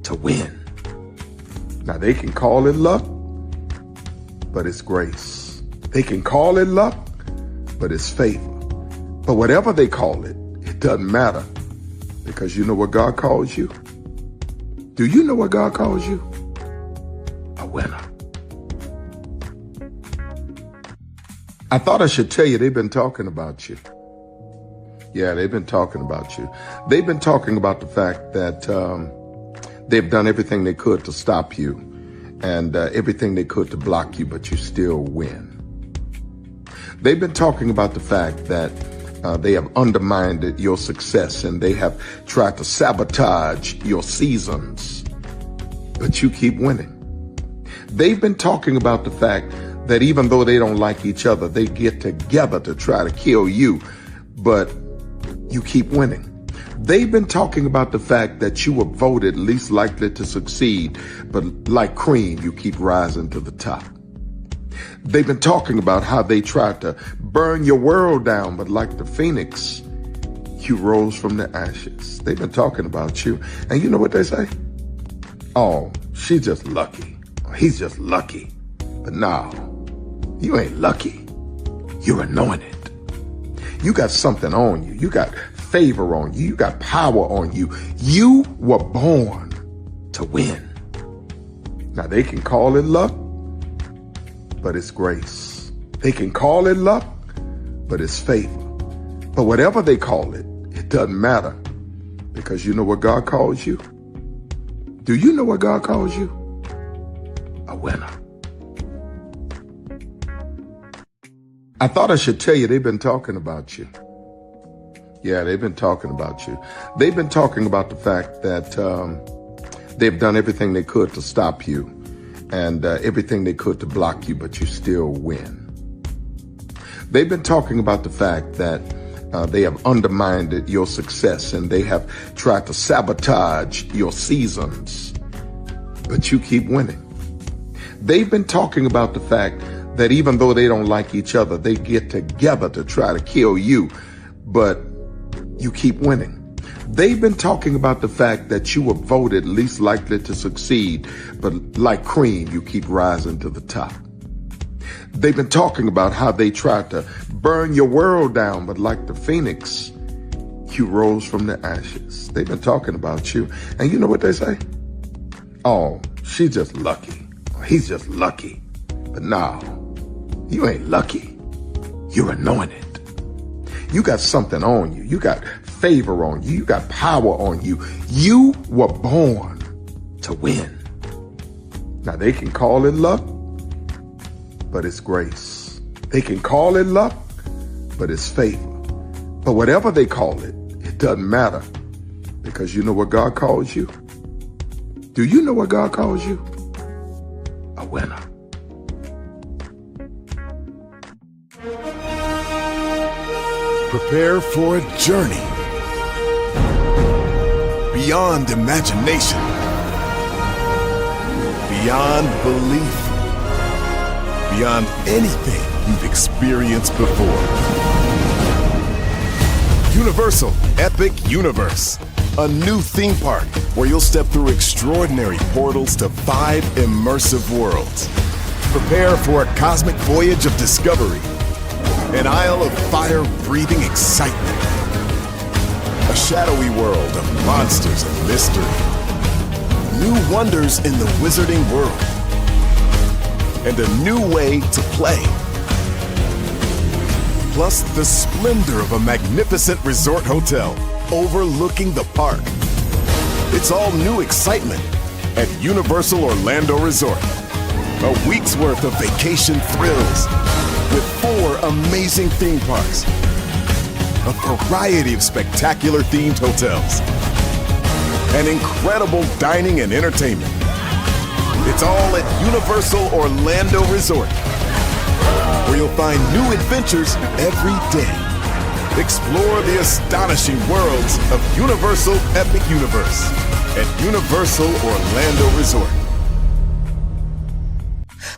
to win. Now they can call it luck, but it's grace. They can call it luck, but it's favor. But whatever they call it, it doesn't matter, because you know what God calls you? Do you know what God calls you? A winner. I thought I should tell you, they've been talking about you. Yeah, they've been talking about you. They've been talking about the fact that they've done everything they could to stop you and everything they could to block you, but you still win. They've been talking about the fact that they have undermined your success and they have tried to sabotage your seasons, but you keep winning. They've been talking about the fact that even though they don't like each other, they get together to try to kill you, but you keep winning. They've been talking about the fact that you were voted least likely to succeed, but like cream, you keep rising to the top. They've been talking about how they tried to burn your world down, but like the phoenix, you rose from the ashes. They've been talking about you. And you know what they say? Oh, she's just lucky. He's just lucky. But no, you ain't lucky. You're anointed. You got something on you. You got favor on you. You got power on you. You were born to win. Now they can call it luck, but it's grace. They can call it luck, but it's favor. But whatever they call it, it doesn't matter, Because you know what God calls you? Do you know what God calls you? A winner. I thought I should tell you they've been talking about you. Yeah, they've been talking about you. They've been talking about the fact that they've done everything they could to stop you and everything they could to block you, but you still win. They've been talking about the fact that they have undermined your success and they have tried to sabotage your seasons, but you keep winning. They've been talking about the fact that even though they don't like each other, they get together to try to kill you, but you keep winning. They've been talking about the fact that you were voted least likely to succeed, but like cream, you keep rising to the top. They've been talking about how they tried to burn your world down, but like the phoenix, you rose from the ashes. They've been talking about you. And you know what they say? Oh, she's just lucky. He's just lucky. But no, you ain't lucky. You're anointed. You got something on you. You got favor on you. You got power on you. You were born to win. Now they can call it luck, but it's grace. They can call it luck, but it's favor. But whatever they call it, it doesn't matter, because you know what God calls you? Do you know what God calls you? A winner. Prepare for a journey beyond imagination, beyond belief, beyond anything you've experienced before. Universal Epic Universe, a new theme park where you'll step through extraordinary portals to 5 immersive worlds. Prepare for a cosmic voyage of discovery, an isle of fire-breathing excitement, a shadowy world of monsters and mystery, new wonders in the wizarding world, and a new way to play. Plus the splendor of a magnificent resort hotel overlooking the park. It's all new excitement at Universal Orlando Resort. A week's worth of vacation thrills with 4 amazing theme parks, a variety of spectacular themed hotels, and incredible dining and entertainment. It's all at Universal Orlando Resort, where you'll find new adventures every day. Explore the astonishing worlds of Universal Epic Universe at Universal Orlando Resort.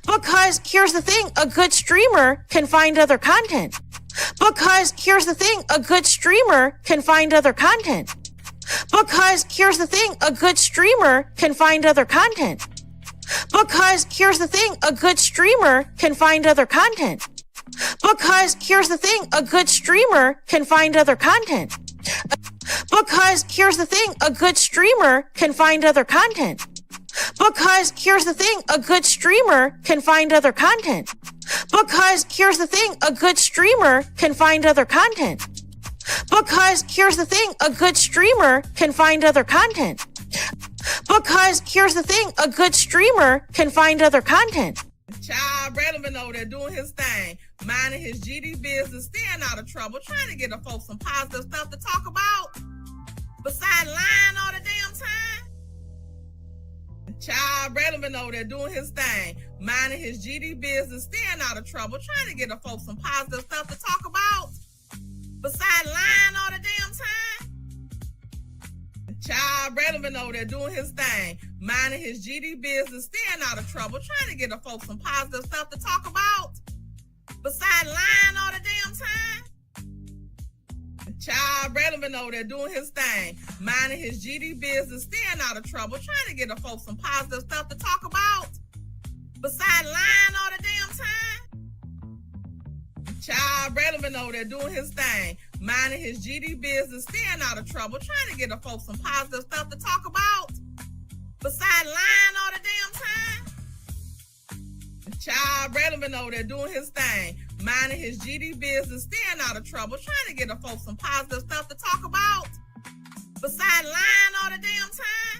Because here's the thing, a good streamer can find other content. Because here's the thing, a good streamer can find other content. Because here's the thing, a good streamer can find other content. Because here's the thing, a good streamer can find other content. Because here's the thing, a good streamer can find other content. Because here's the thing, a good streamer can find other content. Because here's the thing, a good streamer can find other content. Because here's the thing, a good streamer can find other content. Because here's the thing, a good streamer can find other content. Because here's the thing, a good streamer can find other content. Child, Braylon been over there doing his thing, minding his GD business, staying out of trouble, trying to get the folks some positive stuff to talk about, besides lying all the damn time. Child, Braylon been over there doing his thing, minding his GD business, staying out of trouble, trying to get the folks some positive stuff to talk about, besides lying all the damn time. Child, Braylon been over there doing his thing, minding his GD business, staying out of trouble, trying to get the folks some positive stuff to talk about, besides lying all the damn time. Child, Braylon been over there doing his thing, minding his GD business, staying out of trouble, trying to get the folks some positive stuff to talk about, besides lying all the damn time. Child, Braylon been over there doing his thing, minding his GD business, staying out of trouble, trying to get the folks some positive stuff to talk about, besides lying all the damn time. Child, Braylon been over there doing his thing, minding his GD business, staying out of trouble, trying to get the folks some positive stuff to talk about, Besides lying all the damn time.